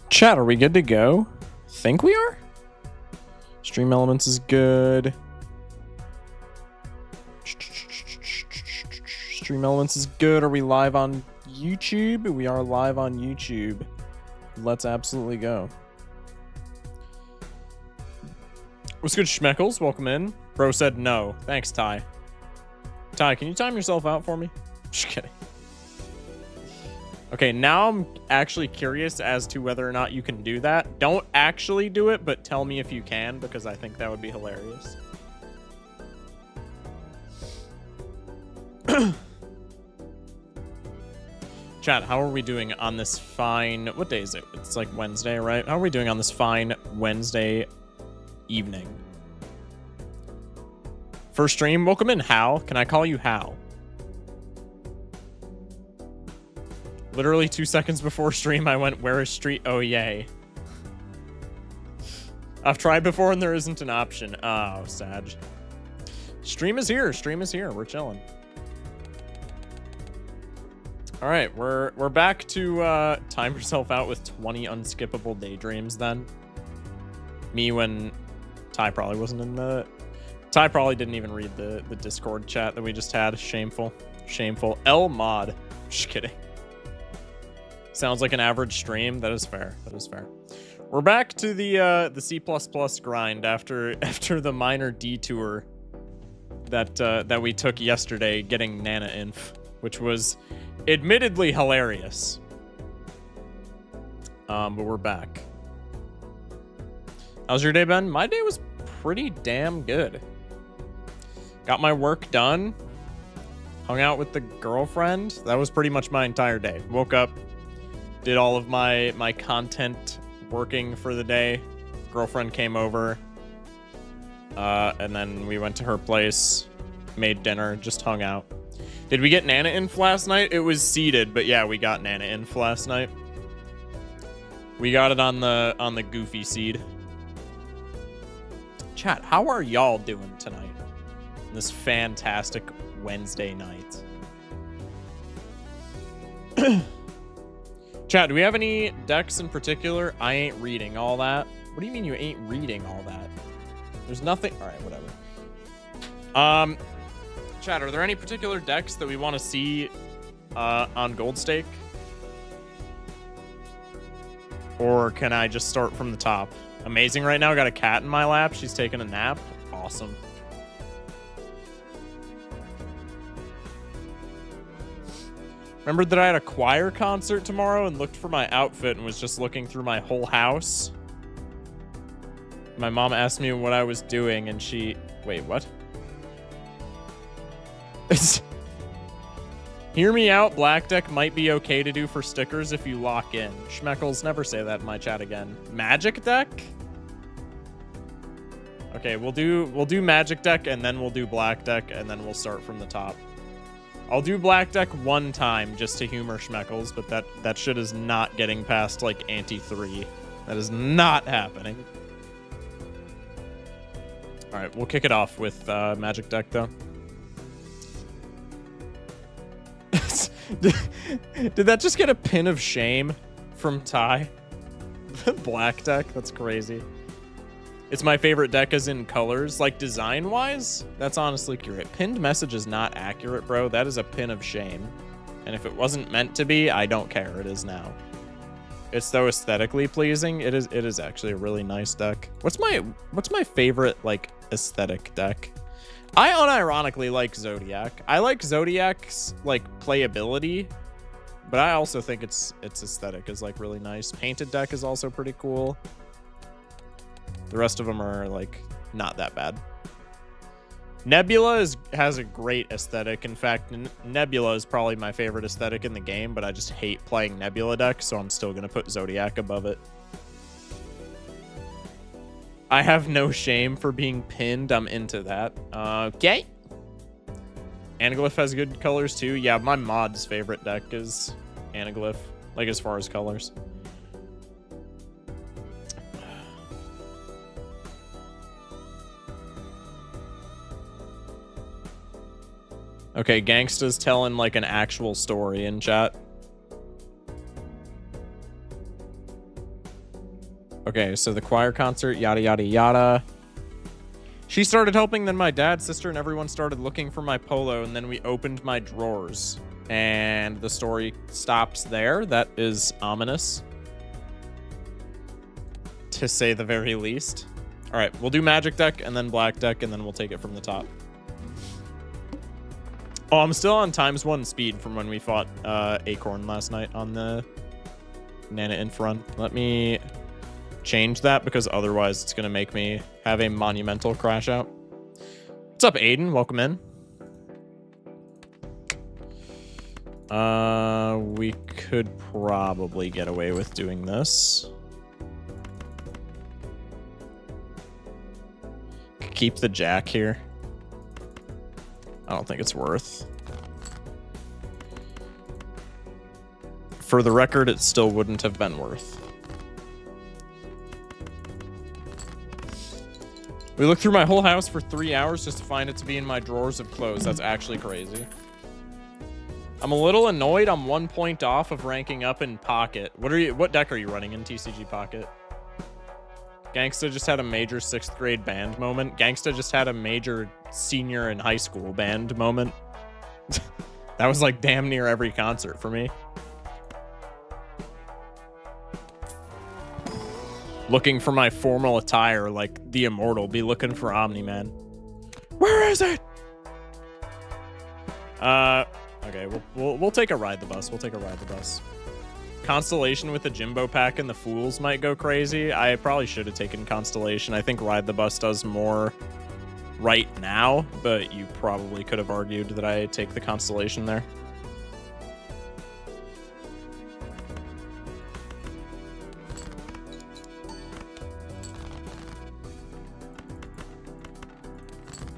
Chat, are we good to go? Think we are? Stream Elements is good. Stream Elements is good. Are we live on YouTube? We are live on YouTube. Let's absolutely go. What's good, Schmeckles? Welcome in. Bro said no. Thanks, Ty. Ty, can you time yourself out for me? Just kidding. Okay, now I'm actually curious as to whether or not you can do that. Don't actually do it, but tell me if you can, because I think that would be hilarious. Chat, how are we doing on this fine... What day is it? It's like Wednesday, right? How are we doing on this fine Wednesday evening? First stream, welcome in, Hal. Can I call you Hal? Literally 2 seconds before stream, I went, where is street? Oh, yay. I've tried before and there isn't an option. Oh, Sag. Stream is here. Stream is here. We're chilling. All right, we're back to time yourself out with 20 unskippable daydreams then. Me when Ty probably wasn't in the... Ty probably didn't even read the Discord chat that we just had. Shameful. Shameful. L mod. Just kidding. Sounds like an average stream. That is fair. That is fair. We're back to the C++ grind after the minor detour that we took yesterday getting Nana Inf, which was admittedly hilarious. But we're back. How's your day, Ben? My day was pretty damn good. Got my work done. Hung out with the girlfriend. That was pretty much my entire day. Woke up. Did all of my content working for the day. Girlfriend came over. And then we went to her place. Made dinner. Just hung out. Did we get Nana Inf last night? It was seeded, but yeah, we got Nana Inf last night. We got it on the goofy seed. Chat, how are y'all doing tonight? This fantastic Wednesday night. Chat, do we have any decks in particular? I ain't reading all that. What do you mean you ain't reading all that? There's nothing. All right, whatever. Chat, are there any particular decks that we want to see on Gold Stake? Or can I just start from the top? Amazing right now. Got a cat in my lap. She's taking a nap. Awesome. Remembered that I had a choir concert tomorrow and looked for my outfit and was just looking through my whole house. My mom asked me what I was doing and she... Wait, what? Hear me out, Black Deck might be okay to do for stickers if you lock in. Schmeckles, never say that in my chat again. Magic Deck? Okay, we'll do Magic Deck and then we'll do Black Deck and then we'll start from the top. I'll do Black Deck one time just to humor Schmeckles, but that shit is not getting past like ante 3. That is not happening. All right, we'll kick it off with Magic Deck though. Did that just get a pin of shame from Ty? Black Deck? That's crazy. It's my favorite deck as in colors. Like design-wise, that's honestly accurate. Pinned message is not accurate, bro. That is a pin of shame. And if it wasn't meant to be, I don't care. It is now. It's so aesthetically pleasing. It is actually a really nice deck. What's my favorite like aesthetic deck? I unironically like Zodiac. I like Zodiac's like playability, but I also think its aesthetic is like really nice. Painted deck is also pretty cool. The rest of them are like not that bad. Nebula has a great aesthetic. In fact, Nebula is probably my favorite aesthetic in the game, but I just hate playing Nebula deck, so I'm still gonna put Zodiac above it. I have no shame for being pinned. I'm into that. Okay. Anaglyph has good colors too. Yeah, my mod's favorite deck is Anaglyph, like as far as colors. Okay, Gangsta's telling like an actual story in chat. Okay, so the choir concert, yada, yada, yada. She started helping, then my dad, sister, and everyone started looking for my polo, and then we opened my drawers. And the story stops there. That is ominous, to say the very least. All right, we'll do magic deck, and then black deck, and then we'll take it from the top. Oh, I'm still on ×1 speed from when we fought Acorn last night on the Nana Inf run. Let me change that, because otherwise it's going to make me have a monumental crash out. What's up, Aiden? Welcome in. We could probably get away with doing this. Keep the jack here. I don't think it's worth. For the record, it still wouldn't have been worth. We looked through my whole house for 3 hours just to find it to be in my drawers of clothes. That's actually crazy. I'm a little annoyed. I'm 1 point off of ranking up in Pocket. What deck are you running in TCG Pocket? Gangsta just had a major 6th grade band moment. Gangsta just had a major senior in high school band moment. That was like damn near every concert for me. Looking for my formal attire like the Immortal. Be looking for Omni-Man. Where is it? Okay, we'll take a ride the bus. We'll take a ride the bus. Constellation with the Jimbo pack and the Fools might go crazy. I probably should have taken Constellation. I think Ride the Bus does more right now, but you probably could have argued that I take the Constellation there.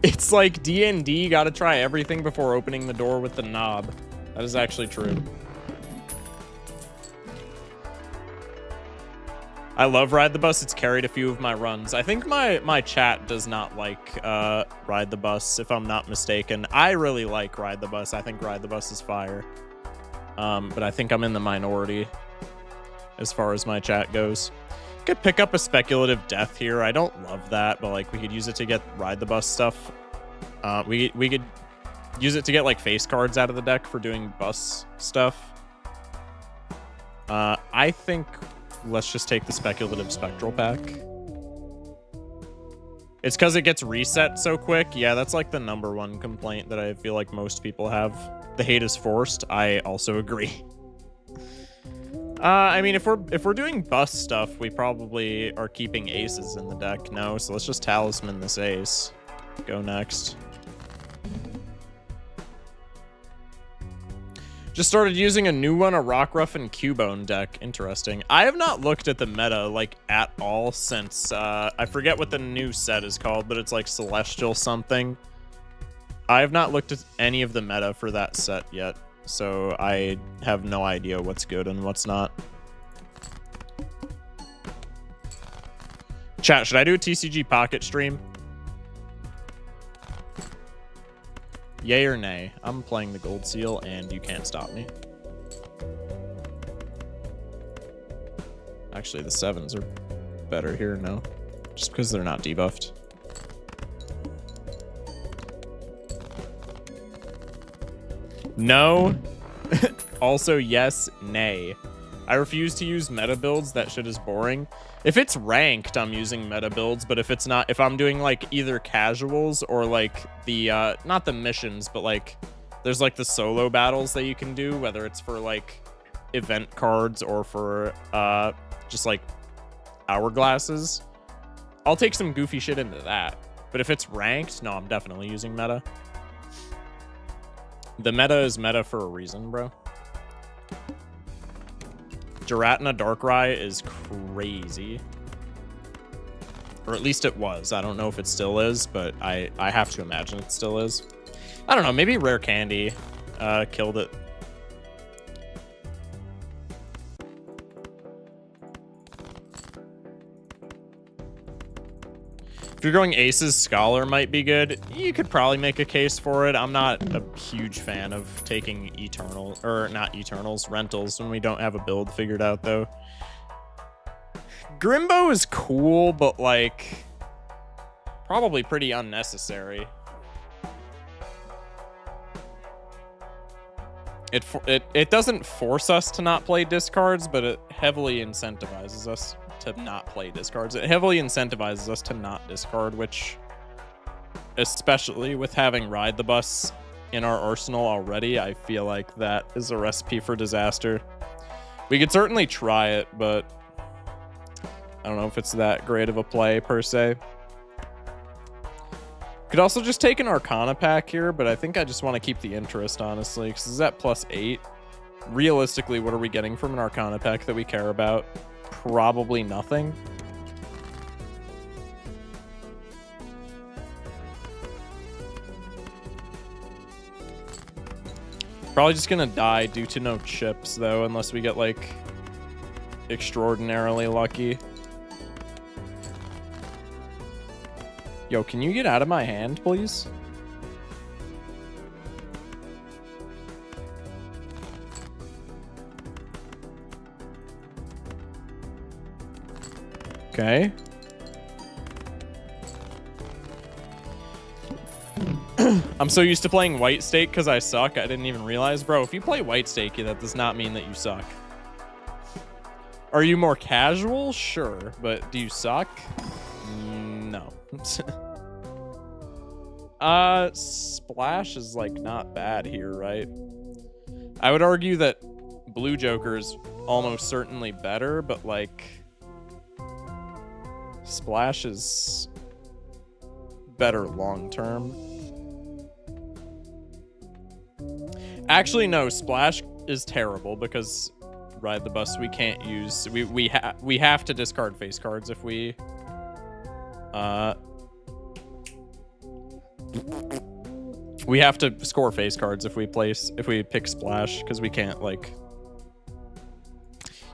It's like D&D, gotta try everything before opening the door with the knob. That is actually true. I love Ride the Bus. It's carried a few of my runs. I think my chat does not like Ride the Bus, if I'm not mistaken. I really like Ride the Bus. I think Ride the Bus is fire. But I think I'm in the minority as far as my chat goes. Could pick up a Speculative Death here. I don't love that, but like we could use it to get Ride the Bus stuff. We could use it to get like face cards out of the deck for doing bus stuff. I think let's just take the Speculative Spectral pack. It's because it gets reset so quick. Yeah, that's like the #1 complaint that I feel like most people have. The hate is forced. I also agree. I mean, if we're doing bus stuff, we probably are keeping aces in the deck. No, so let's just talisman this ace. Go next. Just started using a new one, a Rockruff and Cubone deck. Interesting. I have not looked at the meta, like, at all since, I forget what the new set is called, but it's like Celestial something. I have not looked at any of the meta for that set yet, so I have no idea what's good and what's not. Chat, should I do a TCG Pocket stream? Yay or nay? I'm playing the Gold Seal, and you can't stop me. Actually, the 7s are better here, no? Just because they're not debuffed. No. Also, yes, nay. I refuse to use meta builds. That shit is boring. If it's ranked, I'm using meta builds, but if it's not, if I'm doing like either casuals or like the, not the missions, but like there's like the solo battles that you can do, whether it's for like event cards or for just like hourglasses, I'll take some goofy shit into that. But if it's ranked, no, I'm definitely using meta. The meta is meta for a reason, bro. Giratina Darkrai is crazy. Or at least it was. I don't know if it still is, but I have to imagine it still is. I don't know, maybe Rare Candy killed it. If you're going Aces, Scholar might be good. You could probably make a case for it. I'm not a huge fan of taking Rentals when we don't have a build figured out, though. Grimbo is cool, but like probably pretty unnecessary. It doesn't force us to not play discards, but it heavily incentivizes us to not play discards. It heavily incentivizes us to not discard, which, especially with having Ride the Bus in our arsenal already, I feel like that is a recipe for disaster. We could certainly try it, but I don't know if it's that great of a play per se. Could also just take an Arcana pack here, but I think I just want to keep the interest, honestly, because it's at +8. Realistically, what are we getting from an Arcana pack that we care about? Probably nothing. Probably just gonna die due to no chips, though, unless we get, like, extraordinarily lucky. Yo, can you get out of my hand, please? Okay. I'm so used to playing white stake because I suck. I didn't even realize. Bro, if you play white stake, that does not mean that you suck. Are you more casual? Sure. But do you suck? No. Splash is like not bad here, right? I would argue that Blue Joker is almost certainly better, but like Splash is better long term. Actually, no, Splash is terrible because Ride the Bus we can't use. We have to discard face cards if we we have to score face cards if we pick Splash, because we can't, like,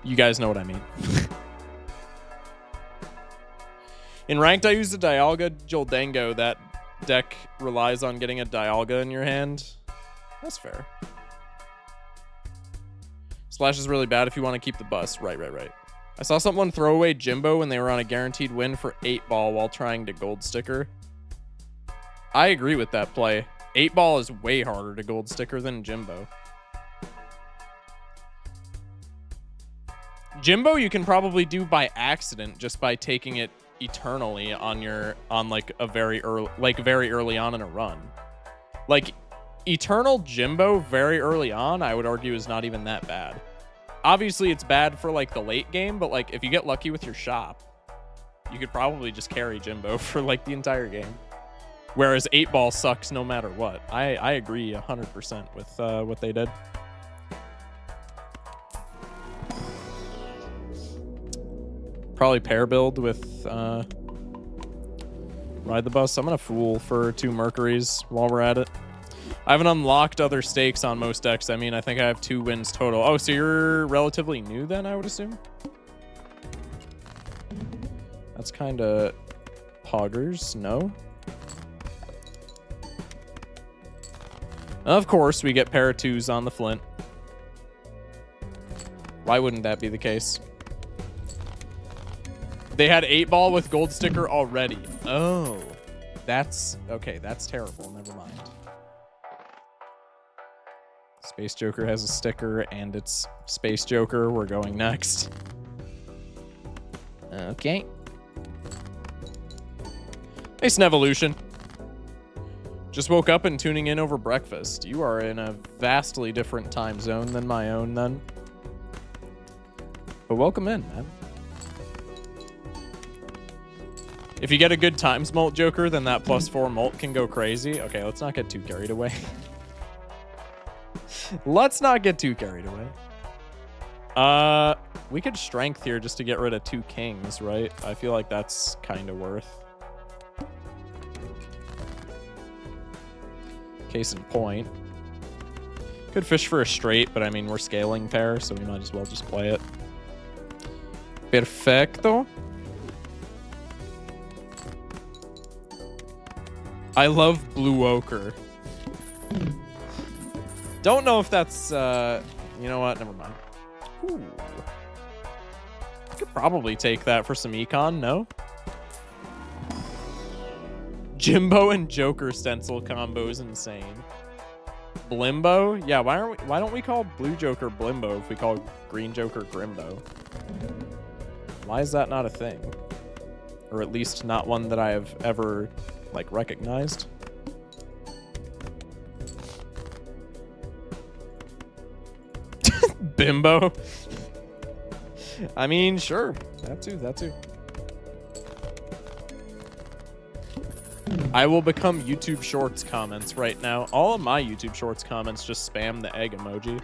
you guys know what I mean. In ranked, I use the Dialga Joldango. That deck relies on getting a Dialga in your hand. That's fair. Splash is really bad if you want to keep the bus. Right. I saw someone throw away Jimbo when they were on a guaranteed win for 8-ball while trying to gold sticker. I agree with that play. 8-ball is way harder to gold sticker than Jimbo. Jimbo you can probably do by accident just by taking it eternally on like a very early on in a run. Like Eternal Jimbo very early on, I would argue, is not even that bad. Obviously, it's bad for like the late game, but like if you get lucky with your shop, you could probably just carry Jimbo for like the entire game. Whereas 8-ball sucks no matter what. I agree 100% with what they did. Probably pair build with Ride the Bus. I'm gonna Fool for 2 Mercuries while we're at it. I haven't unlocked other stakes on most decks. I mean, I think I have 2 wins total. Oh, so you're relatively new then, I would assume? That's kind of poggers, no? Of course, we get pair of 2s on the Flint. Why wouldn't that be the case? They had 8-ball with gold sticker already. Oh, that's okay. That's terrible. Never mind. Space Joker has a sticker and it's Space Joker. We're going next. Okay. Nice evolution. Just woke up and tuning in over breakfast. You are in a vastly different time zone than my own then. But welcome in, man. If you get a good times molt Joker, then that +4 molt can go crazy. Okay, let's not get too carried away. Let's not get too carried away. We could strength here just to get rid of 2 kings, right? I feel like that's kind of worth. Case in point. Could fish for a straight, but I mean, we're scaling pair, so we might as well just play it. Perfecto. I love Blue Ochre. Don't know if that's, you know what? Never mind. Ooh. Could probably take that for some econ, no? Jimbo and Joker stencil combo is insane. Blimbo? Yeah, why don't we call Blue Joker Blimbo if we call Green Joker Grimbo? Why is that not a thing? Or at least not one that I have ever, like, recognized. Bimbo? I mean, sure. That too. I will become YouTube Shorts comments right now. All of my YouTube Shorts comments just spam the egg emoji.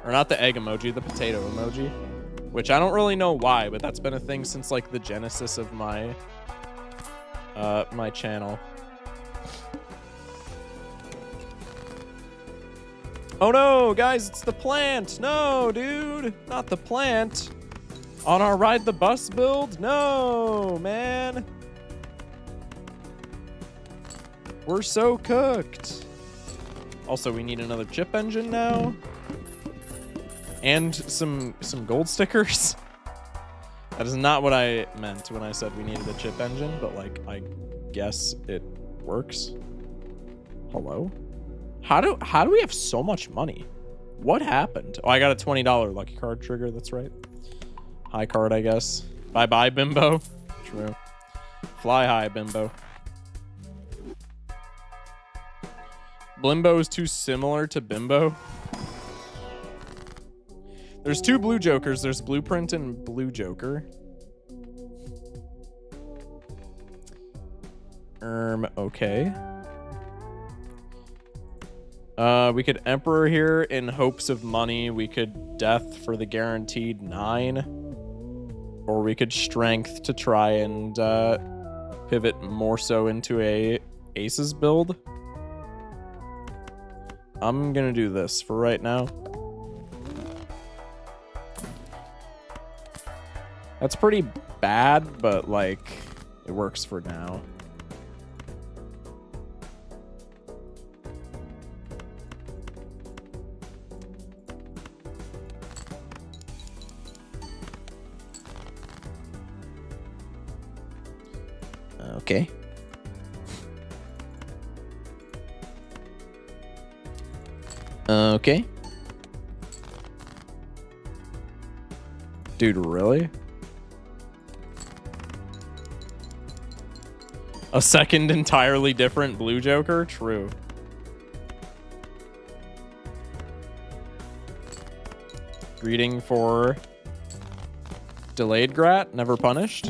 Or not the egg emoji, the potato emoji. Which I don't really know why, but that's been a thing since, like, the genesis of my my channel. Oh no, guys, it's the plant. No, dude, not the plant. On our Ride the Bus build? No, man. We're so cooked. Also, we need another chip engine now. And some gold stickers. That is not what I meant when I said we needed a chip engine, but, like, I guess it works. Hello? How do we have so much money? What happened? Oh, I got a $20 lucky card trigger, that's right. High card, I guess. Bye-bye, Bimbo. True. Fly high, Bimbo. Blimbo is too similar to Bimbo. There's two Blue Jokers. There's Blueprint and Blue Joker. Okay. We could Emperor here in hopes of money. We could Death for the guaranteed 9. Or we could Strength to try and pivot more so into a Aces build. I'm gonna do this for right now. That's pretty bad, but, like, it works for now. Okay. Okay. Dude, really? A second entirely different Blue Joker? True. Greeting for Delayed Grat, never punished.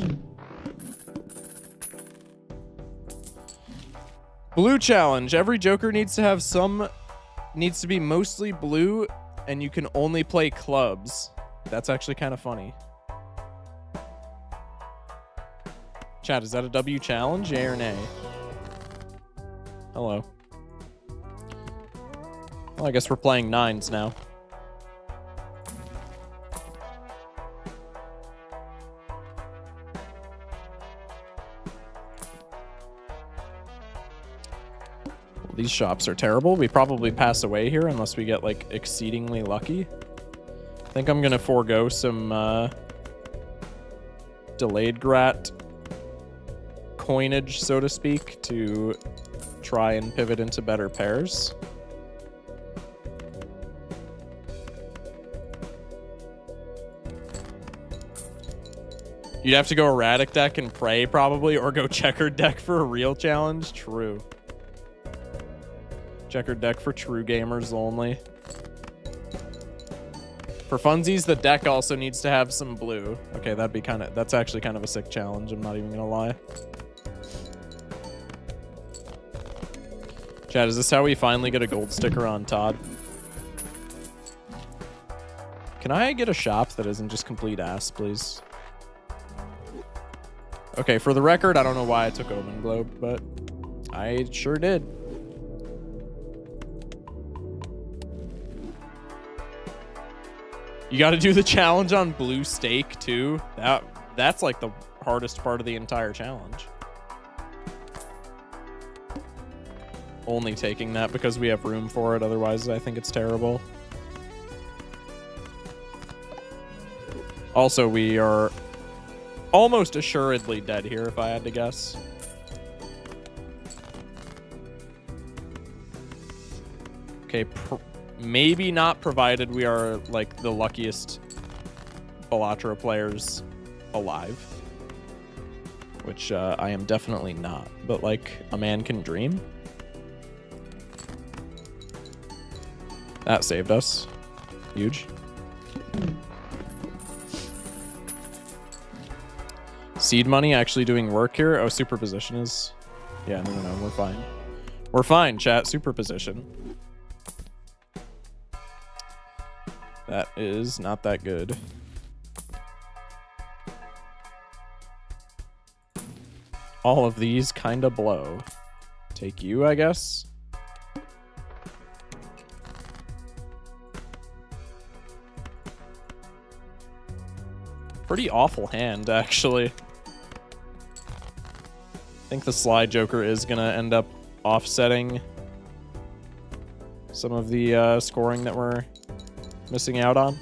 Blue challenge. Every Joker needs to be mostly blue, and you can only play clubs. That's actually kind of funny. Chat, is that a W challenge? Yay or nay? Hello. Well, I guess we're playing 9s now. Well, these shops are terrible. We probably pass away here unless we get, like, exceedingly lucky. I think I'm gonna forego some Delayed Grat coinage, so to speak, to try and pivot into better pairs. You'd have to go erratic deck and pray, probably, or go checkered deck for a real challenge. True. Checkered deck for true gamers only. For funsies, the deck also needs to have some blue. Okay, that's actually kind of a sick challenge, I'm not even gonna lie. Chat, is this how we finally get a gold sticker on Todd? Can I get a shop that isn't just complete ass, please? Okay, for the record, I don't know why I took Omen Globe, but I sure did. You gotta do the challenge on blue stake, too. That's like the hardest part of the entire challenge. Only taking that because we have room for it, otherwise I think it's terrible. Also, we are almost assuredly dead here if I had to guess. Okay, maybe not, provided we are like the luckiest Balatro players alive, which I am definitely not, but like a man can dream. That saved us. Huge. Seed money actually doing work here. Oh, superposition is... Yeah, no, we're fine. We're fine, chat. Superposition. That is not that good. All of these kind of blow. Take you, I guess. Pretty awful hand, actually. I think the slide joker is going to end up offsetting some of the scoring that we're missing out on.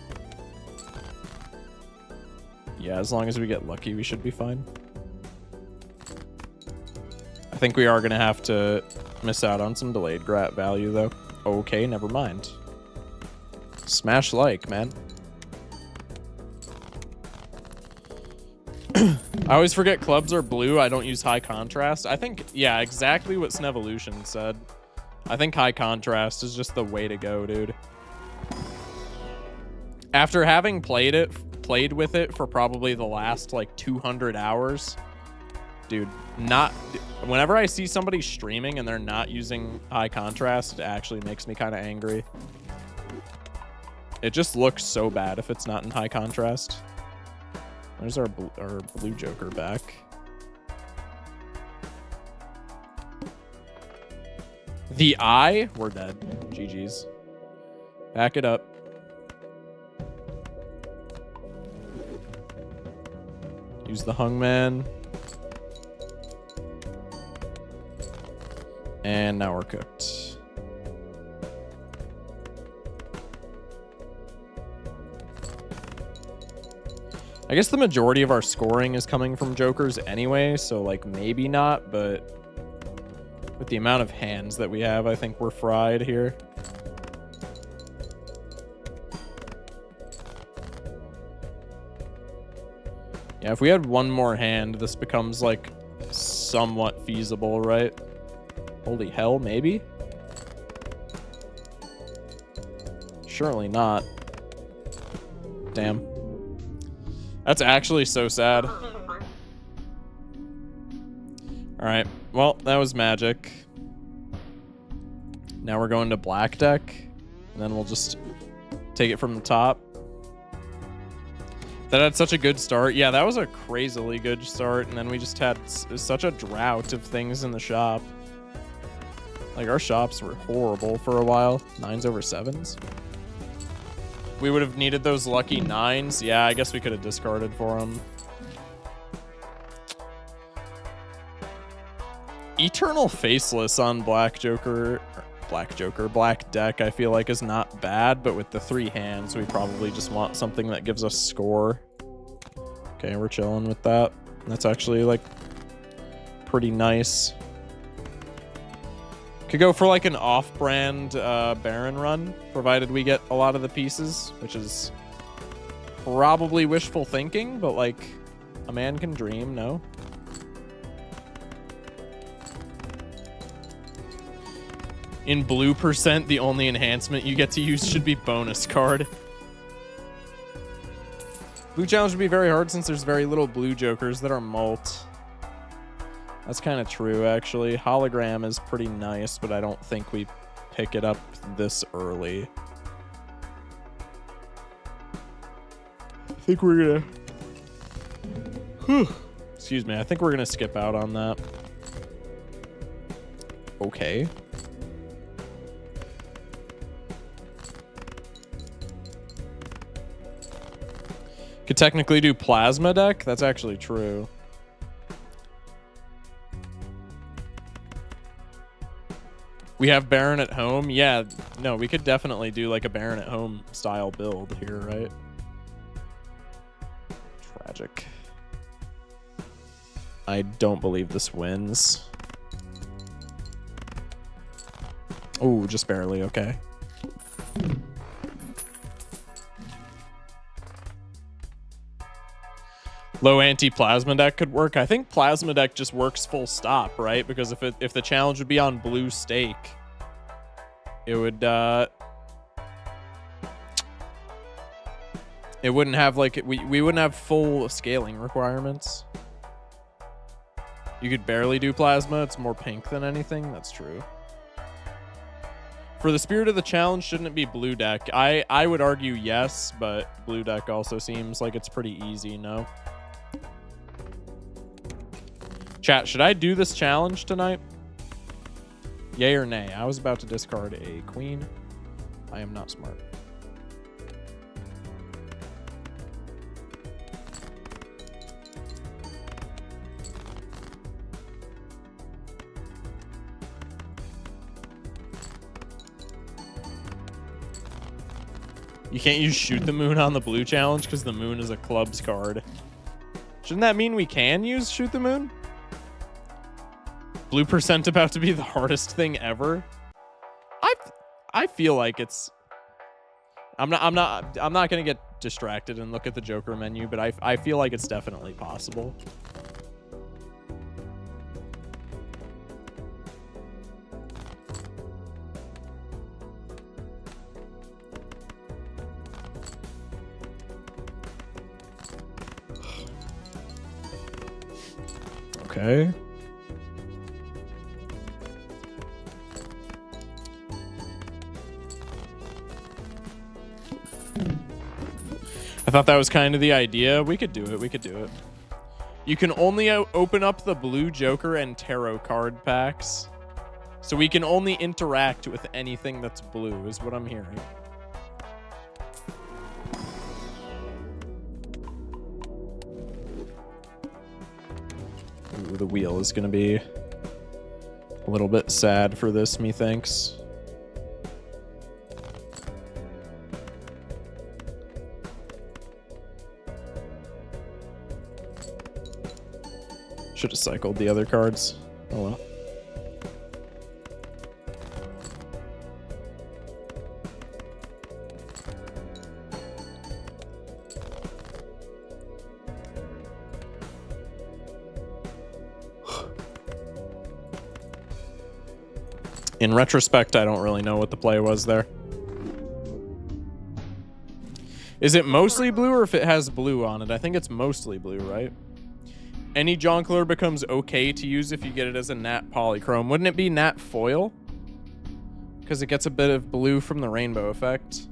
Yeah, as long as we get lucky, we should be fine. I think we are going to have to miss out on some delayed grat value, though. Okay, never mind. Smash like, man. I always forget clubs are blue. I don't use high contrast. I think, yeah, exactly what Snevolution said. I think high contrast is just the way to go, dude. After having played with it for probably the last like 200 hours, dude, whenever I see somebody streaming and they're not using high contrast, it actually makes me kind of angry. It just looks so bad if it's not in high contrast. There's our blue joker back. The eye? We're dead. GG's. Back it up. Use the hungman. And now we're cooked. I guess the majority of our scoring is coming from jokers anyway, so like maybe not, but with the amount of hands that we have, I think we're fried here. Yeah, if we had one more hand, this becomes like somewhat feasible, right? Holy hell, maybe? Surely not. Damn. That's actually so sad. Alright, well, that was magic. Now we're going to black deck, and then we'll just take it from the top. That had such a good start. Yeah, that was a crazily good start, and then we just had such a drought of things in the shop. Like, our shops were horrible for a while. 9s over 7s. We would have needed those lucky 9s. Yeah, I guess we could have discarded for them. Eternal Faceless on black deck, I feel like is not bad, but with the 3 hands, we probably just want something that gives us score. Okay, we're chilling with that. That's actually like pretty nice. Could go for like an off-brand Baron run, provided we get a lot of the pieces, which is probably wishful thinking, but like a man can dream, no? In blue percent, the only enhancement you get to use should be bonus card. Blue challenge would be very hard since there's very little blue jokers that are mult. That's kind of true, actually. Hologram is pretty nice, but I don't think we pick it up this early. I think we're gonna... Excuse me. I think we're gonna skip out on that. Okay. Could technically do plasma deck. That's actually true. We have Baron at home. Yeah, no, we could definitely do like a Baron at home style build here, right? Tragic. I don't believe this wins. Oh, just barely, okay. Low anti-plasma deck could work. I think plasma deck just works full stop, right? Because if the challenge would be on blue stake, it would it wouldn't have like we wouldn't have full scaling requirements. You could barely do plasma. It's more pink than anything. That's true. For the spirit of the challenge, shouldn't it be blue deck? I would argue yes, but blue deck also seems like it's pretty easy, no? Chat, should I do this challenge tonight? Yay or nay? I was about to discard a queen. I am not smart. You can't use Shoot the Moon on the blue challenge because the moon is a clubs card. Shouldn't that mean we can use Shoot the Moon? Blue percent about to be the hardest thing ever. I feel like it's. I'm not gonna get distracted and look at the Joker menu, but I feel like it's definitely possible. Okay. I thought that was kind of the idea. We could do it. We could do it. You can only open up the blue Joker and tarot card packs. So we can only interact with anything that's blue, is what I'm hearing. Ooh, the wheel is going to be a little bit sad for this, methinks. Should have cycled the other cards. Oh well. In retrospect, I don't really know what the play was there. Is it mostly blue or if it has blue on it? I think it's mostly blue, right? Any Jongleur becomes okay to use if you get it as a nat polychrome. Wouldn't it be nat foil? Because it gets a bit of blue from the rainbow effect.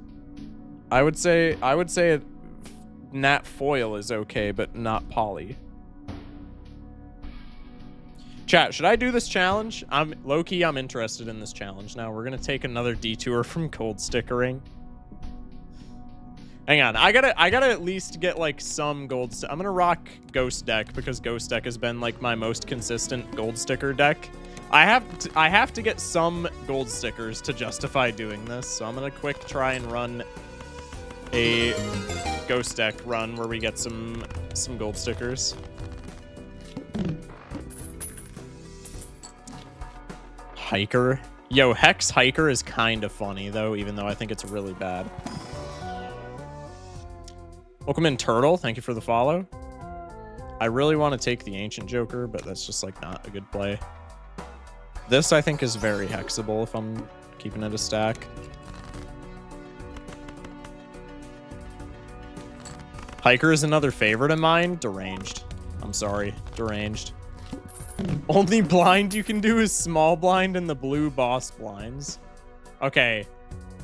I would say nat foil is okay, but not poly. Chat, should I do this challenge? Low-key, I'm interested in this challenge now. We're gonna take another detour from gold stickering. Hang on, I gotta at least get like some gold. I'm gonna rock Ghost deck because Ghost deck has been like my most consistent gold sticker deck. I have to get some gold stickers to justify doing this, so I'm gonna quick try and run a Ghost deck run where we get some gold stickers. Hiker, yo, Hex Hiker is kind of funny though, even though I think it's really bad. Welcome in, Turtle. Thank you for the follow. I really want to take the Ancient Joker, but that's just like not a good play. This I think is very hexable if I'm keeping it a stack. Hiker is another favorite of mine. Deranged. I'm sorry. Deranged. Only blind you can do is small blind and the blue boss blinds. Okay.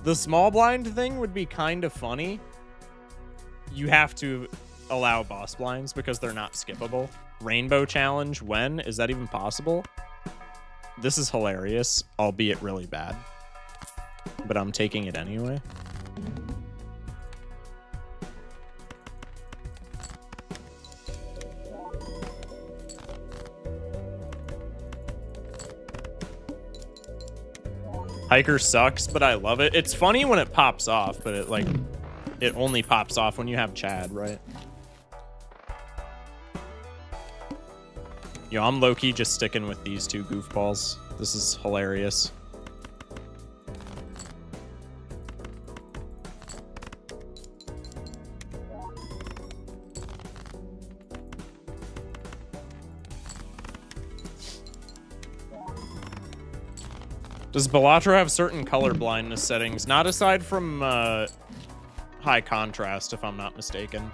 The small blind thing would be kind of funny. You have to allow boss blinds because they're not skippable. Rainbow challenge, when? Is that even possible? This is hilarious, albeit really bad. But I'm taking it anyway. Hiker sucks, but I love it. It's funny when it pops off, but it only pops off when you have Chad, right? Yo, I'm low-key just sticking with these two goofballs. This is hilarious. Does Balatro have certain color blindness settings? Not aside from high contrast, if I'm not mistaken.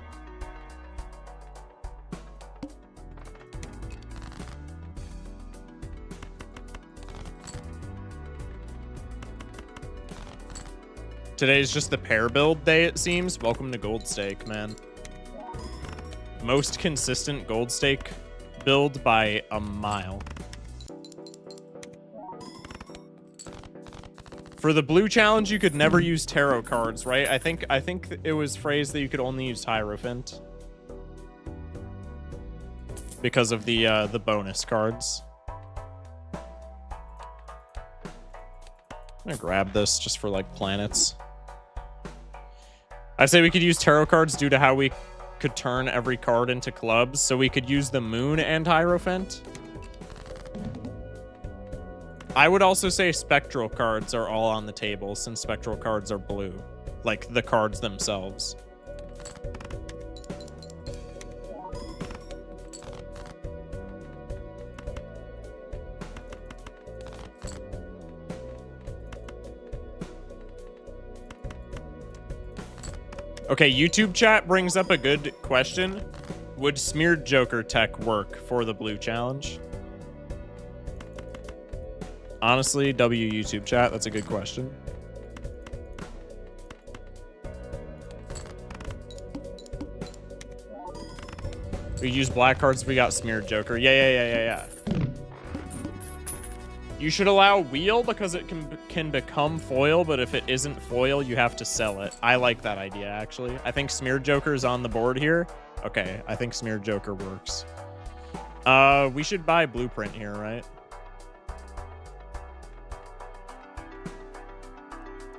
Today's just the pair build day, it seems. Welcome to Gold Stake, man. Most consistent Gold Stake build by a mile. For the blue challenge, you could never use tarot cards, right? I think it was phrased that you could only use Hierophant because of the bonus cards. I'm gonna grab this just for like planets. I'd say we could use tarot cards due to how we could turn every card into clubs, so we could use the moon and Hierophant. I would also say spectral cards are all on the table, since spectral cards are blue, like the cards themselves. Okay, YouTube chat brings up a good question. Would smeared Joker tech work for the blue challenge? Honestly, YouTube chat, that's a good question. We use black cards, we got smeared Joker. Yeah. You should allow wheel because it can become foil, but if it isn't foil, you have to sell it. I like that idea, actually. I think smeared Joker is on the board here. Okay, I think smeared Joker works. We should buy blueprint here, right?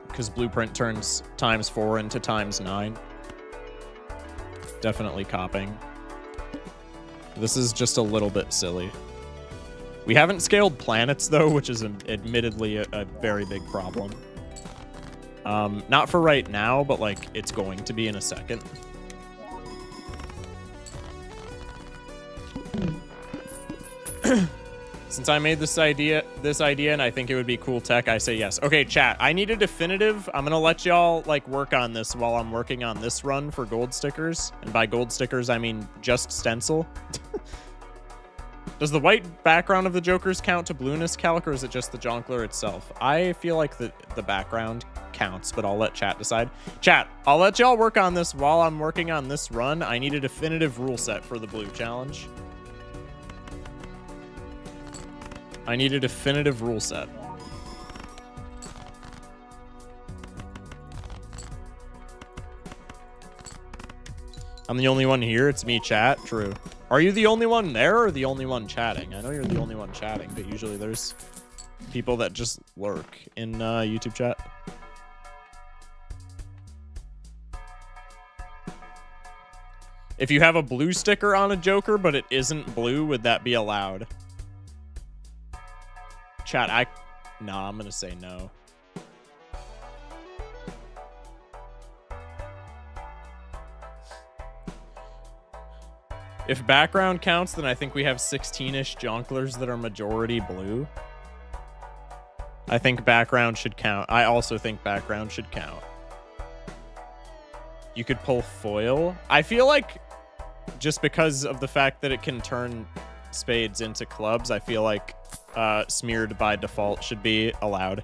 Because blueprint turns ×4 into ×9. Definitely copying. This is just a little bit silly. We haven't scaled planets, though, which is admittedly a very big problem. Not for right now, but, like, it's going to be in a second. Since I made this idea and I think it would be cool tech, I say yes. Okay, chat, I need a definitive. I'm going to let y'all, like, work on this while I'm working on this run for gold stickers. And by gold stickers, I mean just stencil. Does the white background of the Jokers count to blueness calc, or is it just the Jonkler itself? I feel like the background counts, but I'll let chat decide. Chat, I'll let y'all work on this while I'm working on this run. I need a definitive rule set for the blue challenge. I need a definitive rule set. I'm the only one here. It's me, chat. True. Are you the only one there or the only one chatting? I know you're the only one chatting, but usually there's people that just lurk in YouTube chat. If you have a blue sticker on a Joker, but it isn't blue, would that be allowed? Chat, nah, I'm gonna say no. If background counts, then I think we have 16-ish Jonklers that are majority blue. I think background should count. I also think background should count. You could pull foil. I feel like just because of the fact that it can turn spades into clubs, I feel like smeared by default should be allowed.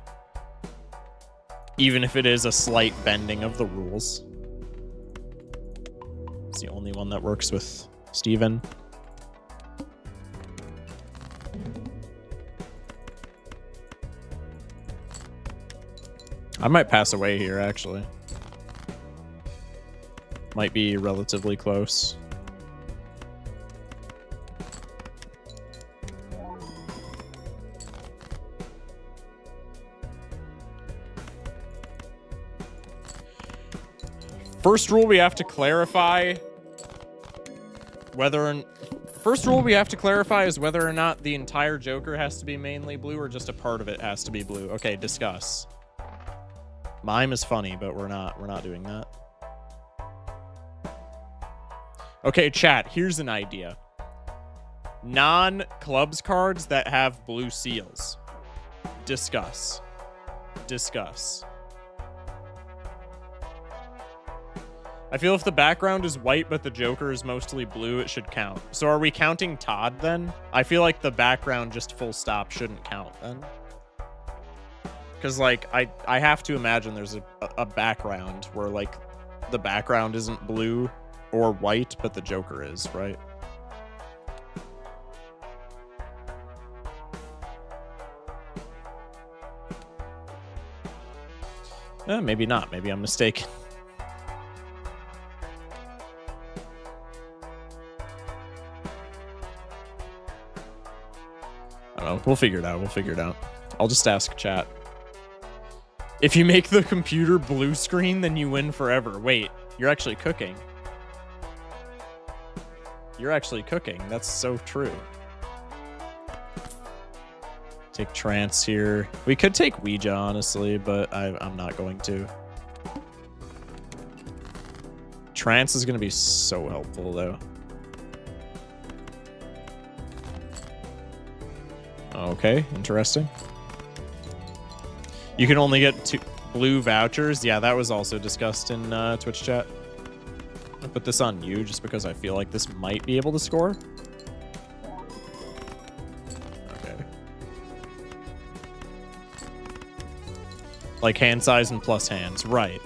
Even if it is a slight bending of the rules. It's the only one that works with Steven. I might pass away here, actually. Might be relatively close. First rule, we have to clarify whether First rule we have to clarify is whether or not the entire Joker has to be mainly blue or just a part of it has to be blue. Okay, discuss. Mime is funny, but we're not doing that. Okay, chat, here's an idea. Non-clubs cards that have blue seals. Discuss. Discuss. I feel if the background is white but the Joker is mostly blue, it should count. So are we counting Todd then? I feel like the background just full stop shouldn't count then. Because, like, I have to imagine there's a background where, like, the background isn't blue or white, but the Joker is, right? Maybe not. Maybe I'm mistaken. I don't know. We'll figure it out. We'll figure it out. I'll just ask chat. If you make the computer blue screen, then you win forever. Wait, you're actually cooking. You're actually cooking. That's so true. Take trance here. We could take Ouija, honestly, but I'm not going to. Trance is going to be so helpful, though. Okay, interesting. You can only get 2 blue vouchers. Yeah, that was also discussed in Twitch chat. I'll put this on you just because I feel like this might be able to score. Okay. Like hand size and plus hands. Right.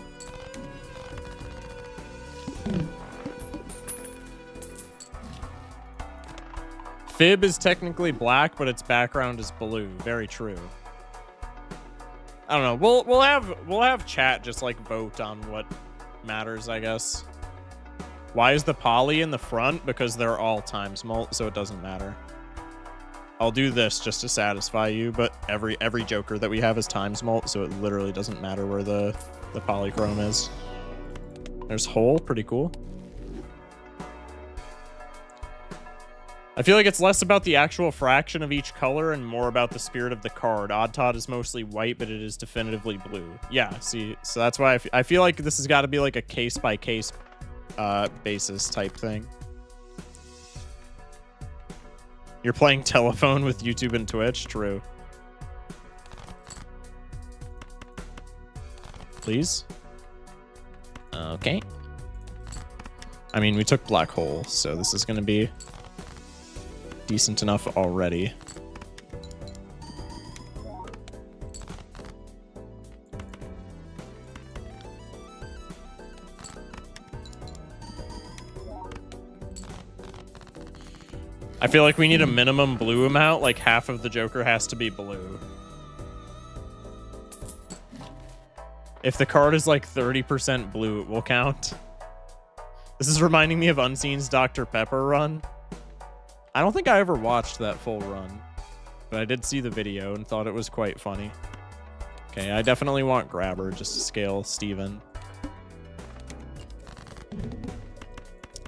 Fib is technically black, but its background is blue. Very true. I don't know. We'll have chat just like vote on what matters, I guess. Why is the poly in the front? Because they're all times mult, so it doesn't matter. I'll do this just to satisfy you, but every Joker that we have is times mult, so it literally doesn't matter where the polychrome is. There's hole, pretty cool. I feel like it's less about the actual fraction of each color and more about the spirit of the card. Odd Todd is mostly white, but it is definitively blue. Yeah, see, so that's why I feel like this has got to be like a case-by-case basis type thing. You're playing telephone with YouTube and Twitch? True. Please? Okay. I mean, we took black hole, so this is going to be decent enough already. I feel like we need a minimum blue amount, like half of the Joker has to be blue. If the card is like 30% blue, it will count. This is reminding me of Unseen's Dr. Pepper run. I don't think I ever watched that full run, but I did see the video and thought it was quite funny. Okay, I definitely want Grabber just to scale Steven.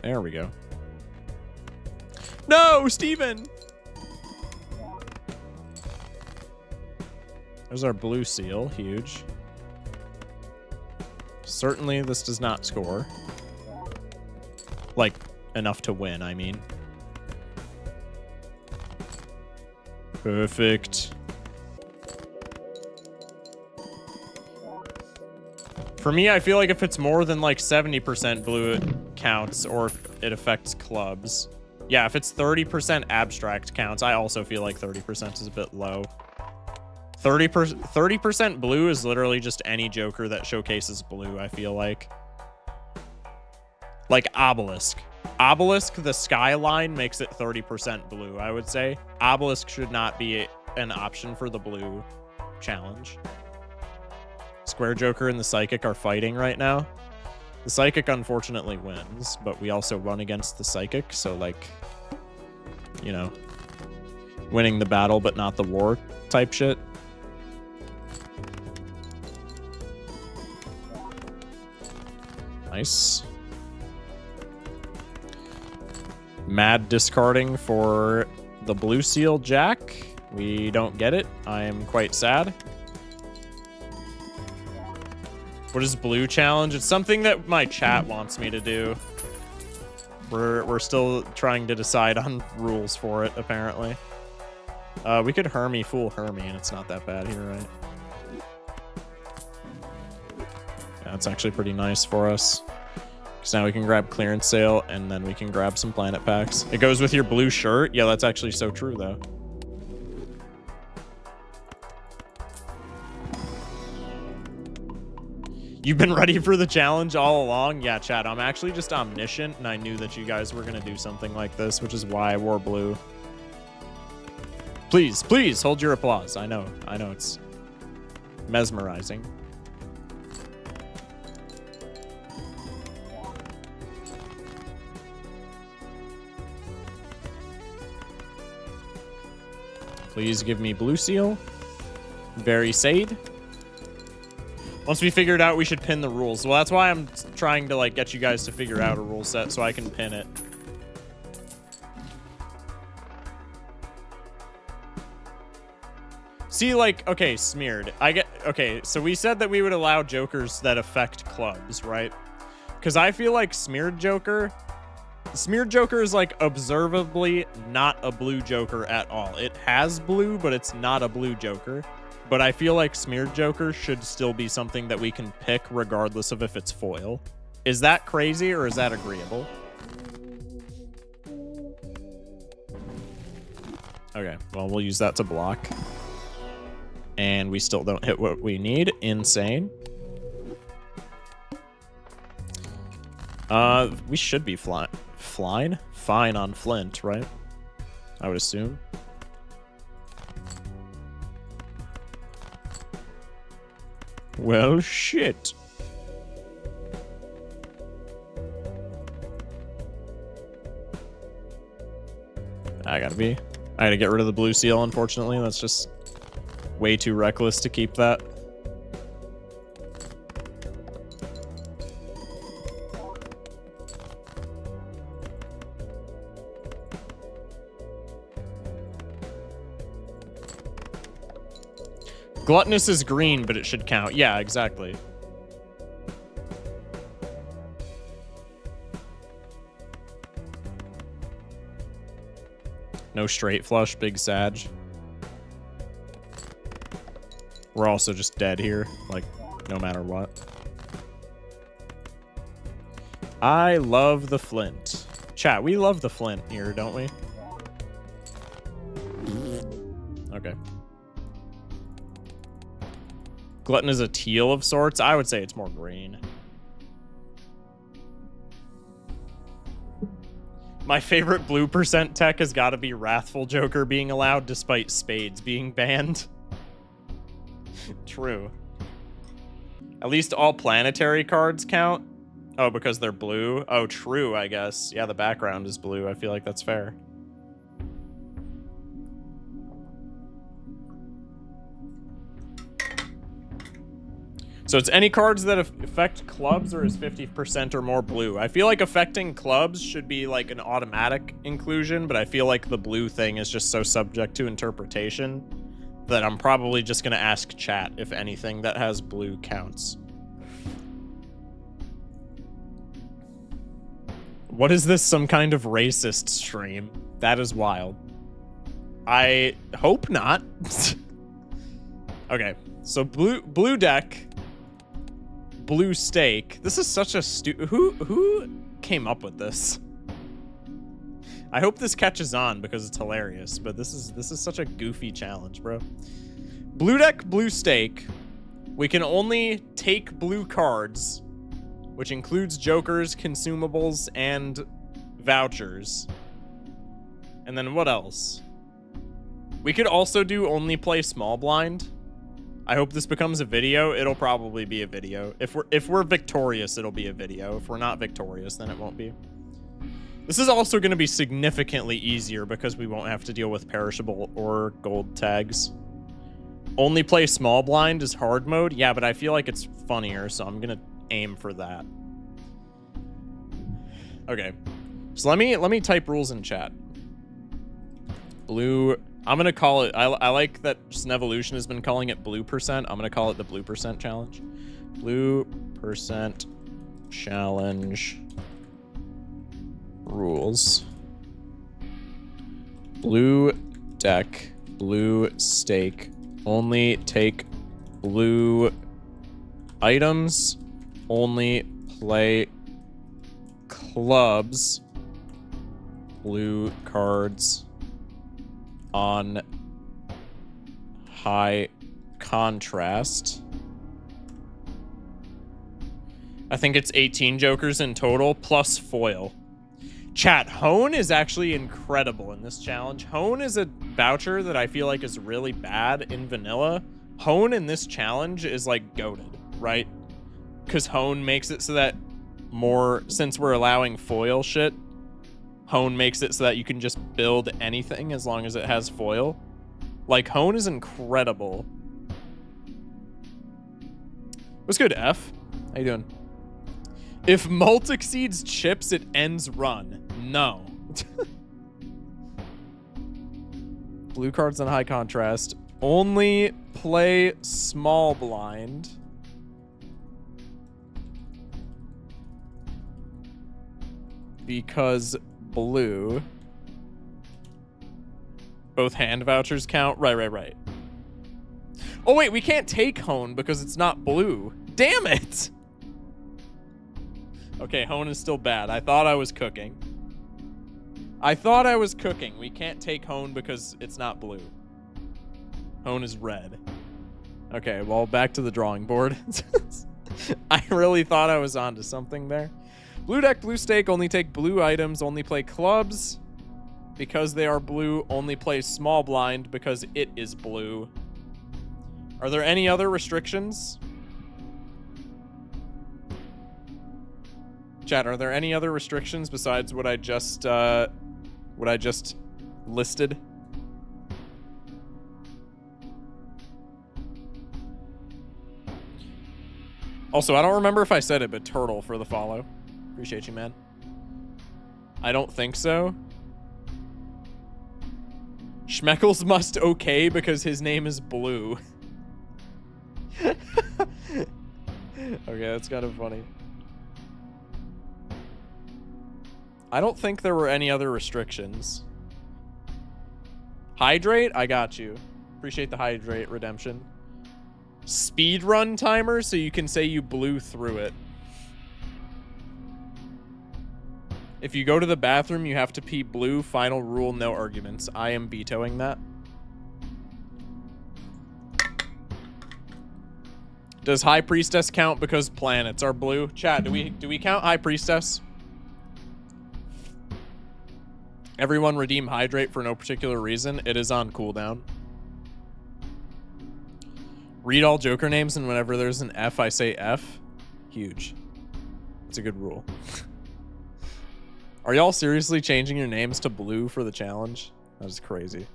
There we go. No, Steven! There's our blue seal, huge. Certainly this does not score. Like, enough to win, I mean. Perfect. For me, I feel like if it's more than like 70% blue, it counts, or if it affects clubs. Yeah, if it's 30% abstract counts, I also feel like 30% is a bit low. 30% blue is literally just any Joker that showcases blue, I feel like. Like Obelisk. Obelisk, the skyline makes it 30% blue, I would say. Obelisk should not be an option for the blue challenge. Square Joker and the Psychic are fighting right now. The Psychic unfortunately wins, but we also run against the Psychic, so like, you know, winning the battle but not the war type shit. Nice. Mad discarding for the blue seal jack. We don't get it. I am quite sad. What is blue challenge? It's something that my chat wants me to do. We're still trying to decide on rules for it, apparently. We could Hermie fool Hermie, and it's not that bad here, right? Yeah, that's actually pretty nice for us. Because now we can grab clearance sale, and then we can grab some planet packs. It goes with your blue shirt? Yeah, that's actually so true, though. You've been ready for the challenge all along? Yeah, chat, I'm actually just omniscient, and I knew that you guys were going to do something like this, which is why I wore blue. Please, please, hold your applause. I know it's mesmerizing. Please give me blue seal. Very sad. Once we figured out we should pin the rules. Well, that's why I'm trying to like get you guys to figure out a rule set so I can pin it. See, like, okay, smeared. Okay, so we said that we would allow jokers that affect clubs, right? Because I feel like smeared joker is like observably not a blue joker at all. It has blue, but it's not a blue joker. But I feel like smeared joker should still be something that we can pick regardless of if it's foil. Is that crazy or is that agreeable? Okay, well, we'll use that to block. And we still don't hit what we need. Insane. We should be fine on Flint, right? I would assume. Well, shit. I gotta get rid of the blue seal, unfortunately. That's just way too reckless to keep that. Gluttonous is green, but it should count. Yeah, exactly. No straight flush, big sag. We're also just dead here, like, no matter what. I love the Flint. Chat, we love the Flint here, don't we? Okay. Glutton is a teal of sorts. I would say it's more green. My favorite blue percent tech has got to be Wrathful Joker being allowed despite Spades being banned. True. At least all planetary cards count. Oh, because they're blue? Oh, true, I guess. Yeah, the background is blue. I feel like that's fair. So it's any cards that affect clubs or is 50% or more blue. I feel like affecting clubs should be like an automatic inclusion, but I feel like the blue thing is just so subject to interpretation that I'm probably just going to ask chat if anything that has blue counts. What is this, some kind of racist stream? That is wild. I hope not. Okay, so blue deck... Blue stake. This is such a who came up with this? I hope this catches on because it's hilarious, but this is such a goofy challenge, bro. Blue deck, blue stake. We can only take blue cards, which includes jokers, consumables, and vouchers. And then what else? We could also do only play small blind. I hope this becomes a video. It'll probably be a video. If we're victorious, it'll be a video. If we're not victorious, then it won't be. This is also going to be significantly easier because we won't have to deal with perishable or gold tags. Only play small blind is hard mode. Yeah, but I feel like it's funnier, so I'm going to aim for that. Okay. So let me type rules in chat. Blue, I'm gonna call it, I like that Snevolution has been calling it blue percent. I'm gonna call it the blue percent challenge. Blue percent challenge rules. Blue deck, blue stake, only take blue items, only play clubs, blue cards on high contrast. I think it's 18 jokers in total, plus foil. Chat, Hone is actually incredible in this challenge. Hone is a voucher that I feel like is really bad in vanilla. Hone in this challenge is like goated, right? Because Hone makes it so that since we're allowing foil shit, Hone makes it so that you can just build anything as long as it has foil. Like, Hone is incredible. What's good, F? How you doing? If Mult exceeds chips, it ends run. No. Blue cards on high contrast. Only play small blind. Because blue. Both hand vouchers count? Right. Oh wait, we can't take Hone because it's not blue. Damn it! Okay, Hone is still bad. I thought I was cooking. We can't take Hone because it's not blue. Hone is red. Okay, well, back to the drawing board. I really thought I was onto something there. Blue deck, blue stake, only take blue items, only play clubs. Because they are blue, only play small blind because it is blue. Are there any other restrictions? Chat, are there any other restrictions besides what I just listed? Also, I don't remember if I said it, but Turtle for the follow. Appreciate you, man. I don't think so. Schmeckles must okay because his name is Blue. Okay, that's kind of funny. I don't think there were any other restrictions. Hydrate? I got you. Appreciate the hydrate redemption. Speed run timer, so you can say you blew through it. If you go to the bathroom, you have to pee blue. Final rule, no arguments. I am vetoing that. Does High Priestess count because planets are blue? Chat, do we count High Priestess? Everyone redeem Hydrate for no particular reason. It is on cooldown. Read all Joker names, and whenever there's an F, I say F. Huge. That's a good rule. Are y'all seriously changing your names to blue for the challenge? That is crazy.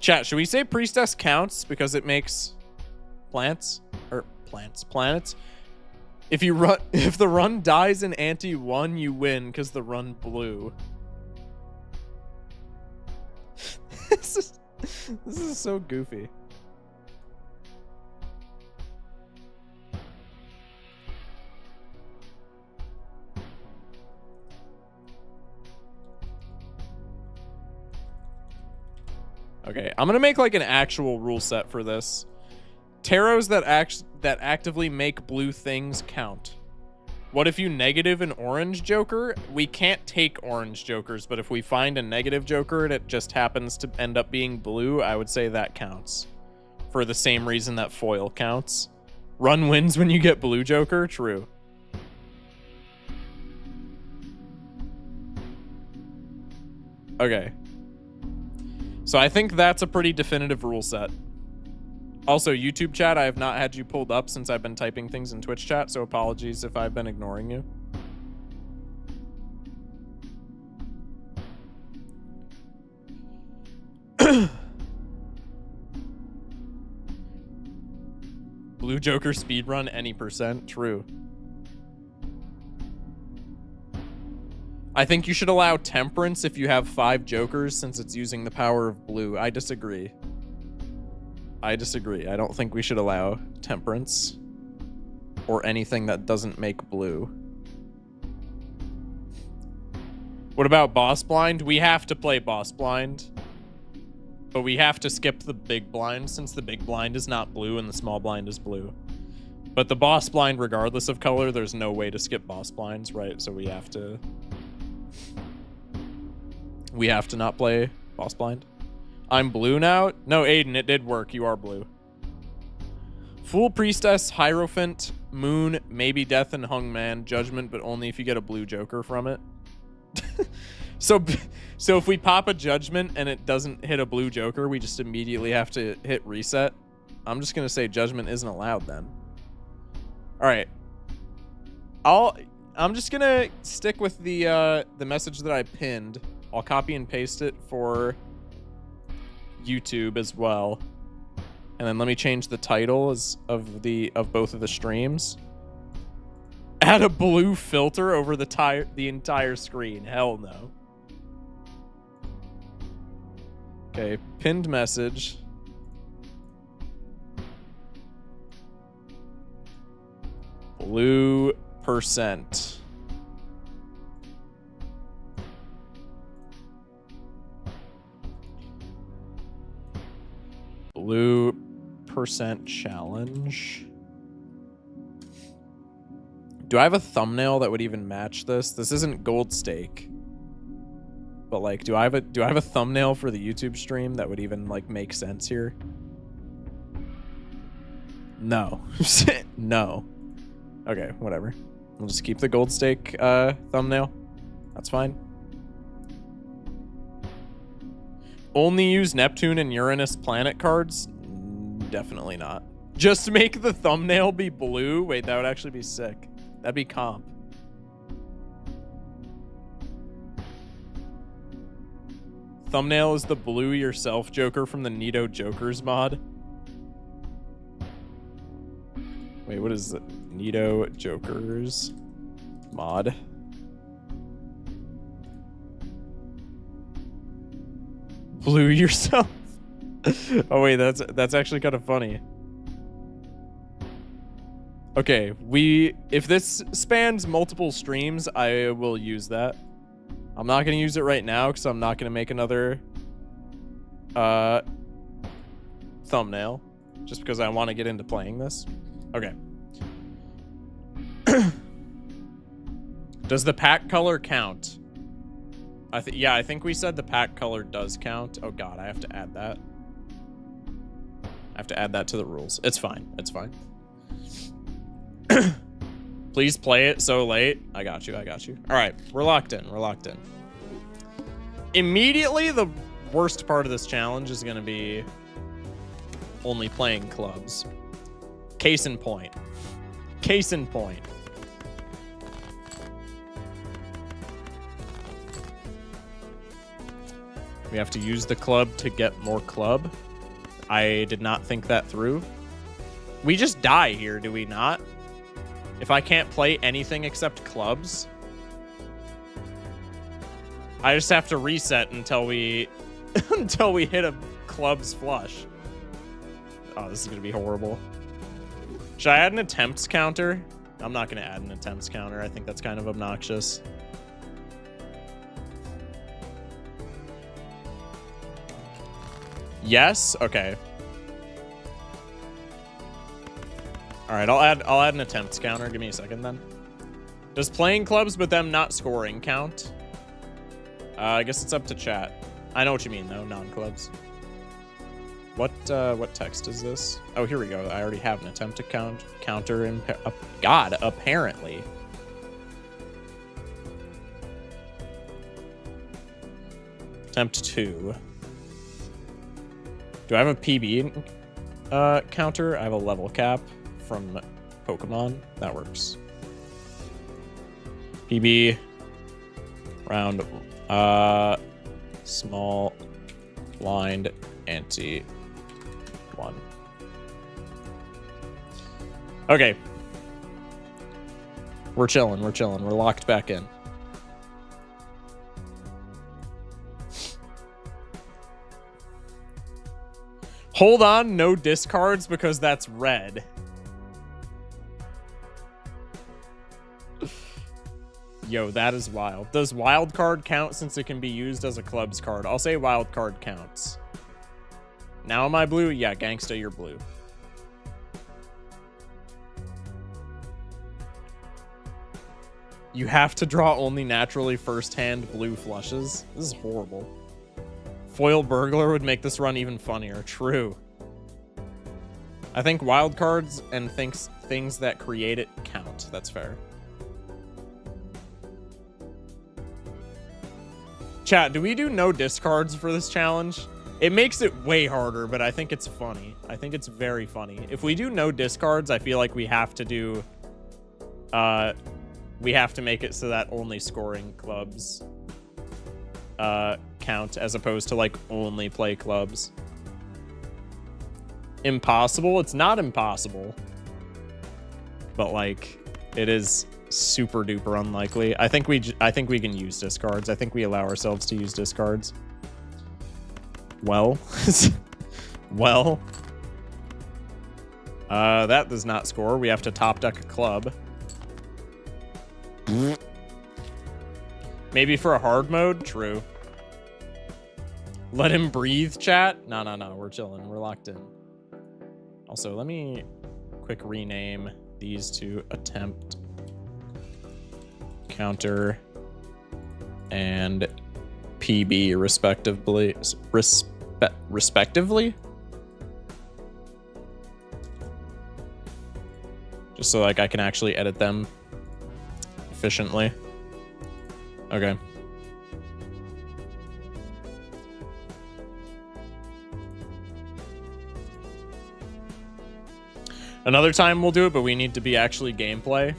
Chat, should we say Priestess counts because it makes planets? If the run dies in ante 1, you win because the run blue. This is so goofy. Okay, I'm gonna make like an actual rule set for this. Tarots that actively make blue things count. What if you negative an orange joker? We can't take orange jokers, but if we find a negative joker and it just happens to end up being blue, I would say that counts. For the same reason that foil counts. Run wins when you get blue joker? True. Okay. So I think that's a pretty definitive rule set. Also, YouTube chat, I have not had you pulled up since I've been typing things in Twitch chat, so apologies if I've been ignoring you. blue Joker speedrun any %. True. I think you should allow temperance if you have 5 Jokers since it's using the power of blue. I disagree. I disagree. I don't think we should allow temperance or anything that doesn't make blue. What about boss blind? We have to play boss blind, but we have to skip the big blind since the big blind is not blue and the small blind is blue. But the boss blind, regardless of color, there's no way to skip boss blinds, right? So we have to not play boss blind. I'm blue now? No, Aiden, it did work. You are blue. Fool, Priestess, Hierophant, Moon, maybe Death and Hungman, Judgment, but only if you get a blue Joker from it. So if we pop a Judgment and it doesn't hit a blue Joker, we just immediately have to hit reset. I'm just gonna say Judgment isn't allowed then. All right. I'm just gonna stick with the message that I pinned. I'll copy and paste it for YouTube as well. And then let me change the title of both of the streams. Add a blue filter over the entire screen. Hell no. Okay, pinned message. Blue %. Blue % challenge. Do I have a thumbnail that would even match this? This isn't Gold Stake. But like, do I have a thumbnail for the YouTube stream that would even like make sense here? No. No. Okay, whatever. We'll just keep the Gold Stake thumbnail. That's fine. Only use Neptune and Uranus planet cards? Definitely not. Just make the thumbnail be blue? Wait, that would actually be sick. That'd be comp. Thumbnail is the blue yourself Joker from the Nito Jokers mod. Wait, what is it? Nito Jokers mod. Blue yourself. Oh wait, that's actually kind of funny. Okay, if this spans multiple streams, I will use that. I'm not gonna use it right now because I'm not gonna make another thumbnail just because I want to get into playing this. Okay. Does the pack color count? Yeah, I think we said the pack color does count. Oh god, I have to add that. I have to add that to the rules. It's fine. It's fine. Please play it so late. I got you. I got you. All right, we're locked in. We're locked in. Immediately, the worst part of this challenge is going to be only playing clubs. Case in point. Case in point. We have to use the club to get more club. I did not think that through. We just die here, do we not? If I can't play anything except clubs, I just have to reset until we until we hit a clubs flush. Oh, this is gonna be horrible. Should I add an attempts counter? I'm not gonna add an attempts counter. I think that's kind of obnoxious. Yes? Okay. All right, I'll add an attempts counter. Give me a second then. Does playing clubs but them not scoring count? I guess it's up to chat. I know what you mean though, non-clubs. What text is this? Oh, here we go. I already have an attempt to counter in God, apparently. Attempt 2. Do I have a PB counter? I have a level cap from Pokemon. That works. PB round small blind anti 1. Okay. We're chilling. We're chilling. We're locked back in. Hold on, no discards because that's red. Yo, that is wild. Does wild card count since it can be used as a clubs card? I'll say wild card counts. Now am I blue? Yeah, gangsta, you're blue. You have to draw only naturally first-hand blue flushes. This is horrible. Foil burglar would make this run even funnier. True. I think wild cards and things that create it count. That's fair. Chat, do we do no discards for this challenge? It makes it way harder, but I think it's funny. I think it's very funny. If we do no discards, I feel like we have to do... we have to make it so that only scoring clubs count, as opposed to, like, only play clubs. Impossible? It's not impossible. But, like, it is super duper unlikely. I think we can use discards. I think we allow ourselves to use discards. Well. Well. That does not score. We have to top deck a club. Maybe for a hard mode? True. Let him breathe, chat? No, no, no. We're chilling. We're locked in. Also, let me quick rename these to attempt, counter, and PB respectively. Respectively? Just so like I can actually edit them efficiently. Okay. Another time we'll do it, but we need to be actually gameplay.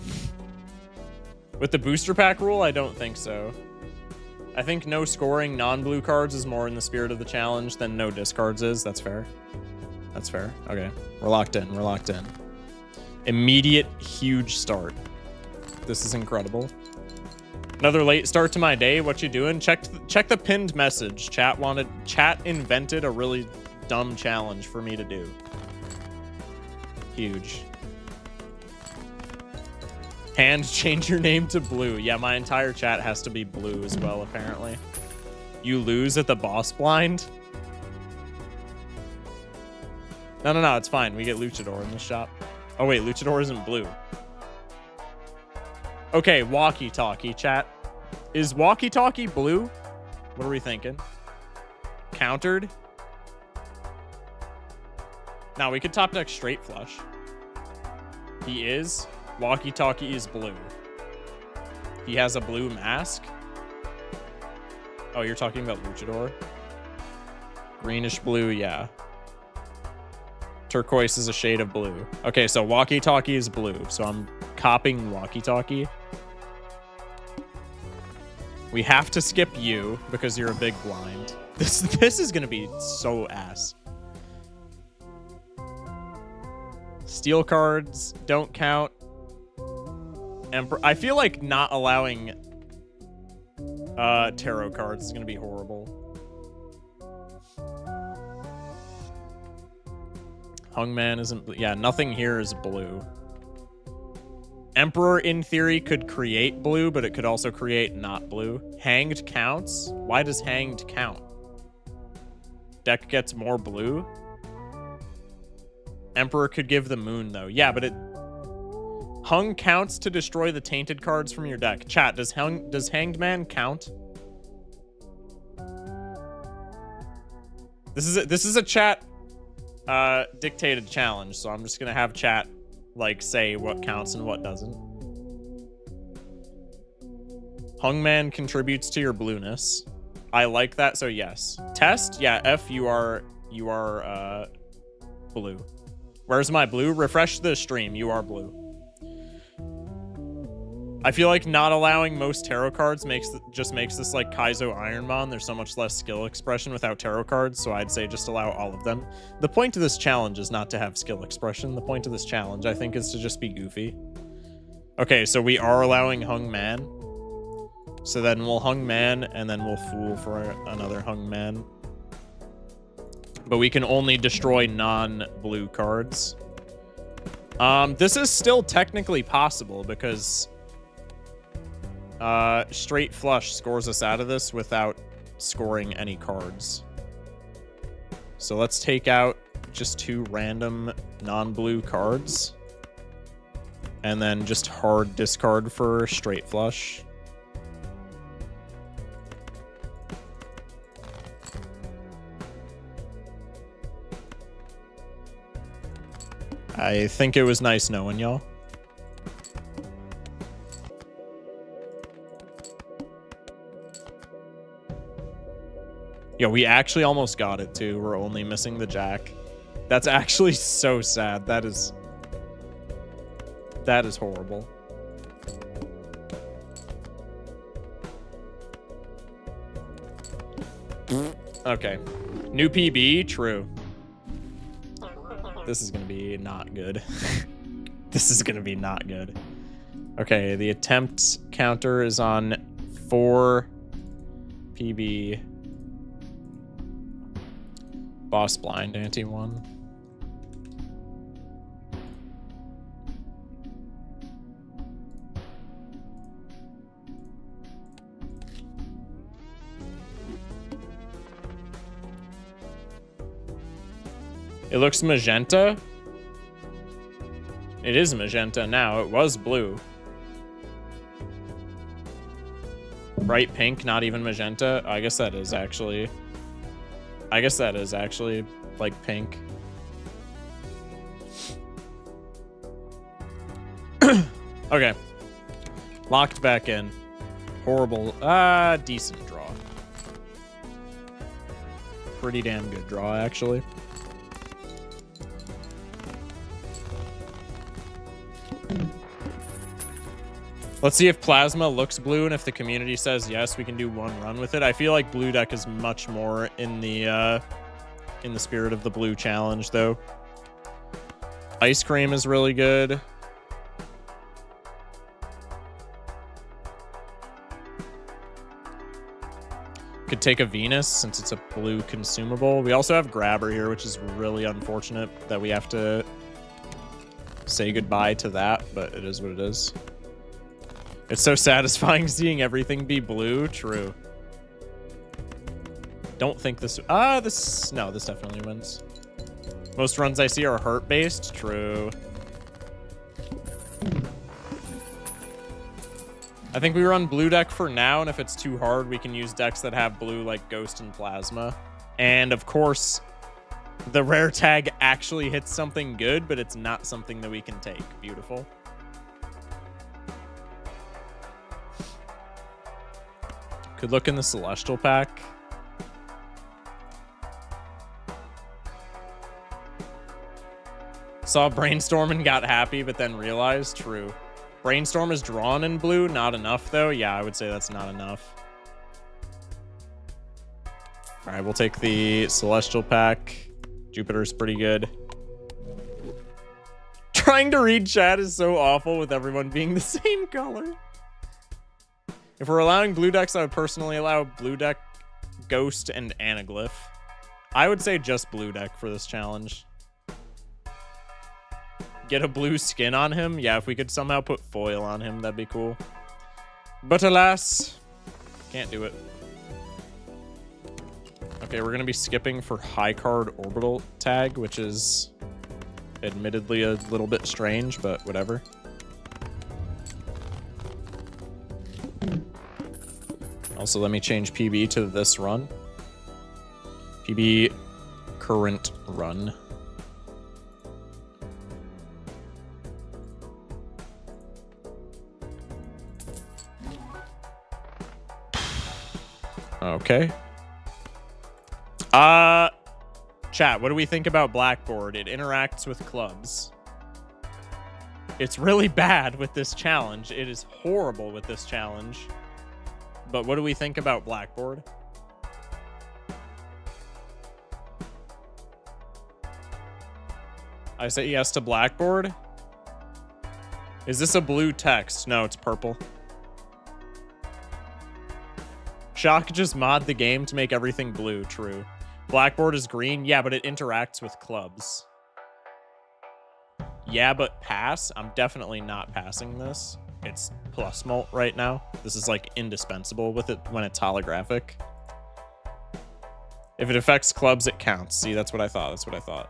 With the booster pack rule, I don't think so. I think no scoring non-blue cards is more in the spirit of the challenge than no discards is. That's fair. That's fair. Okay. We're locked in. We're locked in. Immediate huge start. This is incredible. Another late start to my day. What you doing? Check the pinned message. Chat invented a really dumb challenge for me to do. Huge. Hand, change your name to blue. Yeah, my entire chat has to be blue as well, apparently. You lose at the boss blind? No, no, no, it's fine. We get Luchador in this shop. Oh, wait, Luchador isn't blue. Okay, walkie-talkie, chat. Is walkie-talkie blue? What are we thinking? Countered? Now, we could top deck straight flush. He is. Walkie-talkie is blue. He has a blue mask. Oh, you're talking about Luchador? Greenish blue, yeah. Turquoise is a shade of blue. Okay, so walkie-talkie is blue. So I'm copying walkie-talkie. We have to skip you because you're a big blind. This is gonna be so ass. Steel cards don't count. Emperor. I feel like not allowing tarot cards is gonna be horrible. Hungman isn't blue. Yeah, nothing here is blue. Emperor, in theory, could create blue, but it could also create not blue. Hanged counts? Why does hanged count? Deck gets more blue? Emperor could give the moon, though. Yeah, but it... Hung counts to destroy the tainted cards from your deck. Chat, does Hanged Man count? This is a chat dictated challenge, so I'm just gonna have chat like say what counts and what doesn't. Hungman contributes to your blueness. I like that, so yes. Test? Yeah, F, you are blue. Where's my blue? Refresh the stream. You are blue. I feel like not allowing most tarot cards just makes this like Kaizo Ironmon. There's so much less skill expression without tarot cards, so I'd say just allow all of them. The point of this challenge is not to have skill expression. The point of this challenge, I think, is to just be goofy. Okay, so we are allowing Hung Man. So then we'll Hung Man, and then we'll Fool for another Hung Man. But we can only destroy non-blue cards. This is still technically possible because straight flush scores us out of this without scoring any cards. So let's take out just 2 random non-blue cards. And then just hard discard for straight flush. I think it was nice knowing y'all. Yo, we actually almost got it too. We're only missing the jack. That's actually so sad. That is horrible. Okay. New PB, true. This is gonna be not good. This is gonna be not good. Okay, the attempt counter is on 4 PB. Boss blind, ante 1. It looks magenta. It is magenta now. It was blue. Bright pink, not even magenta. I guess that is actually like pink. Okay. Locked back in. Horrible. Decent draw. Pretty damn good draw, actually. Let's see if Plasma looks blue, and if the community says yes, we can do 1 run with it. I feel like blue deck is much more in the spirit of the blue challenge, though. Ice cream is really good. Could take a Venus since it's a blue consumable. We also have Grabber here, which is really unfortunate that we have to say goodbye to that, but it is what it is. It's so satisfying seeing everything be blue. True. Don't think this... no, this definitely wins. Most runs I see are hurt-based. True. I think we run blue deck for now, and if it's too hard, we can use decks that have blue like Ghost and Plasma. And, of course, the rare tag actually hits something good, but it's not something that we can take. Beautiful. Could look in the Celestial pack. Saw Brainstorm and got happy, but then realized. True. Brainstorm is drawn in blue. Not enough, though. Yeah, I would say that's not enough. All right, we'll take the Celestial pack. Jupiter's pretty good. Trying to read chat is so awful with everyone being the same color. If we're allowing blue decks, I would personally allow blue deck, Ghost, and Anaglyph. I would say just blue deck for this challenge. Get a blue skin on him? Yeah, if we could somehow put foil on him, that'd be cool. But alas, can't do it. Okay, we're going to be skipping for high card orbital tag, which is admittedly a little bit strange, but whatever. Also, let me change PB to this run. PB current run. Okay. Chat, what do we think about Blackboard? It interacts with clubs. It's really bad with this challenge. It is horrible with this challenge. But what do we think about Blackboard? I say yes to Blackboard. Is this a blue text? No, it's purple. Shock just mod the game to make everything blue. True. Blackboard is green. Yeah, but it interacts with clubs. Yeah, but pass? I'm definitely not passing this. It's plus mult right now. This is like indispensable with it when it's holographic. If it affects clubs, it counts. See, that's what I thought. That's what I thought.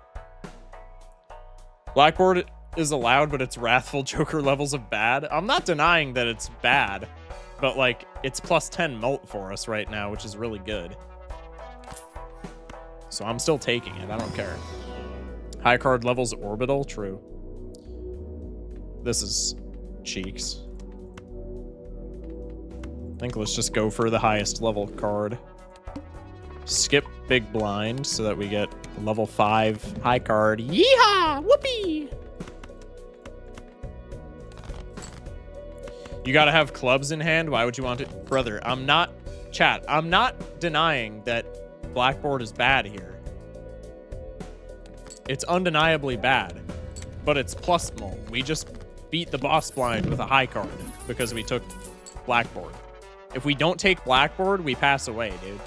Blackboard is allowed, but it's wrathful Joker levels of bad. I'm not denying that it's bad, but like it's plus 10 mult for us right now, which is really good. So I'm still taking it. I don't care. High card levels orbital. True. This is cheeks. I think let's just go for the highest level card. Skip big blind so that we get level 5 high card. Yeehaw! Whoopee! You gotta have clubs in hand. Why would you want it? Brother, I'm not... Chat, I'm not denying that Blackboard is bad here. It's undeniably bad. But it's plus mult. We just beat the boss blind with a high card because we took Blackboard. If we don't take Blackboard, we pass away, dude.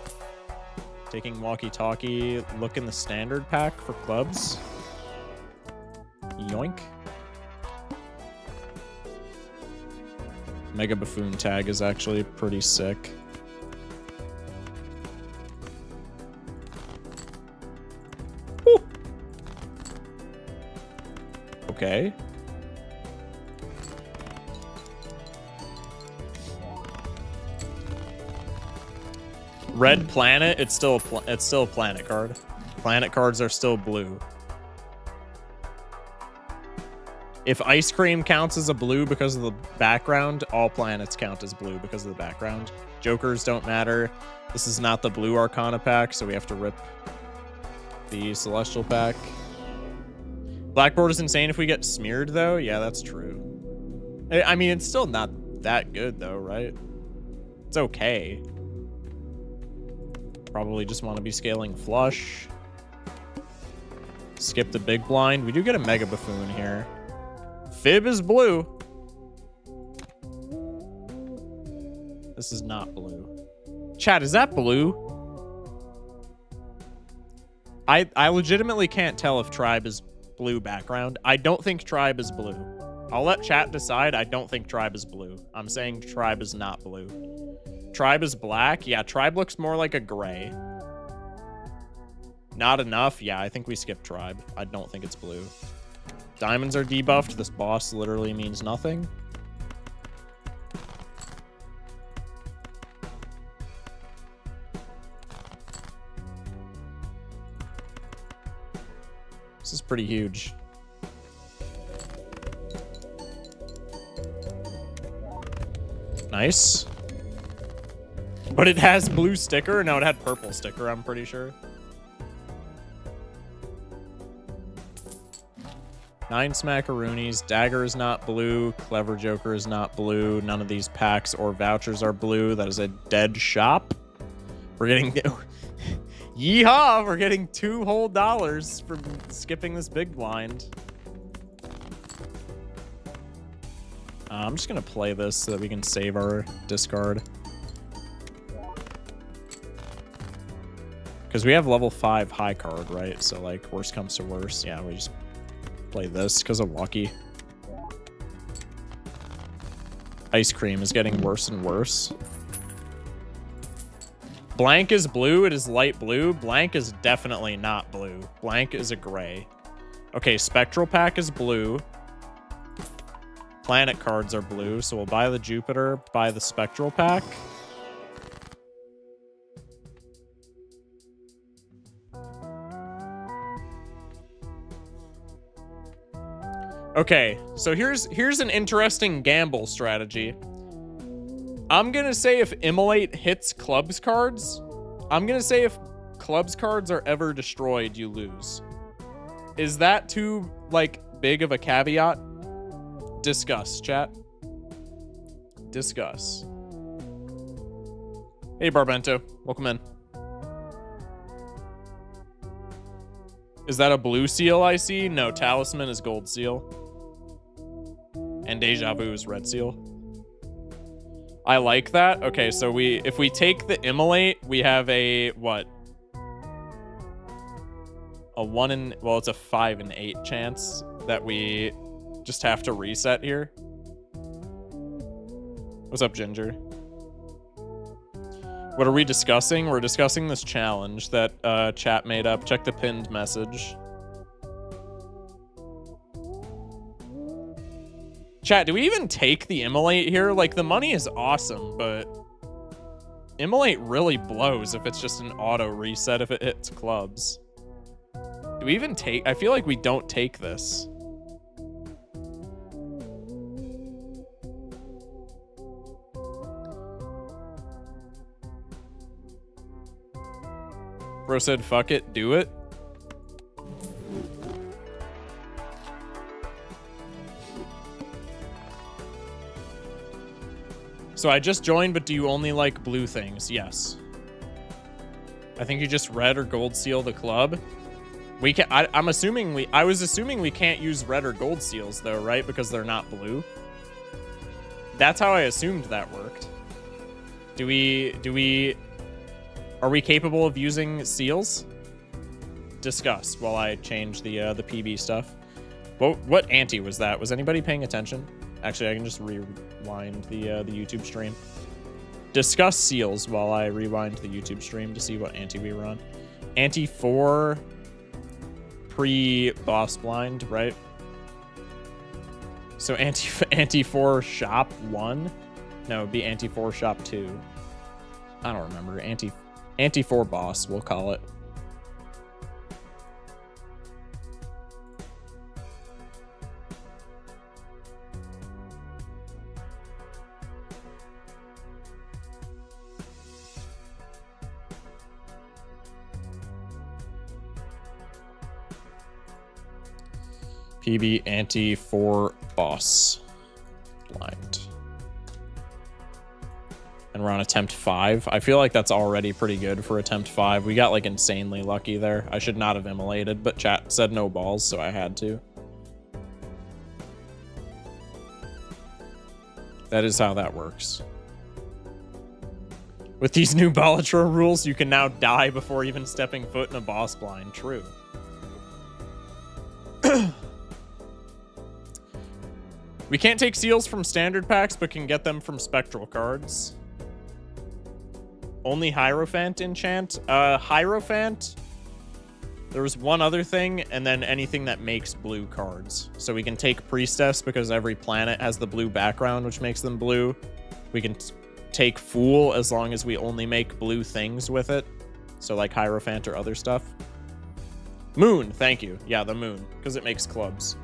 Taking walkie-talkie. Look in the standard pack for clubs. Yoink. Mega Buffoon tag is actually pretty sick. Woo. Okay. Red planet, it's still a planet card. Planet cards are still blue. If ice cream counts as a blue because of the background, all planets count as blue because of the background. Jokers don't matter. This is not the blue Arcana pack, so we have to rip the Celestial pack. Blackboard is insane if we get smeared, though. Yeah, that's true. I mean, it's still not that good, though, right? It's okay. Probably just want to be scaling flush. Skip the big blind. We do get a Mega Buffoon here. Fib is blue. This is not blue. Chat, is that blue? I legitimately can't tell if Tribe is blue background. I don't think Tribe is blue. I'll let chat decide. I don't think Tribe is blue. I'm saying Tribe is not blue. Tribe is black. Yeah, Tribe looks more like a gray. Not enough. Yeah, I think we skip Tribe. I don't think it's blue. Diamonds are debuffed. This boss literally means nothing. This is pretty huge. Nice. But it has blue sticker? No, it had purple sticker, I'm pretty sure. 9 smackaroonies. Dagger is not blue. Clever Joker is not blue. None of these packs or vouchers are blue. That is a dead shop. We're getting... Yeehaw! We're getting $2 whole from skipping this big blind. I'm just going to play this so that we can save our discard. Because we have level 5 high card, right? So, like, worst comes to worst. Yeah, we just play this because of Walkie. Ice cream is getting worse and worse. Blank is blue. It is light blue. Blank is definitely not blue. Blank is a gray. Okay, Spectral Pack is blue. Planet cards are blue, so we'll buy the Jupiter, buy the Spectral Pack. Okay, so here's an interesting gamble strategy. I'm gonna say if Immolate hits Clubs cards, I'm gonna say if Clubs cards are ever destroyed, you lose. Is that too, like, big of a caveat? Discuss, chat. Discuss. Hey, Barbento. Welcome in. Is that a blue seal I see? No, Talisman is gold seal. And Deja Vu is red seal. I like that. Okay, so if we take the Immolate, we have a, what? A 1 in, well, it's a 5 in 8 chance that we just have to reset here. What's up, Ginger? What are we discussing? We're discussing this challenge that chat made up. Check the pinned message. Chat, do we even take the Immolate here? Like, the money is awesome, but Immolate really blows if it's just an auto reset if it hits clubs. Do we even take... I feel like we don't take this. Bro said, fuck it, do it. So I just joined, but do you only like blue things? Yes. I think you just red or gold seal the club. We can. I'm assuming I was assuming we can't use red or gold seals though, right? Because they're not blue. That's how I assumed that worked. Are we capable of using seals? Discuss while I change the PB stuff. What ante was that? Was anybody paying attention? Actually, I can just rewind the YouTube stream. Discuss seals while I rewind the YouTube stream to see what ante we were on. Ante 4 pre-boss blind, right? So ante 4 shop 1? No, it'd be ante 4 shop 2. I don't remember. Ante 4 boss, we'll call it. PB ante 4 boss blind. And we're on attempt 5. I feel like that's already pretty good for attempt 5. We got like insanely lucky there. I should not have immolated, but chat said no balls, so I had to. That is how that works. With these new Balatro rules, you can now die before even stepping foot in a boss blind. True. We can't take seals from standard packs, but can get them from spectral cards. Only Hierophant enchant. Hierophant, there was one other thing, and then anything that makes blue cards. So we can take Priestess because every planet has the blue background, which makes them blue. We can take Fool as long as we only make blue things with it. So like Hierophant or other stuff. Moon, thank you. Yeah, the moon, because it makes clubs.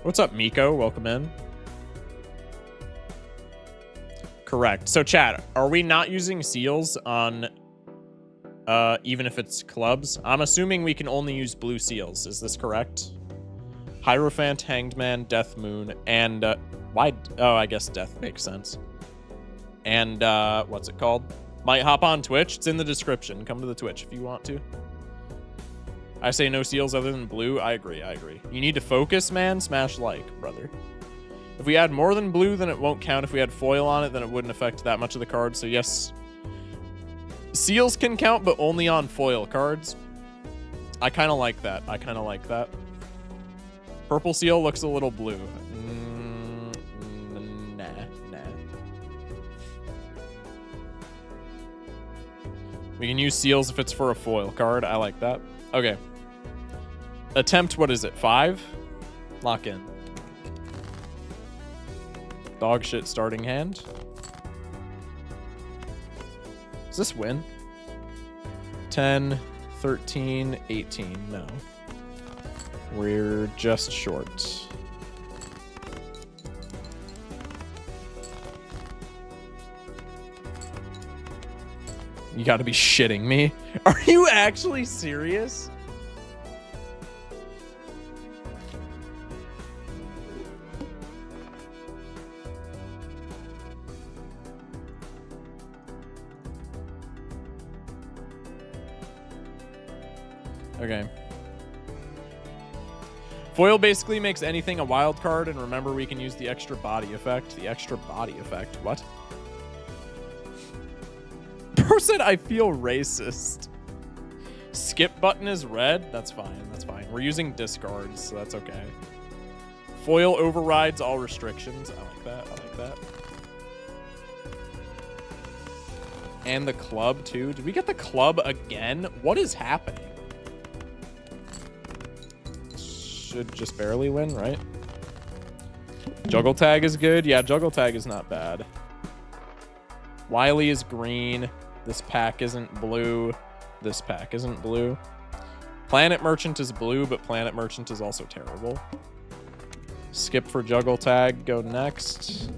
What's up, Miko? Welcome in. Correct. So, chat, are we not using seals on, even if it's clubs? I'm assuming we can only use blue seals. Is this correct? Hierophant, Hanged Man, Death Moon, and, why? Oh, I guess Death makes sense. And, what's it called? Might hop on Twitch. It's in the description. Come to the Twitch if you want to. I say no seals other than blue. I agree. I agree. You need to focus, man. Smash like, brother. If we add more than blue, then it won't count. If we had foil on it, then it wouldn't affect that much of the card. So yes, seals can count, but only on foil cards. I kind of like that. I kind of like that. Purple seal looks a little blue. Nah. We can use seals if it's for a foil card. I like that. Okay. Attempt, what is it? 5? Lock in. Dog shit starting hand. Does this win? 10, 13, 18. No. We're just short. You gotta be shitting me. Are you actually serious? Okay. Foil basically makes anything a wild card, and remember we can use the extra body effect. The extra body effect. What? Bro said I feel racist. Skip button is red. That's fine. That's fine. We're using discards, so that's okay. Foil overrides all restrictions. I like that. I like that. And the club, too. Did we get the club again? What is happening? Should just barely win, right? Juggle tag is good. Yeah, juggle tag is not bad. Wily is green. This pack isn't blue. This pack isn't blue. Planet Merchant is blue, but Planet Merchant is also terrible. Skip for juggle tag. Go next.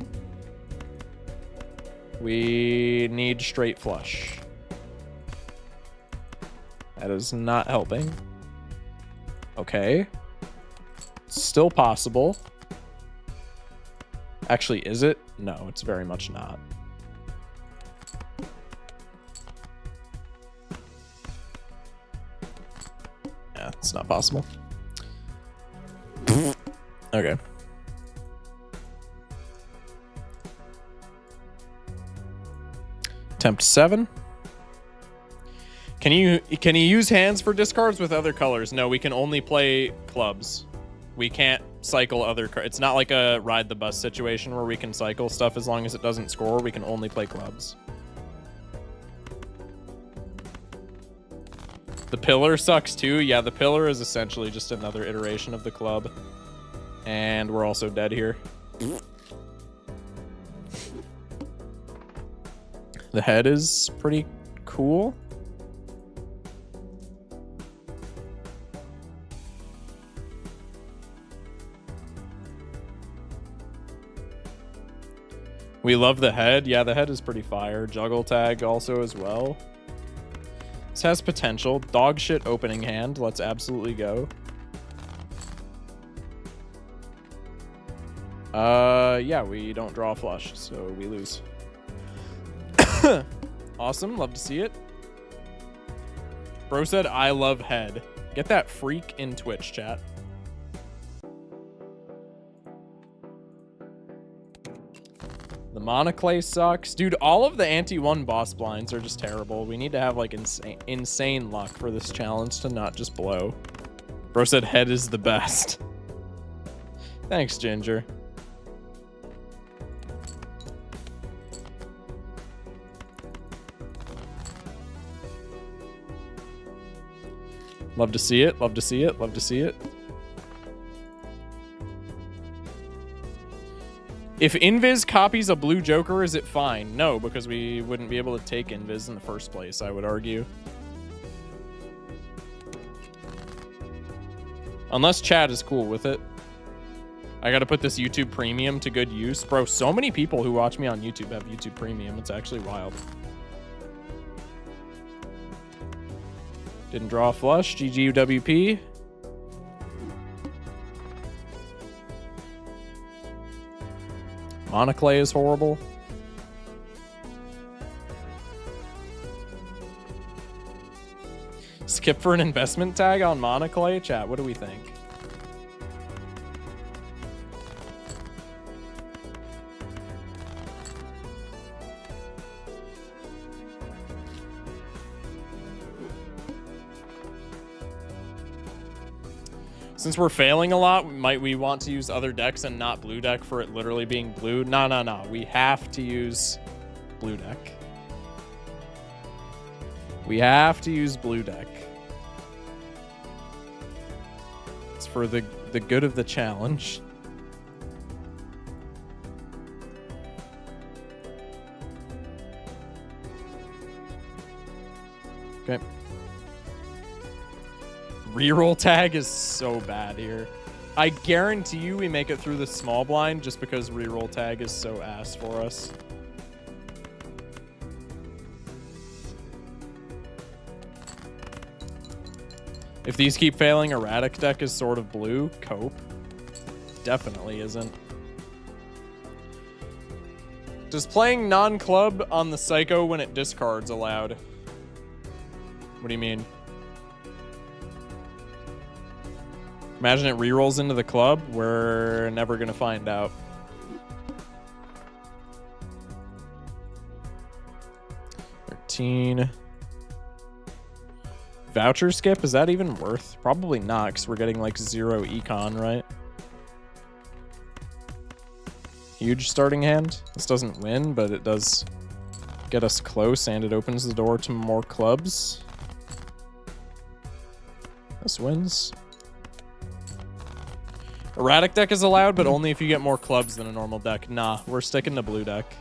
We need straight flush. That is not helping. Okay. Still possible. Actually, is it? No, it's very much not. Yeah, it's not possible. Okay. Attempt 7. Can you use hands for discards with other colors? No, we can only play clubs. We can't cycle other cards. It's not like a ride the bus situation where we can cycle stuff as long as it doesn't score. We can only play clubs. The pillar sucks too. Yeah, the pillar is essentially just another iteration of the club. And we're also dead here. The head is pretty cool. We love the head. Yeah, the head is pretty fire. Juggle tag also as well. This has potential. Dog shit opening hand. Let's absolutely go. Yeah, we don't draw a flush, so we lose. Awesome. Love to see it. Bro said, I love head. Get that freak in Twitch chat. The monoclay sucks. Dude, all of the anti-1 boss blinds are just terrible. We need to have like insane luck for this challenge to not just blow. Bro said head is the best. Thanks, Ginger. Love to see it. Love to see it. Love to see it. If Invis copies a blue Joker, is it fine? No, because we wouldn't be able to take Invis in the first place, I would argue. Unless Chad is cool with it. I gotta put this YouTube Premium to good use. Bro, so many people who watch me on YouTube have YouTube Premium. It's actually wild. Didn't draw a flush. GGUWP. Monoclay is horrible. Skip for an investment tag on Monoclay? Chat, what do we think? Since we're failing a lot, might we want to use other decks and not blue deck for it literally being blue? No, no, no. We have to use blue deck. We have to use blue deck. It's for the good of the challenge. Okay. Reroll tag is so bad here. I guarantee you we make it through the small blind just because reroll tag is so ass for us. If these keep failing, erratic deck is sort of blue. Cope. Definitely isn't. Does playing non-club on the Psycho when it discards allowed? What do you mean? Imagine it rerolls into the club. We're never gonna find out. Voucher skip, is that even worth? Probably not, because we're getting like 0 econ, right? Huge starting hand. This doesn't win, but it does get us close, and it opens the door to more clubs. This wins. Erratic deck is allowed, but only if you get more clubs than a normal deck. Nah, we're sticking to blue deck.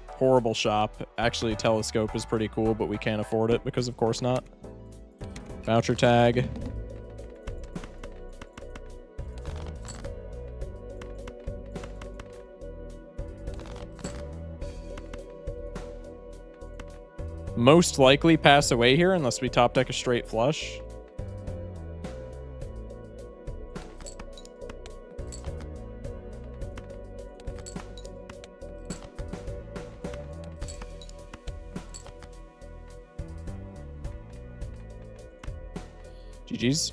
Horrible shop. Actually, Telescope is pretty cool, but we can't afford it because of course not. Voucher tag. Most likely pass away here unless we top deck a straight flush. GG's.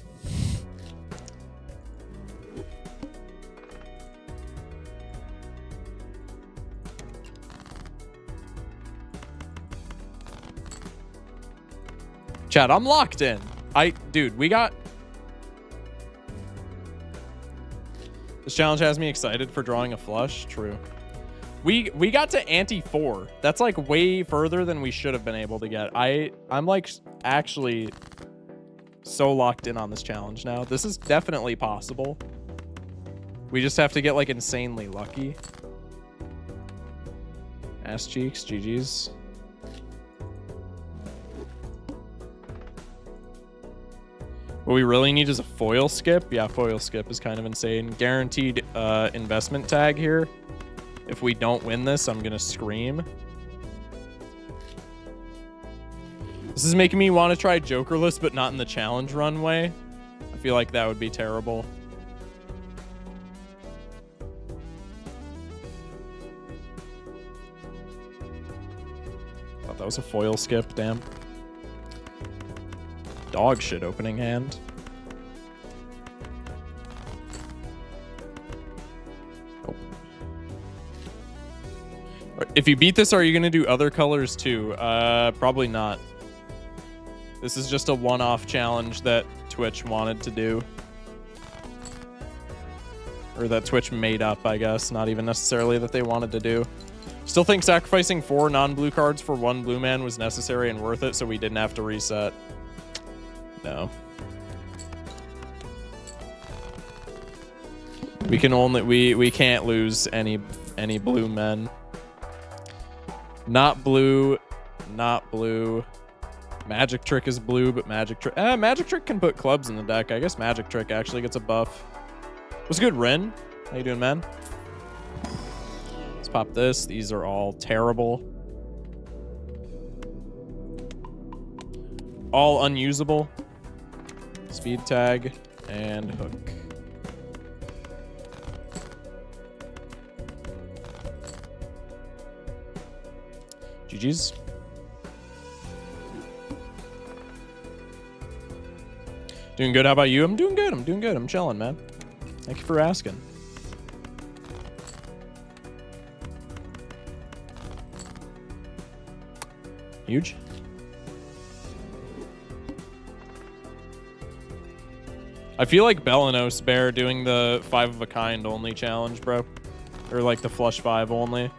Chat, I'm locked in. Dude, we got... This challenge has me excited for drawing a flush. True. We got to ante 4. That's like way further than we should have been able to get. I'm like actually so locked in on this challenge now. This is definitely possible. We just have to get like insanely lucky. Ass cheeks, GG's. What we really need is a foil skip. Yeah, foil skip is kind of insane. Guaranteed investment tag here. If we don't win this, I'm gonna scream. This is making me want to try Jokerless, but not in the challenge runway. I feel like that would be terrible. Thought that was a foil skip, damn. Dog shit opening hand. Oh. If you beat this, are you gonna do other colors too? Probably not. This is just a one-off challenge that Twitch wanted to do. Or that Twitch made up, I guess. Not even necessarily that they wanted to do. Still think sacrificing 4 non-blue cards for 1 blue man was necessary and worth it, so we didn't have to reset. No. We can only we can't lose any blue men. Not blue, not blue. Magic Trick is blue, but Magic Trick can put clubs in the deck. I guess Magic Trick actually gets a buff. What's good, Ren? How you doing, man? Let's pop this. These are all terrible. All unusable. Speed tag and hook. GG's. Doing good. How about you? I'm doing good. I'm doing good. I'm chilling, man. Thank you for asking. Huge. I feel like Belanos Bear doing the 5 of a kind only challenge, bro. Or like the flush 5 only.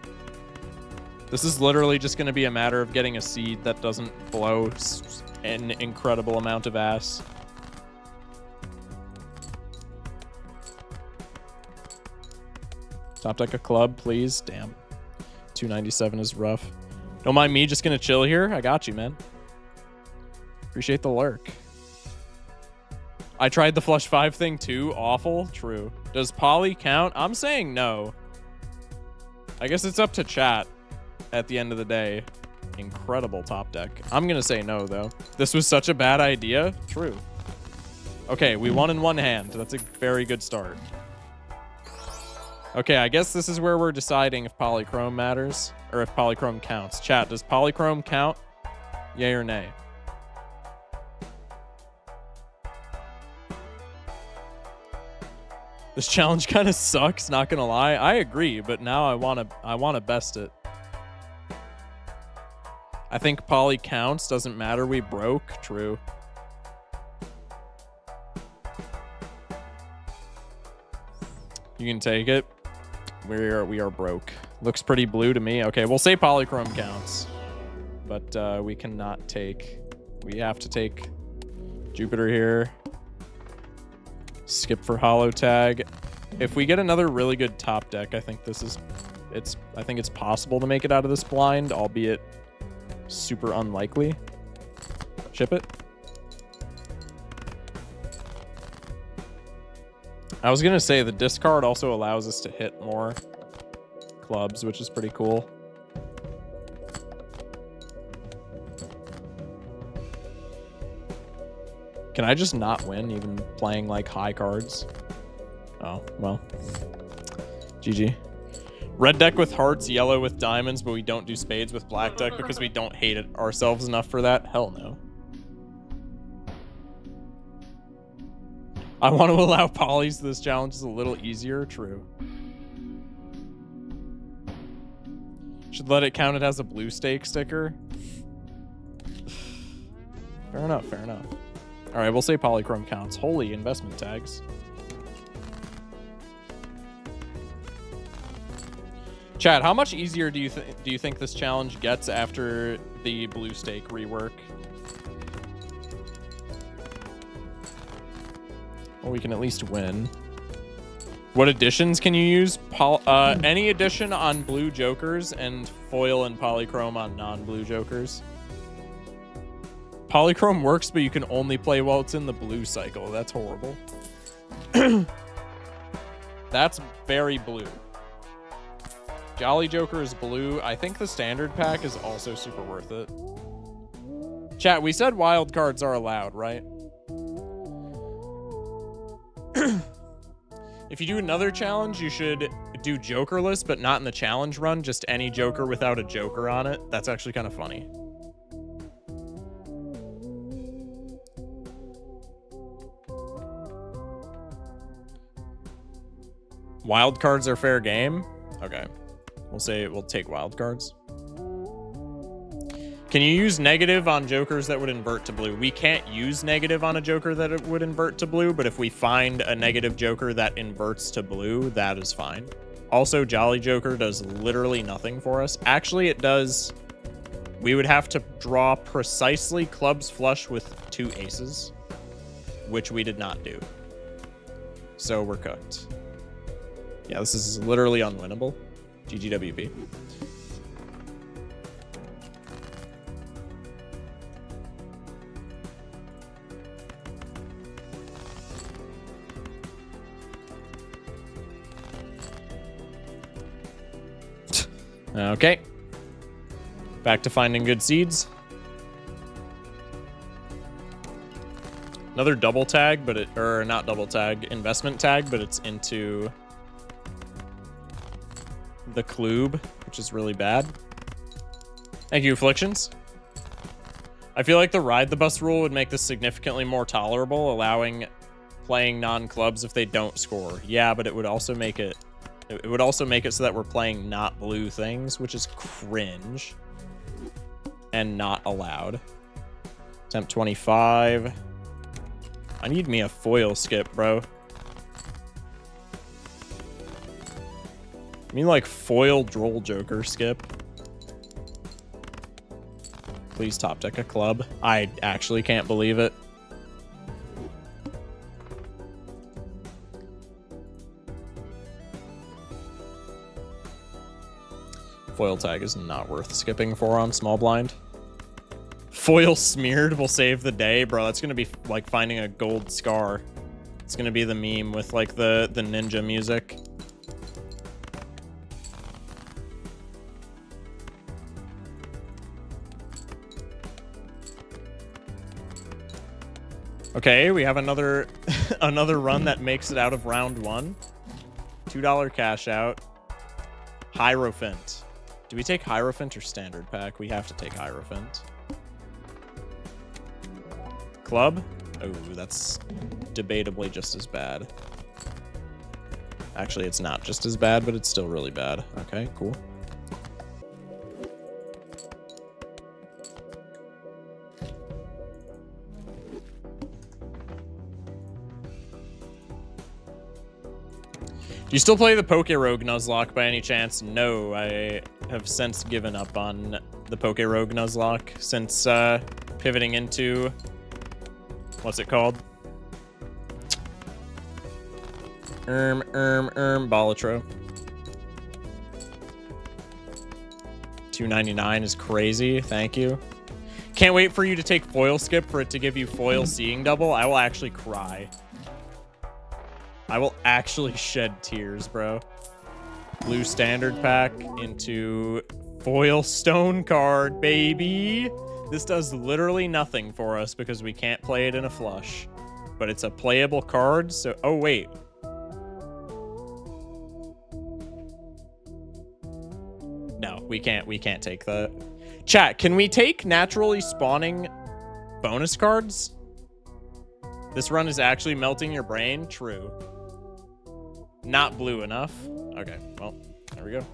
This is literally just going to be a matter of getting a seed that doesn't blow an incredible amount of ass. Top deck a club, please. Damn. 297 is rough. Don't mind me just going to chill here. I got you, man. Appreciate the lurk. I tried the flush 5 thing too. Awful. True. Does poly count? I'm saying no. I guess it's up to chat at the end of the day. Incredible top deck. I'm going to say no, though. This was such a bad idea. True. Okay, we won in one hand. That's a very good start. Okay, I guess this is where we're deciding if polychrome matters or if polychrome counts. Chat, does polychrome count? Yay or nay? This challenge kind of sucks, not gonna lie. I agree, but now I wanna best it. I think poly counts, doesn't matter, we broke. True. You can take it. We are broke. Looks pretty blue to me. Okay, we'll say polychrome counts. But we cannot take... We have to take Jupiter here. Skip for holo tag. If we get another really good top deck, I think this is... I think it's possible to make it out of this blind, albeit super unlikely. Chip it. I was gonna say the discard also allows us to hit more clubs, which is pretty cool. Can I just not win even playing like high cards? Oh, well. GG. Red deck with hearts, yellow with diamonds, but we don't do spades with black deck because we don't hate it ourselves enough for that? Hell no. I want to allow polys so this challenge is a little easier. True. Should let it count it as a blue stake sticker. Fair enough, fair enough. All right, we'll say polychrome counts. Holy investment tags. Chad, how much easier do you think this challenge gets after the blue stake rework? Well, we can at least win. What additions can you use? Any addition on blue jokers and foil and polychrome on non-blue jokers. Polychrome works, but you can only play while it's in the blue cycle. That's horrible. That's very blue. Jolly Joker is blue. I think the standard pack is also super worth it. Chat, we said wild cards are allowed, right? If you do another challenge, you should do jokerless, but not in the challenge run. Just any joker without a joker on it. That's actually kind of funny. Wild cards are fair game. Okay. We'll take wild cards. Can you use negative on jokers that would invert to blue? We can't use negative on a joker that it would invert to blue, but if we find a negative joker that inverts to blue, that is fine. Also, Jolly Joker does literally nothing for us. Actually, it does. We would have to draw precisely clubs flush with 2 aces, which we did not do. So we're cooked. Yeah, this is literally unwinnable. GGWP. Okay. Back to finding good seeds. Another double tag, but or not double tag, investment tag, but it's into the Klube, which is really bad. Thank you, Afflictions. I feel like the ride the bus rule would make this significantly more tolerable, allowing playing non-clubs if they don't score. Yeah, but it would also make it so that we're playing not blue things, which is cringe and not allowed. Attempt 25. I need me a foil skip, bro. I mean, like, foil Droll Joker skip. Please top deck a club. I actually can't believe it. Foil tag is not worth skipping for on small blind. Foil smeared will save the day. Bro, that's going to be like finding a gold scar. It's going to be the meme with, like, the ninja music. Okay, we have another another run that makes it out of round 1. $2 cash out. Hierophant. Do we take Hierophant or standard pack? We have to take Hierophant. Club? Oh, that's debatably just as bad. Actually, it's not just as bad, but it's still really bad. Okay, cool. Do you still play the Poke Rogue Nuzlocke by any chance? No, I have since given up on the Poke Rogue Nuzlocke since pivoting into... What's it called? Balatro. $2.99 is crazy. Thank you. Can't wait for you to take Foil Skip for it to give you Foil Seeing Double. I will actually cry. I will actually shed tears, bro. Blue standard pack into Foil Stone card, baby. This does literally nothing for us because we can't play it in a flush. But it's a playable card, so... Oh, wait. No, we can't take that. Chat, can we take naturally spawning bonus cards? This run is actually melting your brain? True. Not blue enough. Okay, well, there we go.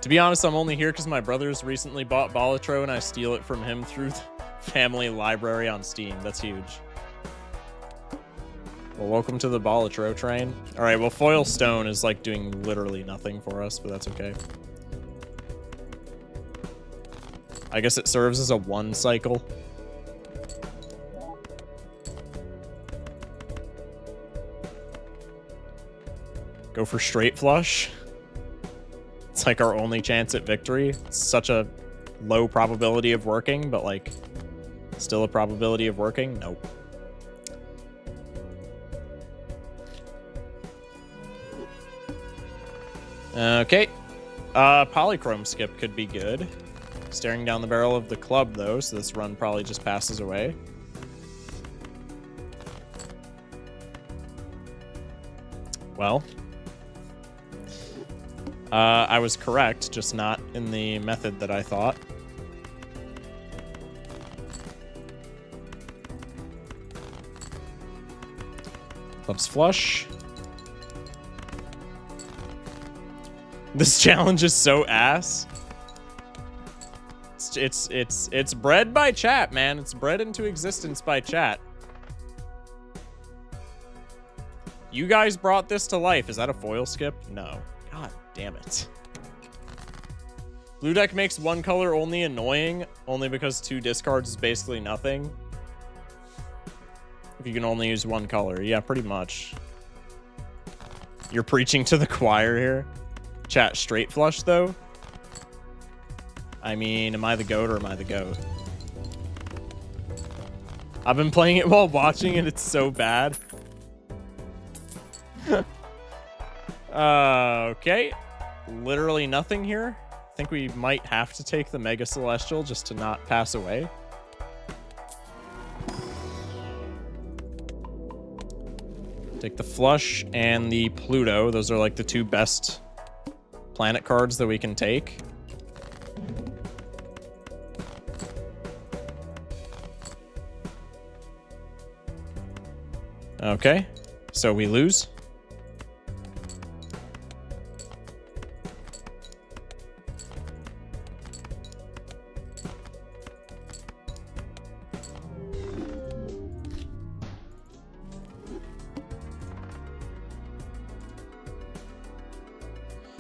To be honest, I'm only here because my brother's recently bought Balatro and I steal it from him through the family library on Steam. That's huge. Well, welcome to the Balatro train. All right, well, Foil Stone is like doing literally nothing for us, but that's okay. I guess it serves as a 1 cycle. Go for straight flush. It's like our only chance at victory. It's such a low probability of working, but like still a probability of working. Nope. Okay. Polychrome skip could be good. Staring down the barrel of the club though, so this run probably just passes away. Well, I was correct, just not in the method that I thought. Clubs flush. This challenge is so ass. It's bred by chat, man. It's bred into existence by chat. You guys brought this to life. Is that a foil skip? No. God damn it. Blue deck makes 1 color only annoying, only because 2 discards is basically nothing. If you can only use 1 color. Yeah, pretty much. You're preaching to the choir here. Chat, straight flush, though? I mean, am I the GOAT or am I the GOAT? I've been playing it while watching and it's so bad. Okay. Literally nothing here. I think we might have to take the Mega Celestial just to not pass away. Take the Flush and the Pluto. Those are like the 2 best planet cards that we can take. Okay, so we lose.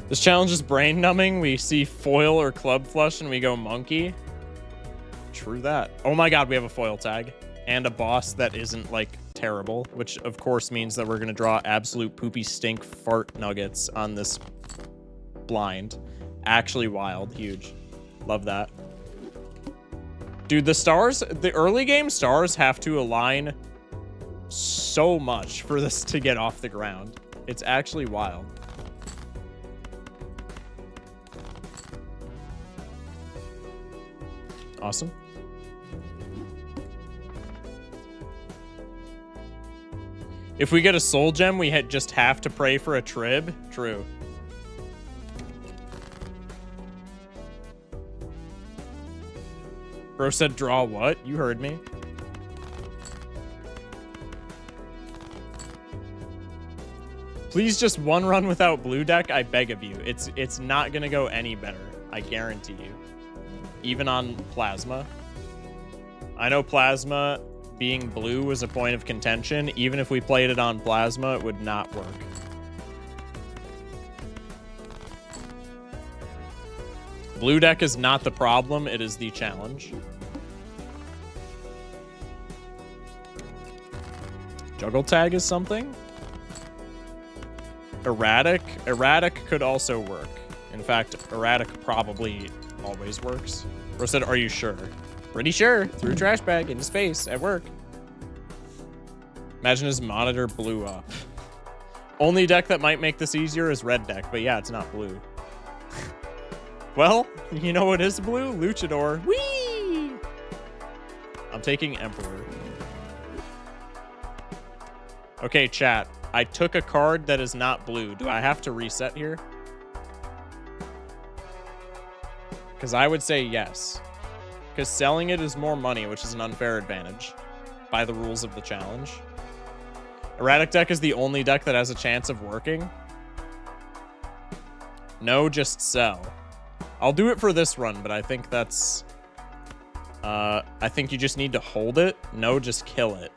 This challenge is brain numbing. We see foil or club flush and we go monkey. True that. Oh my god, we have a foil tag. And a boss that isn't, like, terrible. Which, of course, means that we're going to draw absolute poopy stink fart nuggets on this blind. Actually wild. Huge. Love that. Dude, the stars, the early game stars have to align so much for this to get off the ground. It's actually wild. Awesome. If we get a soul gem, we just have to pray for a trib. True. Bro said draw what? You heard me. Please just one run without blue deck, I beg of you. It's not gonna go any better. I guarantee you. Even on Plasma. I know Plasma being blue was a point of contention. Even if we played it on Plasma, it would not work. Blue deck is not the problem, it is the challenge. Juggle tag is something. Erratic. Erratic could also work. In fact, erratic probably always works. Bro said, are you sure? Pretty sure. Threw a trash bag into space at work. Imagine his monitor blew up. Only deck that might make this easier is red deck, but yeah, it's not blue. Well, you know what is blue? Luchador. Whee! I'm taking Emperor. Okay, chat. I took a card that is not blue. Do I have to reset here? Because I would say yes. Because selling it is more money, which is an unfair advantage by the rules of the challenge. Erratic deck is the only deck that has a chance of working. No, just sell. I'll do it for this run, but I think that's... I think you just need to hold it. No, just kill it.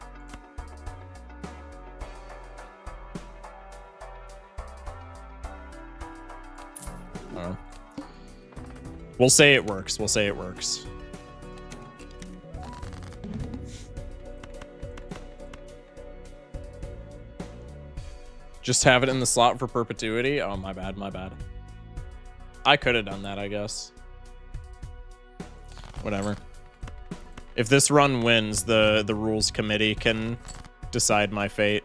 We'll say it works. We'll say it works. Just have it in the slot for perpetuity? Oh, my bad, my bad. I could have done that, I guess. Whatever. If this run wins, the rules committee can decide my fate.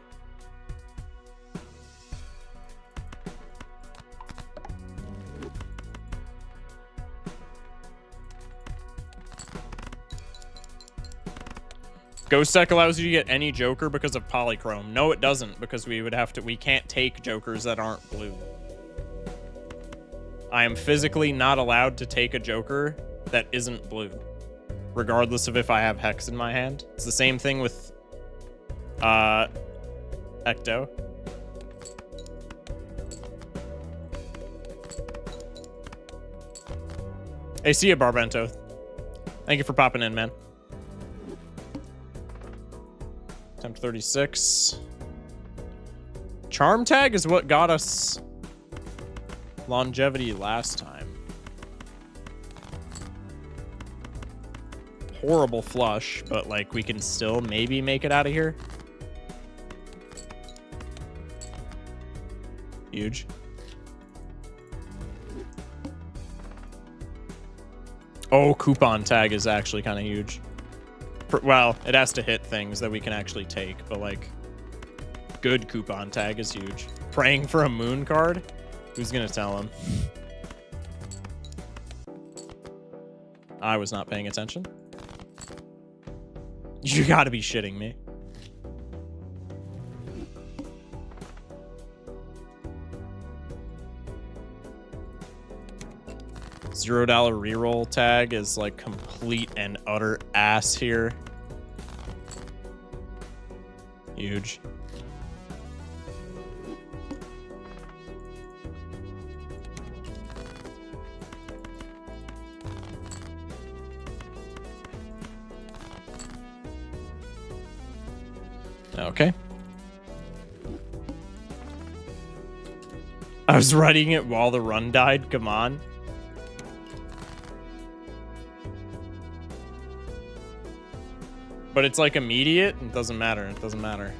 Ghost deck allows you to get any Joker because of Polychrome. No, it doesn't, because we can't take Jokers that aren't blue. I am physically not allowed to take a Joker that isn't blue, regardless of if I have Hex in my hand. It's the same thing with Ecto. Hey, see ya, Barbento. Thank you for popping in, man. Attempt 36. Charm Tag is what got us longevity last time. Horrible flush, but like we can still maybe make it out of here. Huge. Oh, Coupon Tag is actually kind of huge. Well, it has to hit things that we can actually take, but like good Coupon Tag is huge. Praying for a moon card? Who's gonna tell him? I was not paying attention. You gotta be shitting me. $0 reroll tag is like complete and utter ass here. Huge. Okay. I was writing it while the run died. Come on. But it's like immediate. It doesn't matter. It doesn't matter.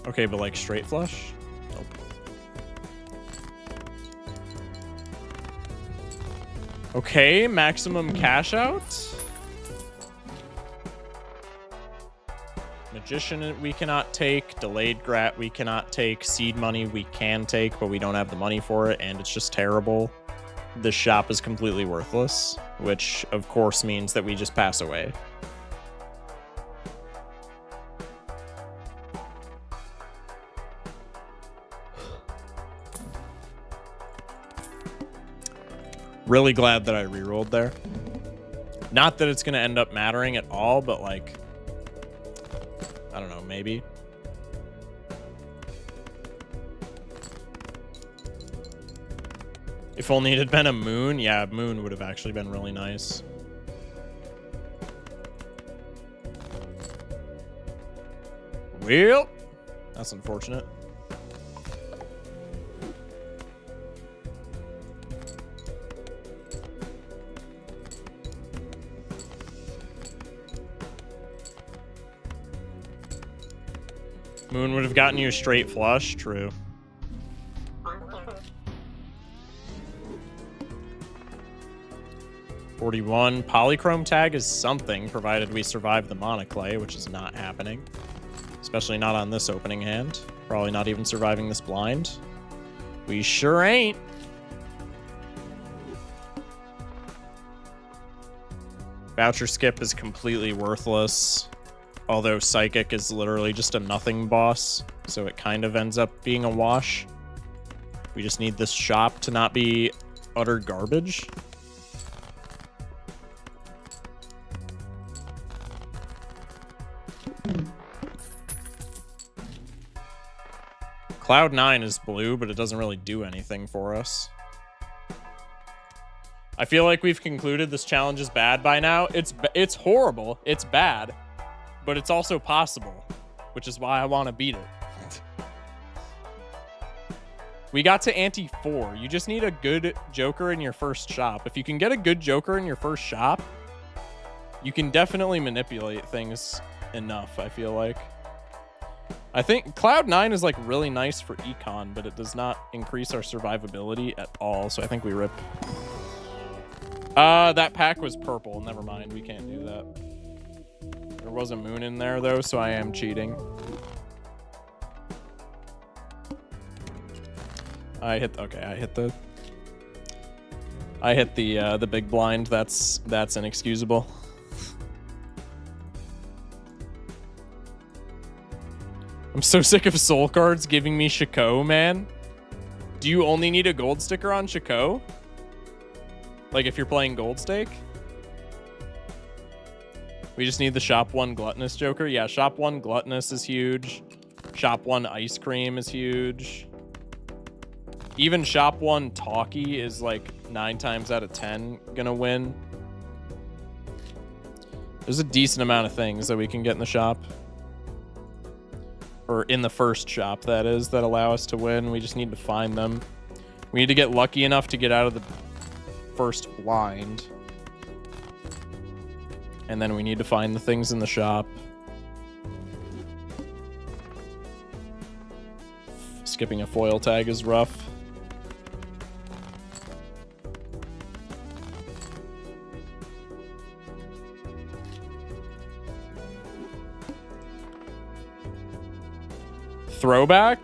Okay, but like straight flush? Nope. Okay, maximum cash out. Magician we cannot take. Delayed Grat we cannot take. Seed money we can take, but we don't have the money for it, and it's just terrible. this shop is completely worthless, which of course means that we just pass away. Really glad that I rerolled there. Not that it's going to end up mattering at all, but like, I don't know, maybe. If only it had been a moon. Yeah, moon would have actually been really nice. Well, that's unfortunate. Moon would have gotten you a straight flush. True. $41. Polychrome tag is something, provided we survive the monoclay, which is not happening. Especially not on this opening hand. Probably not even surviving this blind. We sure ain't. Voucher skip is completely worthless. Although Psychic is literally just a nothing boss, so it kind of ends up being a wash. We just need this shop to not be utter garbage. Cloud 9 is blue, but it doesn't really do anything for us. I feel like we've concluded this challenge is bad by now. It's horrible. It's bad. But it's also possible, which is why I want to beat it. We got to ante 4. You just need a good Joker in your first shop. If you can get a good Joker in your first shop, you can definitely manipulate things enough, I feel like. I think Cloud 9 is like really nice for econ, but it does not increase our survivability at all, so I think we rip. That pack was purple. Never mind, we can't do that. There was a moon in there though, so I am cheating. I hit the big blind. That's inexcusable. I'm so sick of soul cards giving me Shaco, man. Do you only need a gold sticker on Shaco? Like if you're playing gold stake? We just need the shop 1 gluttonous Joker. Yeah, shop 1 gluttonous is huge. Shop 1 ice cream is huge. Even shop 1 talkie is like 9 times out of 10 gonna win. There's a decent amount of things that we can get in the shop. Or in the first shop, that is, that allow us to win. We just need to find them. We need to get lucky enough to get out of the first blind. And then we need to find the things in the shop. Skipping a foil tag is rough. Throwback?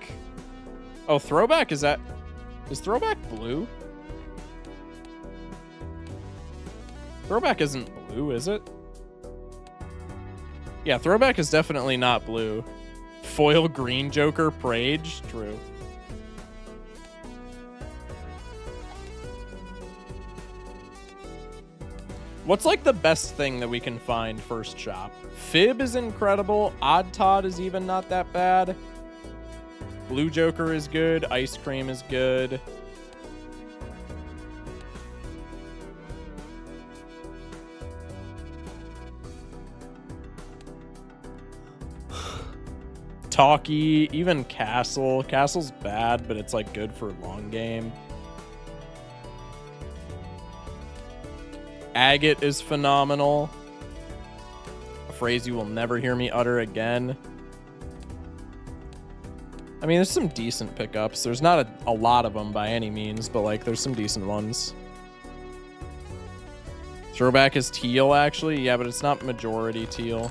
Oh, throwback, is throwback blue? Throwback isn't blue, is it? Yeah, throwback is definitely not blue. Foil green Joker, Prage, true. What's like the best thing that we can find first shop? Fib is incredible. Odd Todd is even not that bad. Blue Joker is good. Ice cream is good. Talkie, even Castle. Castle's bad, but it's like good for long game. Agate is phenomenal. A phrase you will never hear me utter again. I mean, there's some decent pickups. There's not a lot of them by any means, but like there's some decent ones. Throwback is teal, actually. Yeah, but it's not majority teal.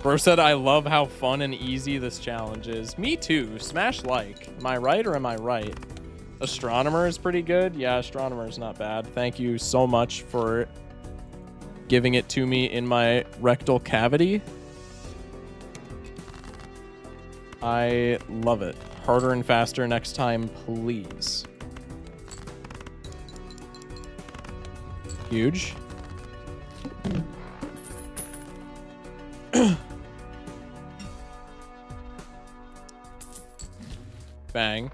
Bro said, I love how fun and easy this challenge is. Me too. Smash like. Am I right or am I right? Astronomer is pretty good. Yeah, Astronomer is not bad. Thank you so much for giving it to me in my rectal cavity. I love it. Harder and faster next time, please. Huge. Bang.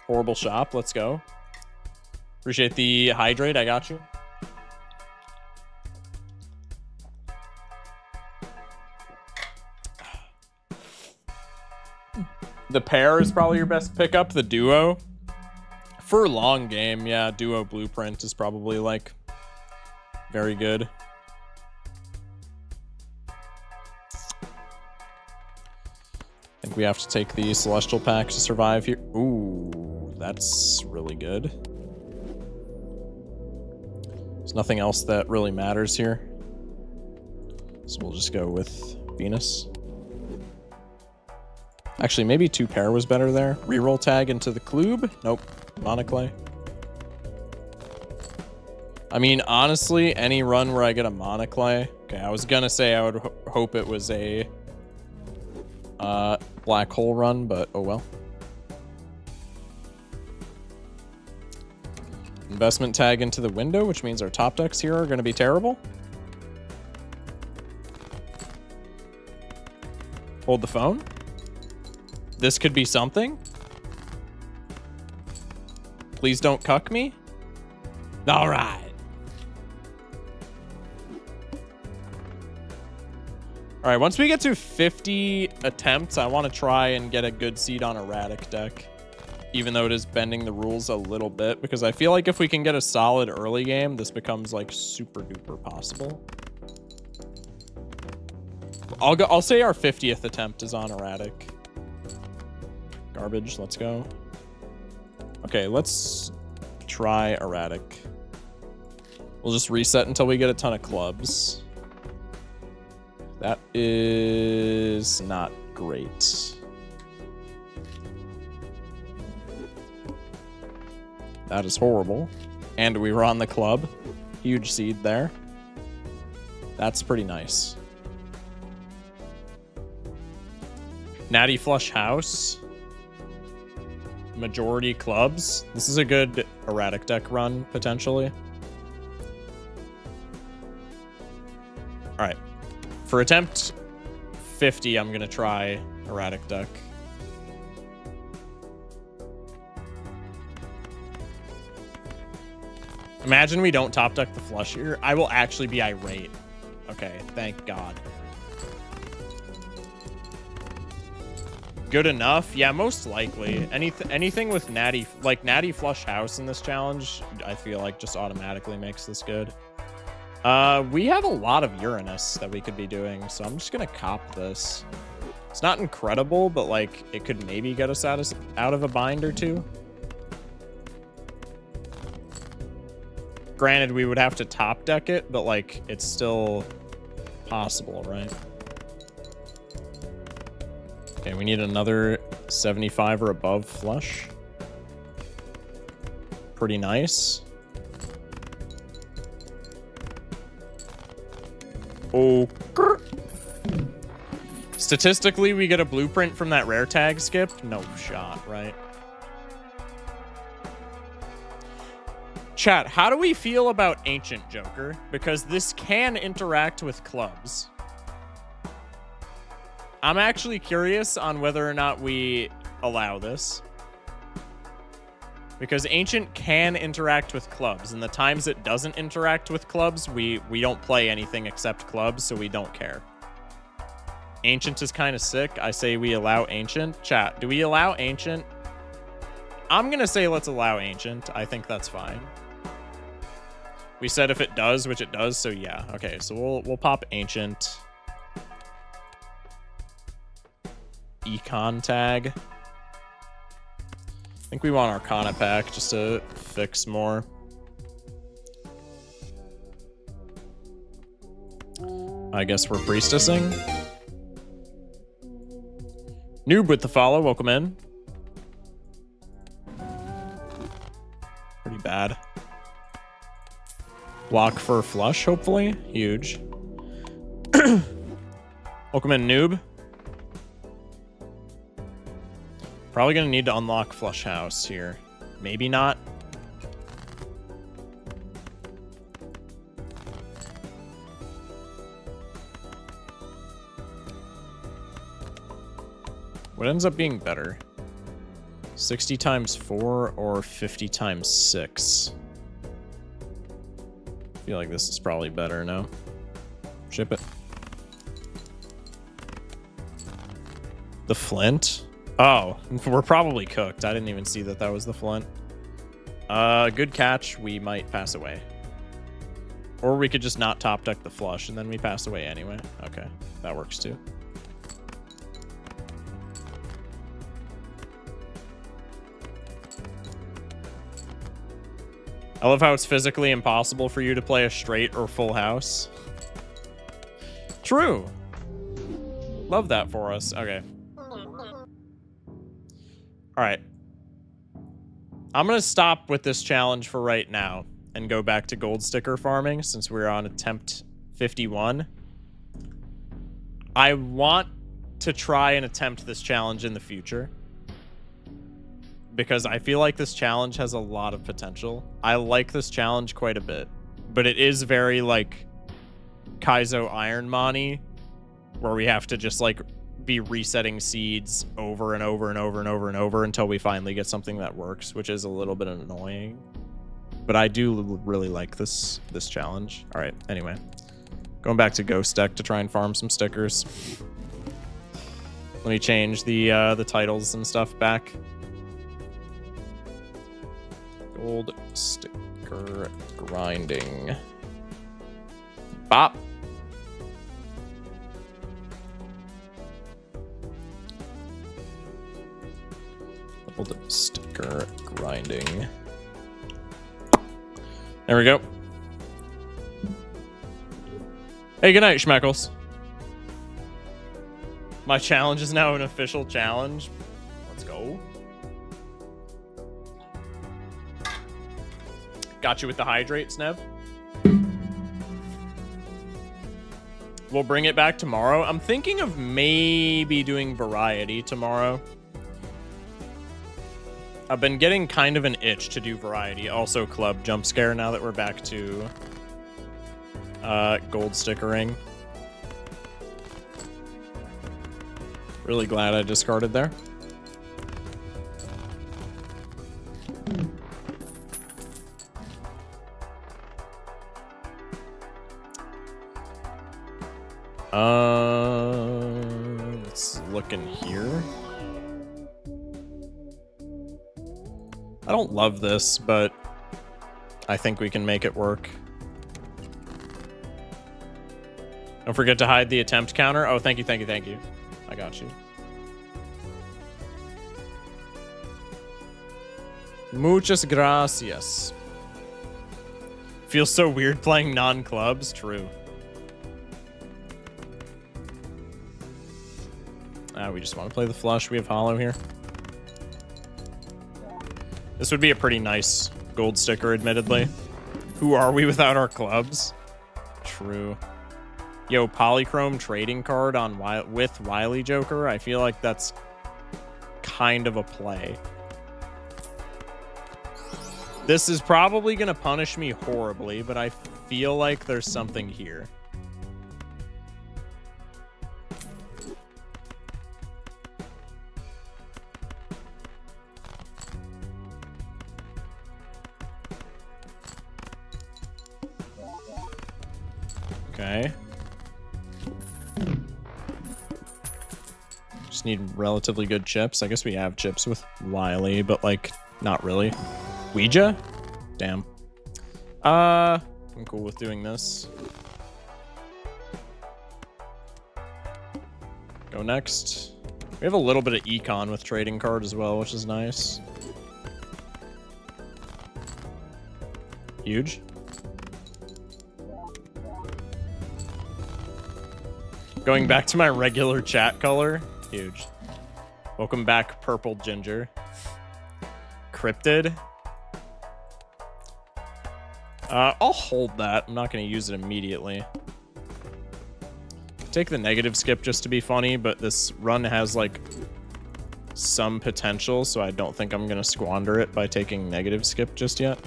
Horrible shop. Let's go. Appreciate the hydrate. I got you. The pair is probably your best pickup. The duo. For a long game, yeah, duo blueprint is probably like very good. I think we have to take the Celestial Pack to survive here. Ooh, that's really good. There's nothing else that really matters here. So we'll just go with Venus. Actually, maybe 2 pair was better there. Reroll tag into the Klube. Nope. Monoclay. I mean, honestly, any run where I get a Monoclay. Okay, I was gonna say I would hope it was a black hole run, but oh well. Investment tag into the window, which means our top decks here are going to be terrible. Hold the phone. This could be something. Please don't cuck me. All right. All right, once we get to 50 attempts, I want to try and get a good seed on erratic deck, even though it is bending the rules a little bit, because I feel like if we can get a solid early game, this becomes like super duper possible. I'll say our 50th attempt is on erratic. Garbage, let's go. Okay, let's try erratic. We'll just reset until we get a ton of clubs. That is not great. That is horrible. And we were on the club. Huge seed there. That's pretty nice. Natty Flush House. Majority clubs. This is a good erratic deck run, potentially. Alright. For attempt 50, I'm going to try erratic deck. Imagine we don't top deck the flush here. I will actually be irate. Okay, thank God. Good enough? Yeah, most likely. Anything with Natty, like Natty Flush House in this challenge, I feel like just automatically makes this good. We have a lot of Uranus that we could be doing, so I'm just gonna cop this. It's not incredible, but like it could maybe get us out of a bind or two. Granted, we would have to top deck it, but like it's still possible, right? Okay, we need another 75 or above flush. Pretty nice. Oh. Statistically, we get a blueprint from that rare tag skip. No shot, right? Chat, how do we feel about Ancient Joker? Because this can interact with clubs. I'm actually curious on whether or not we allow this. Because Ancient can interact with clubs, and the times it doesn't interact with clubs, we don't play anything except clubs, so we don't care. Ancient is kind of sick. I say we allow Ancient. Chat, do we allow Ancient? I'm going to say let's allow Ancient. I think that's fine. We said if it does, which it does, so yeah. Okay, so we'll pop Ancient. Econ tag. I think we want Arcana pack just to fix more. I guess we're priestessing. Noob with the follow, welcome in. Block for flush, hopefully. Huge. Welcome in, noob. Probably gonna need to unlock flush house here. Maybe not. What ends up being better? 60 times 4 or 50 times 6? I feel like this is probably better, no? Ship it. The flint? Oh, we're probably cooked. I didn't even see that that was the flint. Good catch. We might pass away. Or we could just not top deck the flush and then we pass away anyway. Okay, that works too. I love how it's physically impossible for you to play a straight or full house. True. Love that for us. Okay. All right. I'm going to stop with this challenge for right now and go back to gold sticker farming since we're on attempt 51. I want to try and attempt this challenge in the future, because I feel like this challenge has a lot of potential. I like this challenge quite a bit, but it is very like Kaizo Ironmon-y, where we have to just like be resetting seeds over and over and over and over and over until we finally get something that works, which is a little bit annoying. But I do really like this challenge. All right, anyway. Going back to Ghost Deck to try and farm some stickers. Let me change the titles and stuff back. Gold sticker grinding. Bop. Gold sticker grinding. There we go. Hey, good night, Schmeckles. My challenge is now an official challenge. Let's go. Got you with the hydrates, Nev. We'll bring it back tomorrow. I'm thinking of maybe doing variety tomorrow. I've been getting kind of an itch to do variety. Also club jump scare now that we're back to gold stickering. Really glad I discarded there. Let's look in here. I don't love this, but I think we can make it work. Don't forget to hide the attempt counter. Oh, thank you, thank you, thank you. I got you. Muchas gracias. Feels so weird playing non-clubs. True. We just want to play the flush. We have hollow here. This would be a pretty nice gold sticker, admittedly. Who are we without our clubs? True. Yo, Polychrome trading card on with Wily Joker. I feel like that's kind of a play. This is probably going to punish me horribly, but I feel like there's something here. Okay. Just need relatively good chips. I guess we have chips with Wily, but like, not really. Ouija? Damn. I'm cool with doing this. Go next. We have a little bit of econ with trading card as well, which is nice. Huge. Going back to my regular chat color. Huge. Welcome back, Purple Ginger. Cryptid. I'll hold that. I'm not going to use it immediately. Take the negative skip just to be funny, but this run has, like, some potential, so I don't think I'm going to squander it by taking negative skip just yet.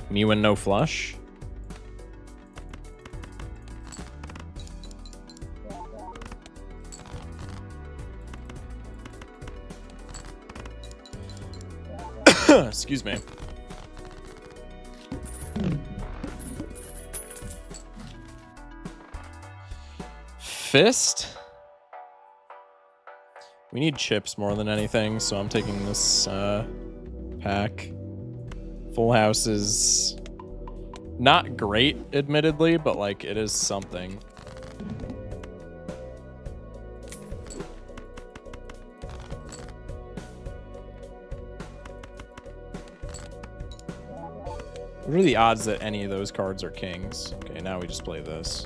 Me win no flush. Excuse me. Fist? We need chips more than anything, so I'm taking this pack. Full house is not great, admittedly, but like it is something. What are the odds that any of those cards are kings? Okay, now we just play this.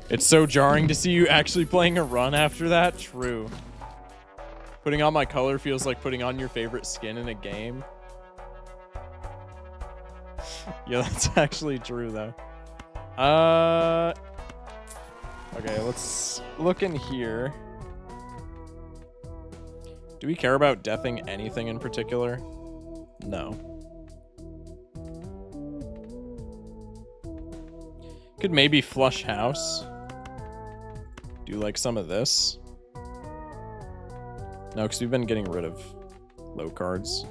It's so jarring to see you actually playing a run after that. True. Putting on my color feels like putting on your favorite skin in a game. Yeah, that's actually true, though. Okay, let's look in here. Do we care about deathing anything in particular? No. Could maybe flush house. Do like some of this. No, because we've been getting rid of low cards.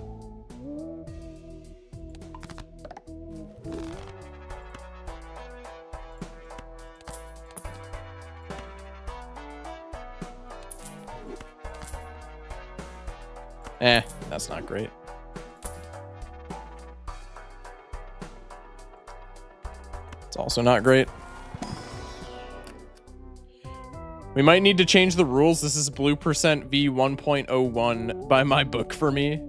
That's not great. It's also not great. We might need to change the rules. This is blue percent V 1.01 by my book for me.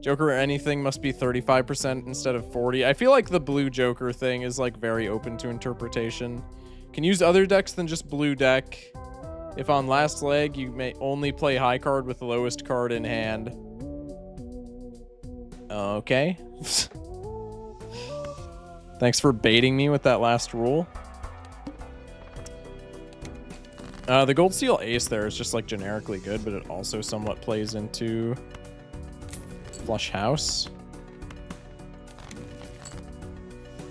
Joker or anything must be 35% instead of 40. I feel like the blue Joker thing is like very open to interpretation. Can use other decks than just blue deck. If on last leg, you may only play high card with the lowest card in hand. Okay. Thanks for baiting me with that last rule. The Gold Seal Ace there is just like generically good, but it also somewhat plays into Flush House.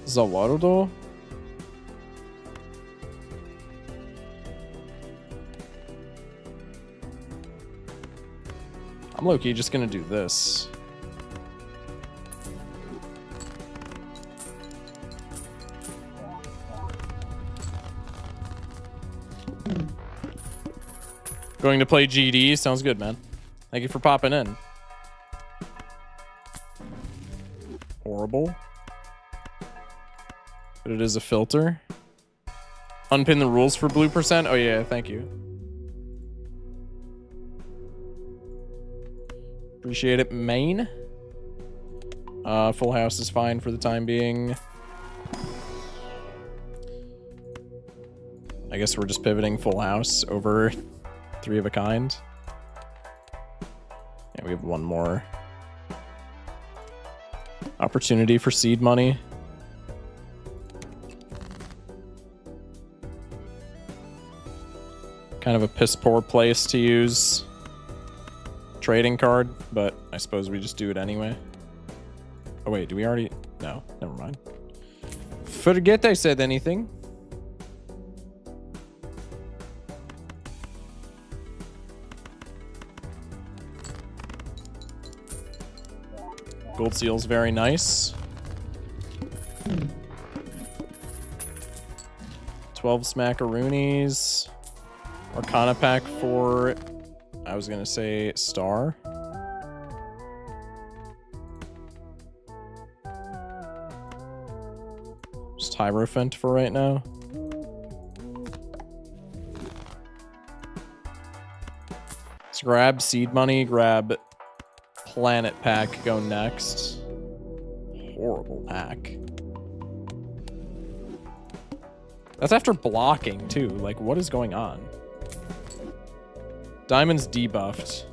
Zawarudo? I'm low-key just gonna do this. Going to play GD. Sounds good, man. Thank you for popping in. Horrible. But it is a filter. Unpin the rules for blue percent. Oh, yeah. Thank you. Appreciate it, main. Full house is fine for the time being. I guess we're just pivoting full house over 3 of a kind. Yeah, we have one more opportunity for seed money. Kind of a piss poor place to use trading card, but I suppose we just do it anyway. Oh wait, do we already? No, never mind. Forget I said anything. Gold Seal's very nice. 12 Smackaroonies. Arcana pack for, I was gonna say, Star. Just Hierophant for right now. Let's grab seed money, grab Planet pack, go next. Horrible pack. That's after blocking too. Like, what is going on? Diamond's debuffed.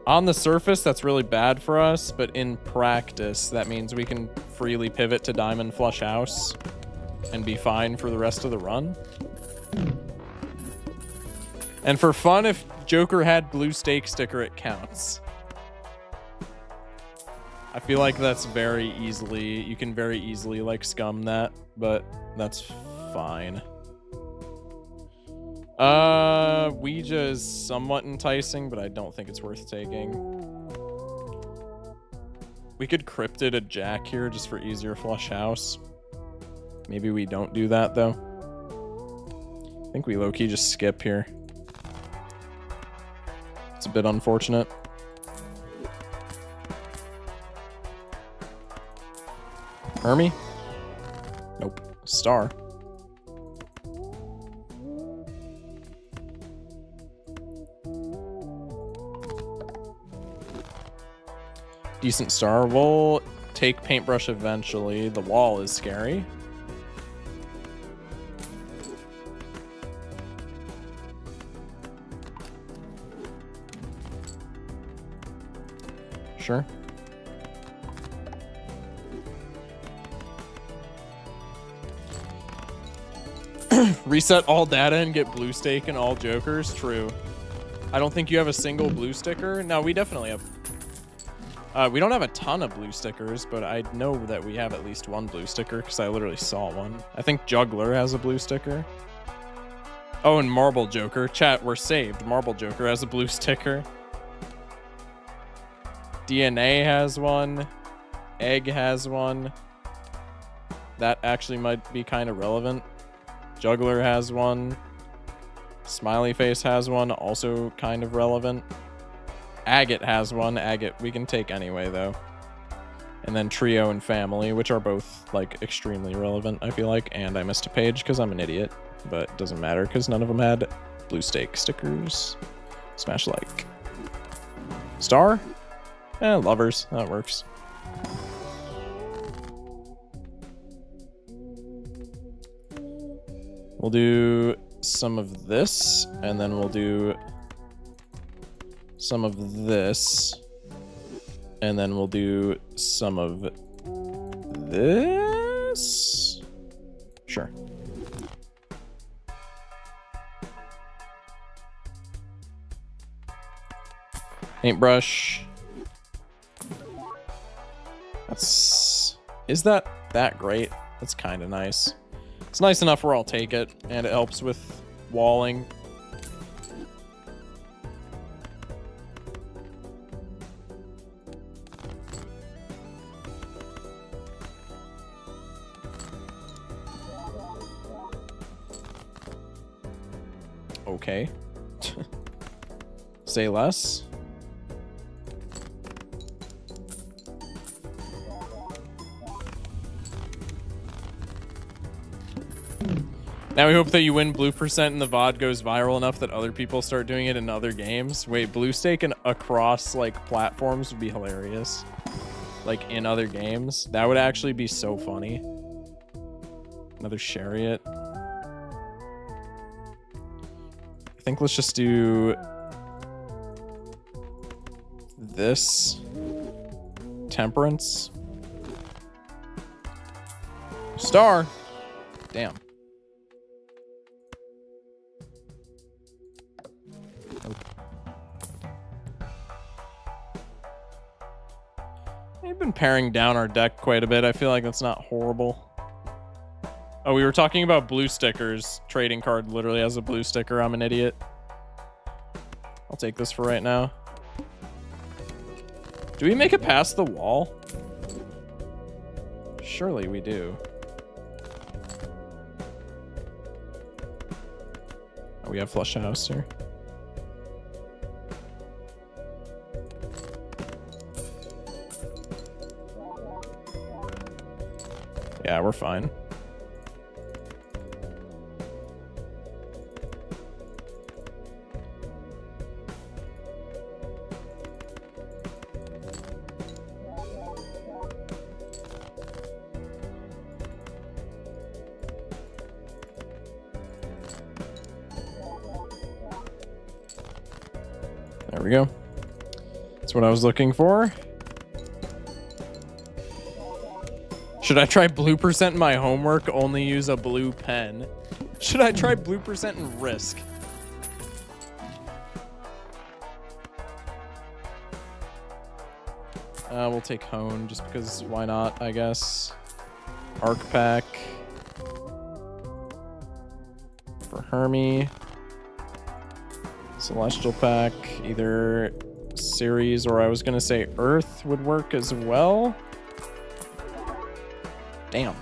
On the surface, that's really bad for us, but in practice, that means we can freely pivot to Diamond Flush House and be fine for the rest of the run. And for fun, if Joker had blue stake sticker, it counts. I feel like that's very easily, you can very easily like scum that, but that's fine. Ouija is somewhat enticing, but I don't think it's worth taking. We could cryptid a jack here just for easier flush house. Maybe we don't do that though. I think we low-key just skip here. It's a bit unfortunate. Hermie? Nope. Star. Decent star. We'll take paintbrush eventually. The wall is scary. Sure. Reset all data and get blue stake and all jokers. True. I don't think you have a single blue sticker. No, we definitely have. We don't have a ton of blue stickers, but I know that we have at least one blue sticker because I literally saw one. I think Juggler has a blue sticker. Oh, and Marble Joker. Chat, we're saved. Marble Joker has a blue sticker. DNA has one. Egg has one. That actually might be kind of relevant. Juggler has one. Smiley Face has one, also kind of relevant. Agate has one. Agate we can take anyway, though. And then Trio and Family, which are both, like, extremely relevant, I feel like. And I missed a page because I'm an idiot. But it doesn't matter because none of them had blue stake stickers. Smash like. Star? Lovers. That works. We'll do some of this, and then we'll do some of this, and then we'll do some of this. Sure. Paintbrush. Is that great? That's kind of nice. It's nice enough where I'll take it, and it helps with walling. Okay. Say less. Now we hope that you win blue percent and the VOD goes viral enough that other people start doing it in other games. Wait, blue stake and across like platforms would be hilarious. Like in other games. That would actually be so funny. Another chariot. I think let's just do this. Temperance. Star. Damn. We've been paring down our deck quite a bit. I feel like that's not horrible. Oh, we were talking about blue stickers. Trading card literally has a blue sticker. I'm an idiot. I'll take this for right now. Do we make it past the wall? Surely we do. Oh, we have flush house here. Yeah, we're fine. we go. That's what I was looking for. Should I try blue percent in my homework? Only use a blue pen. Should I try blue percent in Risk? We'll take Hone just because why not, I guess. Arc Pack. For Hermie. Celestial Pack. Either Series or I was going to say Earth would work as well. Damn.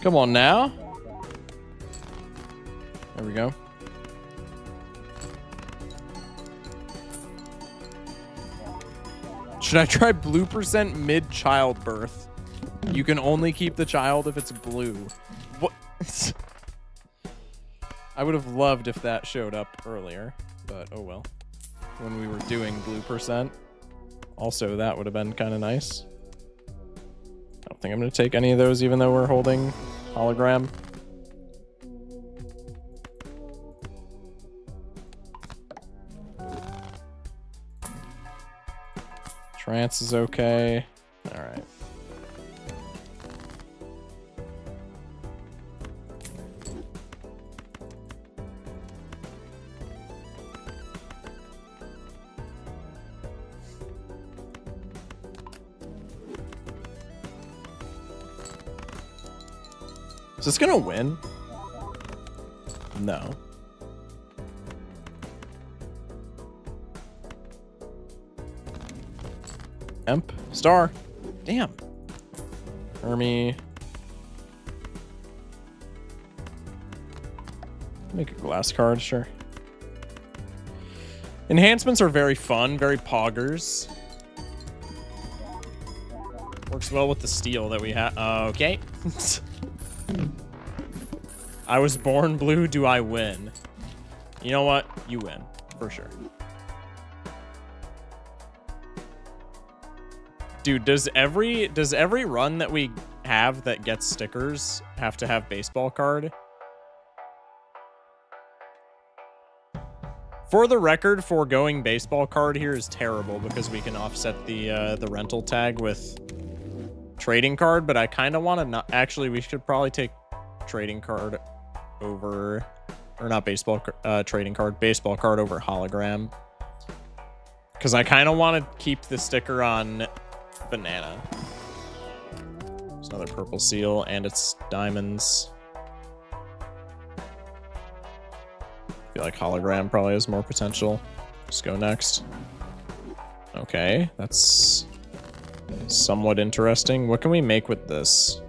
Come on now. There we go. Should I try blue percent mid childbirth? You can only keep the child if it's blue. What? I would have loved if that showed up earlier, but oh well. When we were doing blue percent. Also, that would have been kind of nice. I don't think I'm going to take any of those, even though we're holding hologram. Trance is okay. All right. Is this gonna win? No. Emp. Star. Damn. Hermie. Make a glass card, sure. Enhancements are very fun, very poggers. Works well with the steel that we have. Okay. I was born blue, do I win? You know what? You win, for sure. Dude, does every run that we have that gets stickers have to have baseball card? For the record, foregoing baseball card here is terrible because we can offset the rental tag with trading card, but I kind of want to not... Actually, we should probably take trading card over... Or not baseball... trading card. Baseball card over hologram. Because I kind of want to keep the sticker on banana. There's another purple seal, and it's diamonds. I feel like hologram probably has more potential. Just go next. Okay, that's somewhat interesting. What can we make with this?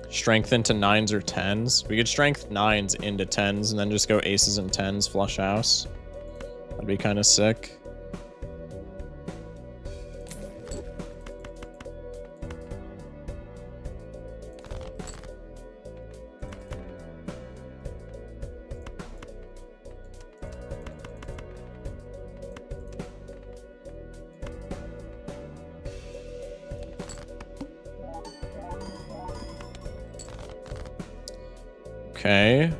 Strength into 9s or 10s. We could strength 9s into 10s and then just go aces and 10s flush house. That'd be kind of sick. Okay.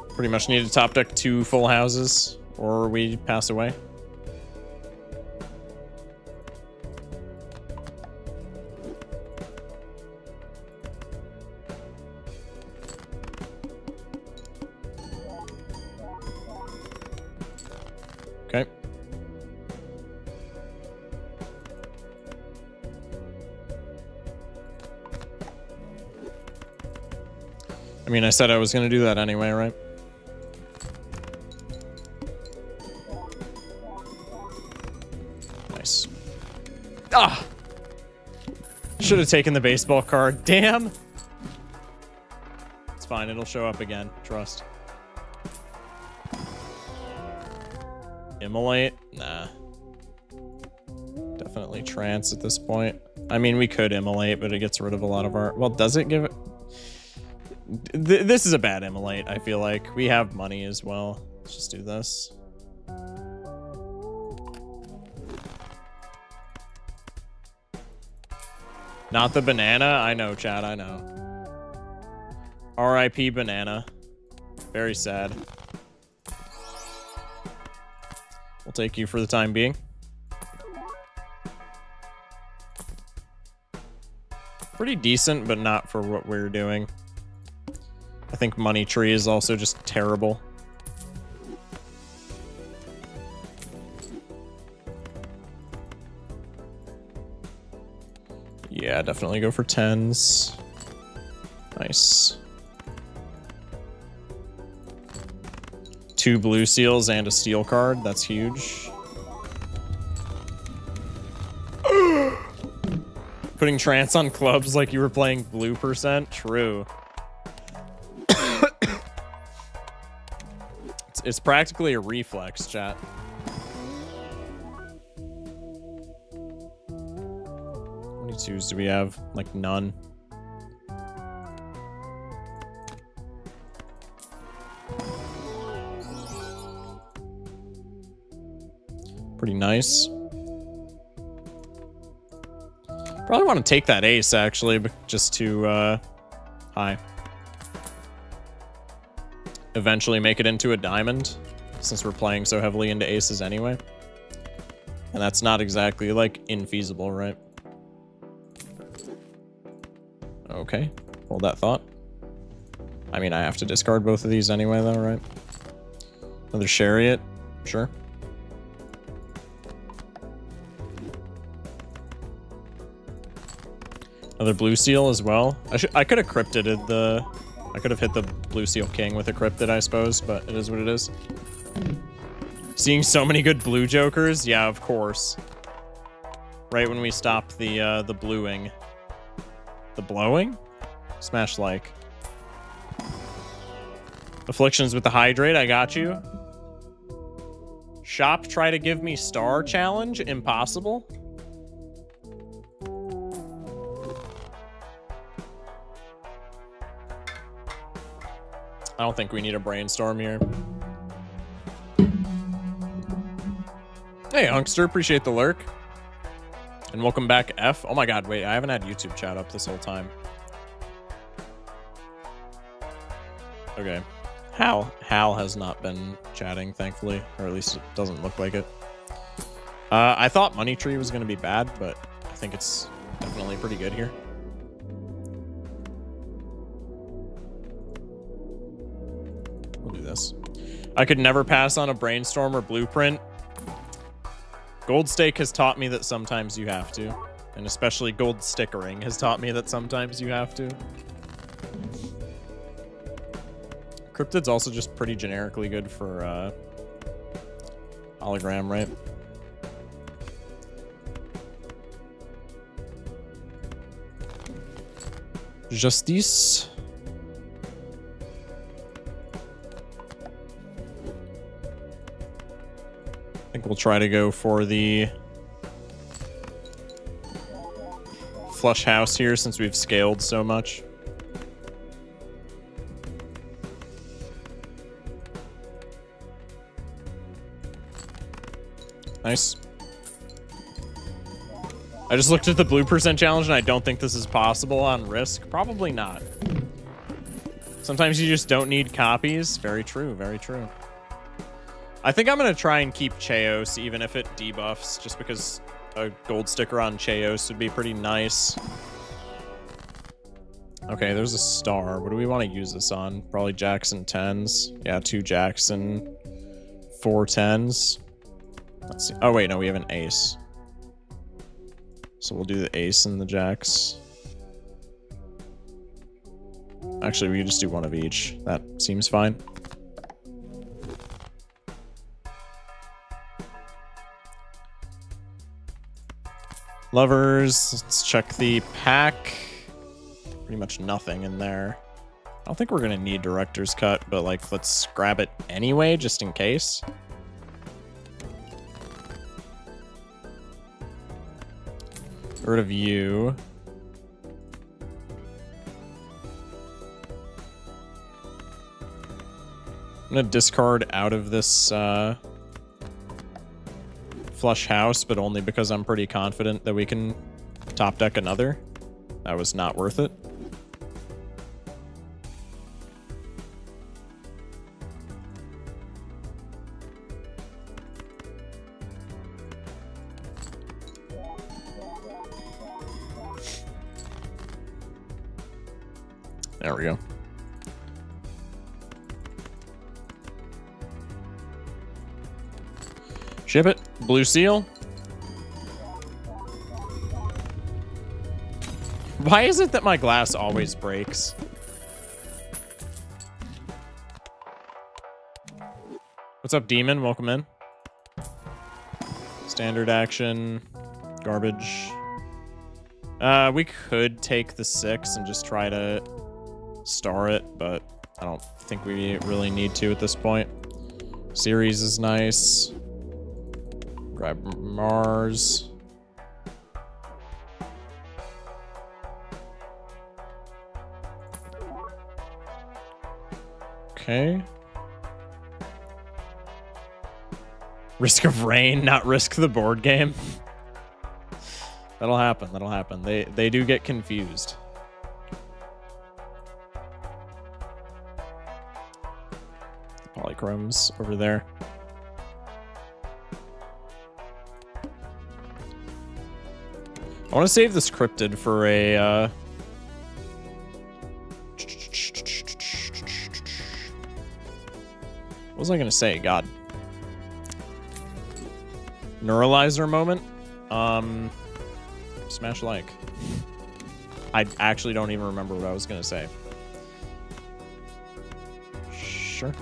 Pretty much need to top deck 2 full houses, or we pass away. Okay. I mean, I said I was going to do that anyway, right? Nice. Ah! Should have taken the baseball card. Damn! It's fine. It'll show up again. Trust. Immolate? Nah. Definitely trance at this point. I mean, we could immolate, but it gets rid of a lot of our... Well, does it give it... This is a bad immolate, I feel like. We have money as well. Let's just do this. Not the banana? I know, Chad, I know. R.I.P. banana. Very sad. We'll take you for the time being. Pretty decent, but not for what we're doing. I think Money Tree is also just terrible. Yeah, definitely go for 10s. Nice. 2 blue seals and a steel card. That's huge. Putting trance on clubs like you were playing blue %? True. It's practically a reflex, chat. How many 2s do we have? Like none. Pretty nice. Probably want to take that ace, actually, but just to, high. Eventually make it into a diamond, since we're playing so heavily into aces anyway. And that's not exactly, like, infeasible, right? Okay, hold that thought. I mean, I have to discard both of these anyway, though, right? Another chariot, sure. Another blue seal as well. I could have cryptided the... I could have hit the blue seal king with a cryptid, I suppose, but it is what it is. Seeing so many good blue jokers? Yeah, of course. Right when we stop the bluing. The blowing? Smash like. Afflictions with the hydrate, I got you. Shop, try to give me star challenge? Impossible? I don't think we need a brainstorm here. Hey, Hunkster, appreciate the lurk. And welcome back, F. Oh my god, wait, I haven't had YouTube chat up this whole time. Okay. Hal has not been chatting, thankfully. Or at least it doesn't look like it. I thought Money Tree was going to be bad, but I think it's definitely pretty good here. We'll do this. I could never pass on a brainstorm or blueprint. Gold Stake has taught me that sometimes you have to. And especially gold stickering has taught me that sometimes you have to. Cryptid's also just pretty generically good for hologram, right? Justice. I think we'll try to go for the flush house here since we've scaled so much. Nice. I just looked at the blue % challenge and I don't think this is possible on Risk. Probably not. Sometimes you just don't need copies. Very true, very true. I think I'm going to try and keep Cheos even if it debuffs, just because a gold sticker on Cheos would be pretty nice. Okay, there's a star. What do we want to use this on? Probably Jackson 10s. Yeah, 2 Jackson, 4 10s. Let's see. Oh, wait, no, we have an ace. So we'll do the ace and the jacks. Actually, we can just do one of each. That seems fine. Lovers. Let's check the pack. Pretty much nothing in there. I don't think we're going to need director's cut, but like, let's grab it anyway, just in case. Get rid of you. I'm going to discard out of this flush house, but only because I'm pretty confident that we can top deck another. That was not worth it. There we go. Ship it. Blue seal. Why is it that my glass always breaks? What's up, Demon? Welcome in. Standard action. Garbage. We could take the 6 and just try to star it, but I don't think we really need to at this point. Series is nice. Grab Mars. Okay. Risk of rain, not risk the board game. That'll happen. That'll happen. They do get confused. The polychromes over there. I want to save this cryptid for a what was I gonna say? God. Neuralizer moment. Smash like. I actually don't even remember what I was gonna say. Sure.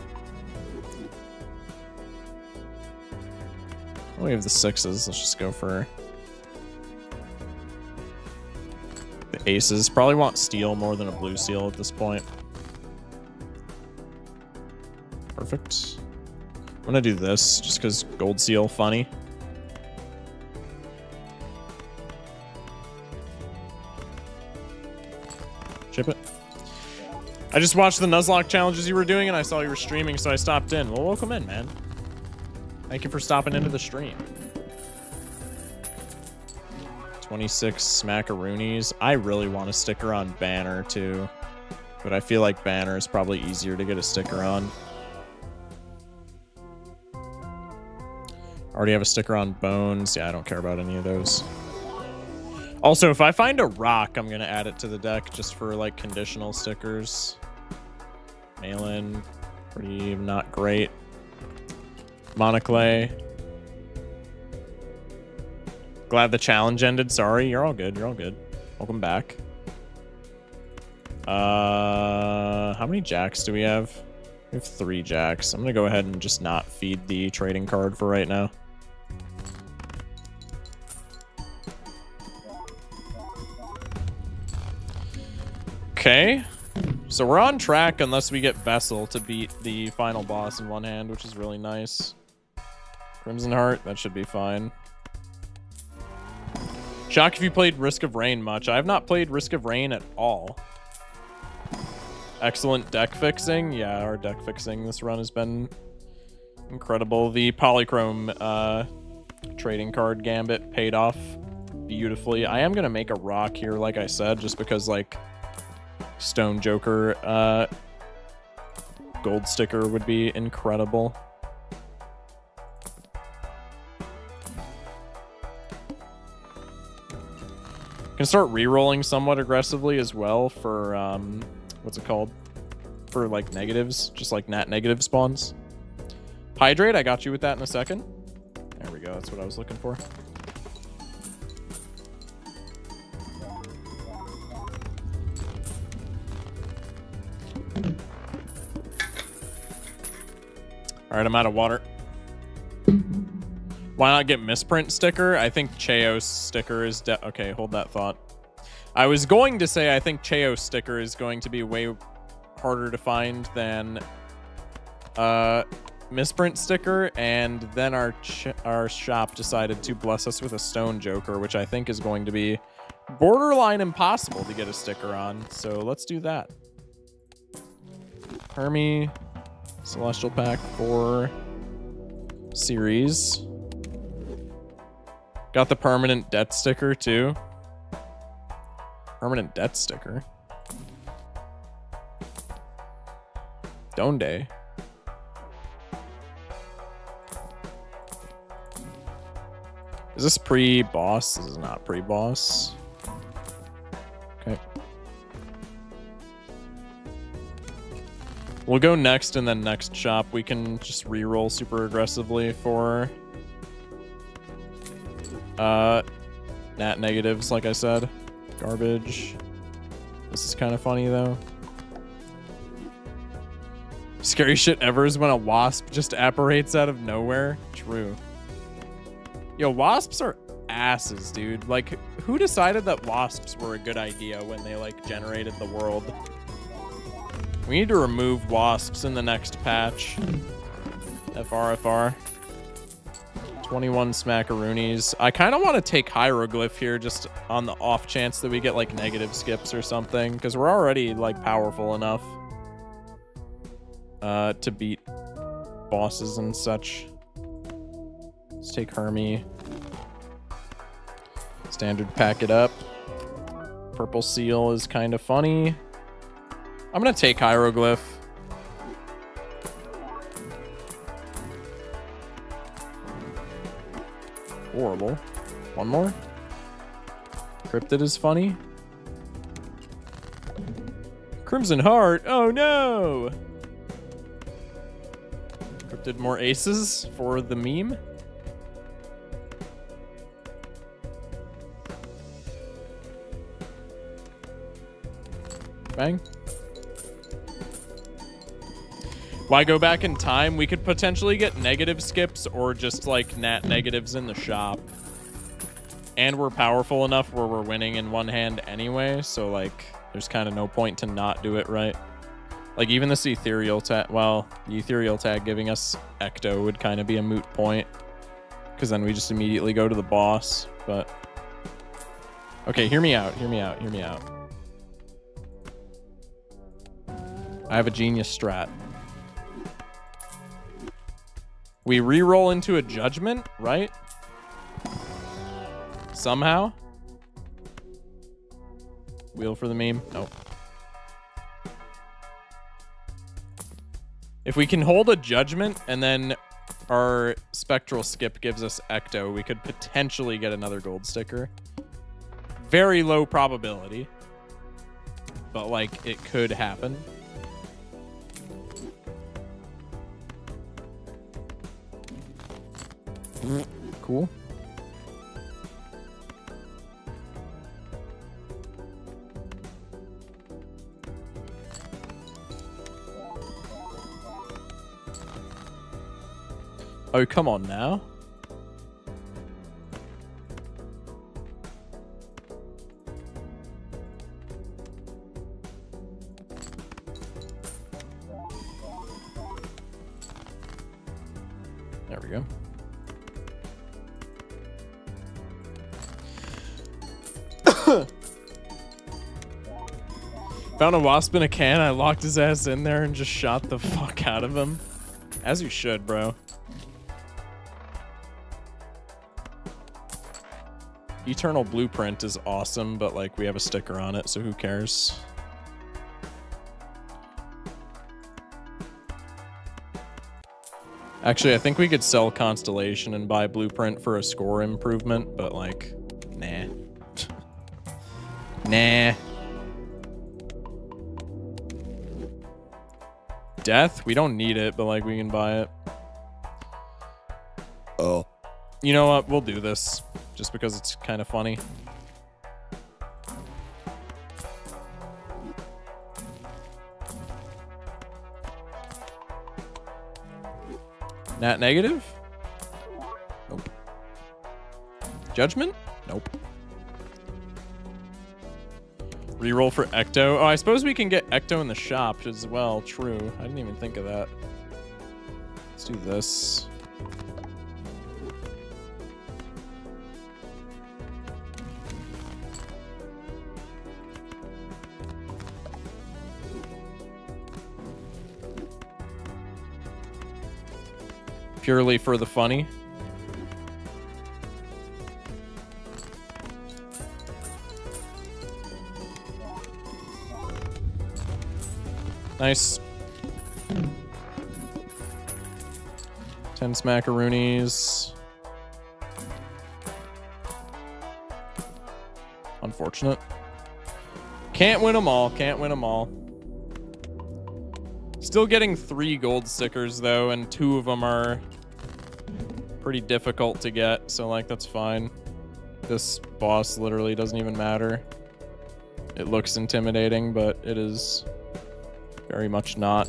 Oh, we have the 6s. Let's just go for the aces. Probably want steel more than a blue seal at this point. Perfect. I'm gonna do this just because gold seal funny. Chip it. I just watched the Nuzlocke challenges you were doing and I saw you were streaming, so I stopped in. Well, welcome in, man. Thank you for stopping into the stream. 26 smackaroonies. I really want a sticker on Banner too, but I feel like Banner is probably easier to get a sticker on. Already have a sticker on Bones. Yeah, I don't care about any of those. Also, if I find a rock, I'm going to add it to the deck just for like conditional stickers. Malin, pretty not great. Monoclay. Glad the challenge ended. Sorry, you're all good. You're all good. Welcome back. How many jacks do we have? We have 3 jacks. I'm going to go ahead and just not feed the trading card for right now. Okay. So we're on track unless we get Vessel to beat the final boss in one hand, which is really nice. Crimson Heart, that should be fine. Shock if you played Risk of Rain much. I have not played Risk of Rain at all. Excellent deck fixing. Yeah, our deck fixing this run has been incredible. The Polychrome trading card gambit paid off beautifully. I am going to make a rock here, like I said, just because, like, Stone Joker gold sticker would be incredible. Can start re-rolling somewhat aggressively as well for what's it called? For like negatives, just like nat negative spawns. Hydrate, I got you with that in a second. There we go, that's what I was looking for. All right, I'm out of water. Why not get misprint sticker? I think Cheos sticker is okay, hold that thought. I was going to say I think Cheos sticker is going to be way harder to find than misprint sticker, and then our shop decided to bless us with a stone joker, which I think is going to be borderline impossible to get a sticker on. So let's do that. Hermie, Celestial Pack 4 series. Got the permanent debt sticker too. Permanent debt sticker. Donde. Is this pre-boss? This is not pre-boss. Okay. We'll go next, and then next shop we can just re-roll super aggressively for nat negatives, like I said. Garbage. This is kind of funny though. Scary shit ever is when a wasp just apparates out of nowhere. True. Yo, wasps are asses, dude. Like, who decided that wasps were a good idea when they, like, generated the world? We need to remove wasps in the next patch. FRFR. 21 smackaroonies. I kind of want to take hieroglyph here just on the off chance that we get, like, negative skips or something, because we're already, like, powerful enough to beat bosses and such. Let's take Hermie. Standard pack it up. Purple seal is kind of funny. I'm gonna take hieroglyph. Horrible. One more. Cryptid is funny. Crimson Heart. Oh no! Cryptid more aces for the meme. Bang. Why go back in time? We could potentially get negative skips or just like nat negatives in the shop. And we're powerful enough where we're winning in one hand anyway, so like there's kind of no point to not do it right. Like even this ethereal tag, well, the ethereal tag giving us ecto would kind of be a moot point, because then we just immediately go to the boss. But okay, hear me out, hear me out, hear me out. I have a genius strat. We re-roll into a judgment, right? Somehow. Wheel for the meme. Nope. If we can hold a judgment and then our spectral skip gives us ecto, we could potentially get another gold sticker. Very low probability, but like it could happen. Cool. Oh, come on now. There we go. Found a wasp in a can. I locked his ass in there and just shot the fuck out of him. As you should, bro. Eternal Blueprint is awesome, but like we have a sticker on it, so who cares? Actually, I think we could sell Constellation and buy Blueprint for a score improvement, but like, nah. Nah. Death? We don't need it, but like we can buy it. Oh. You know what? We'll do this. Just because it's kind of funny. Nat negative? Nope. Judgment? Nope. Reroll for Ecto. Oh, I suppose we can get Ecto in the shop as well. True. I didn't even think of that. Let's do this. Purely for the funny. Nice. 10 smackaroonies. Unfortunate. Can't win them all. Can't win them all. Still getting 3 gold stickers, though, and 2 of them are pretty difficult to get, so, like, that's fine. This boss literally doesn't even matter. It looks intimidating, but it is very much not.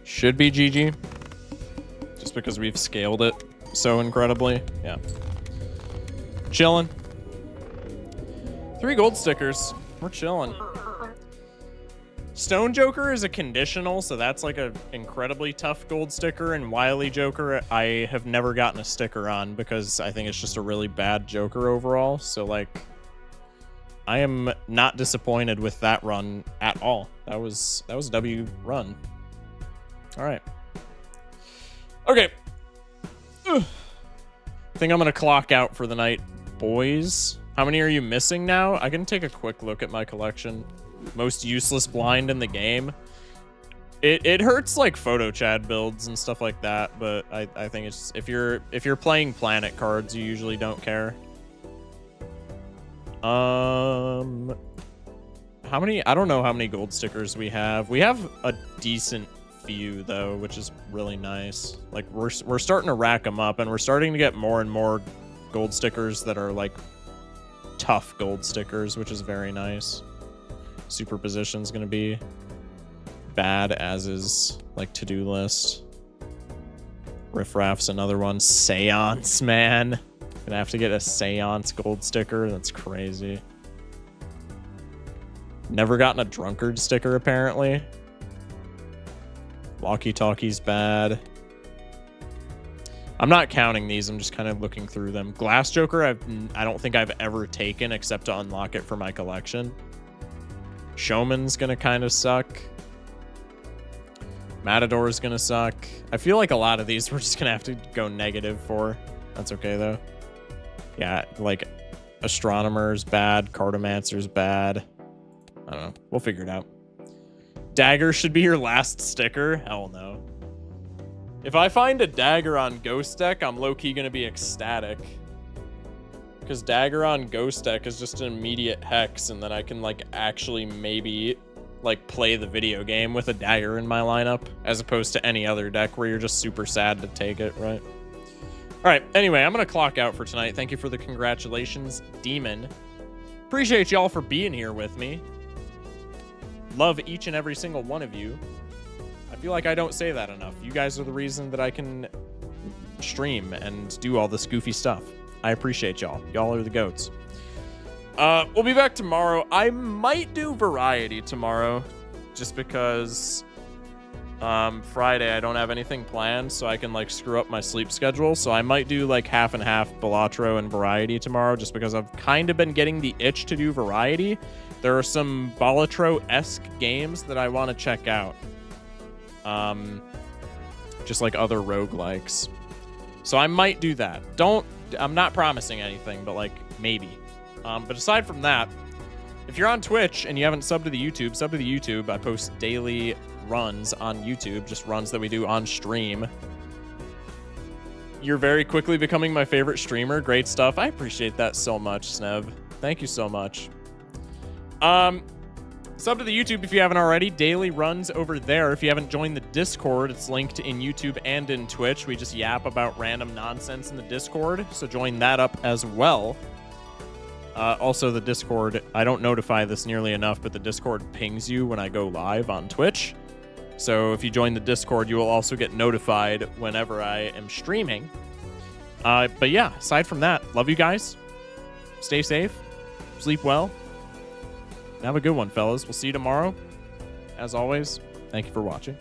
Should be GG. Just because we've scaled it so incredibly. Yeah. Chilling. 3 gold stickers. We're chilling. Stone Joker is a conditional, so that's like a incredibly tough gold sticker. And Wily Joker, I have never gotten a sticker on because I think it's just a really bad Joker overall. So, like, I am not disappointed with that run at all. That was a W run. All right. Okay. Ugh. I think I'm going to clock out for the night, boys. How many are you missing now? I can take a quick look at my collection. Most useless blind in the game. It hurts like photo Chad builds and stuff like that, but I think it's if you're playing planet cards, you usually don't care. How many? I don't know how many gold stickers we have. We have a decent few though, which is really nice. Like we're starting to rack them up, and we're starting to get more and more gold stickers that are like tough gold stickers, which is very nice. Superposition's gonna be bad, as is like to-do list. Riffraff's another one. Seance, man. Gonna have to get a Seance gold sticker. That's crazy. Never gotten a drunkard sticker apparently. Walkie-talkie's bad. I'm not counting these. I'm just kind of looking through them. Glass Joker, I don't think I've ever taken except to unlock it for my collection. Showman's gonna kind of suck. Matador's gonna suck. I feel like a lot of these we're just gonna have to go negative for. That's okay though. Yeah, like Astronomer's bad. Cartomancer's bad. I don't know. We'll figure it out. Dagger should be your last sticker? Hell no. If I find a Dagger on Ghost Deck, I'm low-key gonna be ecstatic. Because Dagger on Ghost Deck is just an immediate hex, and then I can, like, actually maybe, like, play the video game with a Dagger in my lineup, as opposed to any other deck where you're just super sad to take it, right? Alright, anyway, I'm gonna clock out for tonight. Thank you for the congratulations, Demon. Appreciate y'all for being here with me. Love each and every single one of you. I feel like I don't say that enough. You guys are the reason that I can stream and do all this goofy stuff. I appreciate y'all. Y'all are the goats. We'll be back tomorrow. I might do variety tomorrow just because Friday I don't have anything planned, so I can like screw up my sleep schedule. So I might do like half and half Balatro and variety tomorrow just because I've kind of been getting the itch to do variety. There are some Balatro-esque games that I want to check out. Just like other roguelikes. So I might do that. I'm not promising anything, but like maybe. But aside from that, if you're on Twitch and you haven't subbed to the YouTube, sub to the YouTube. I post daily runs on YouTube, just runs that we do on stream. You're very quickly becoming my favorite streamer. Great stuff. I appreciate that so much, Snev. Thank you so much. Sub to the YouTube if you haven't already. Daily runs over there. If you haven't joined the Discord, it's linked in YouTube and in Twitch. We just yap about random nonsense in the Discord, so join that up as well. Also, the Discord, I don't notify this nearly enough, but the Discord pings you when I go live on Twitch. So if you join the Discord, you will also get notified whenever I am streaming. But yeah, aside from that, love you guys. Stay safe. Sleep well. Have a good one, fellas. We'll see you tomorrow. As always, thank you for watching.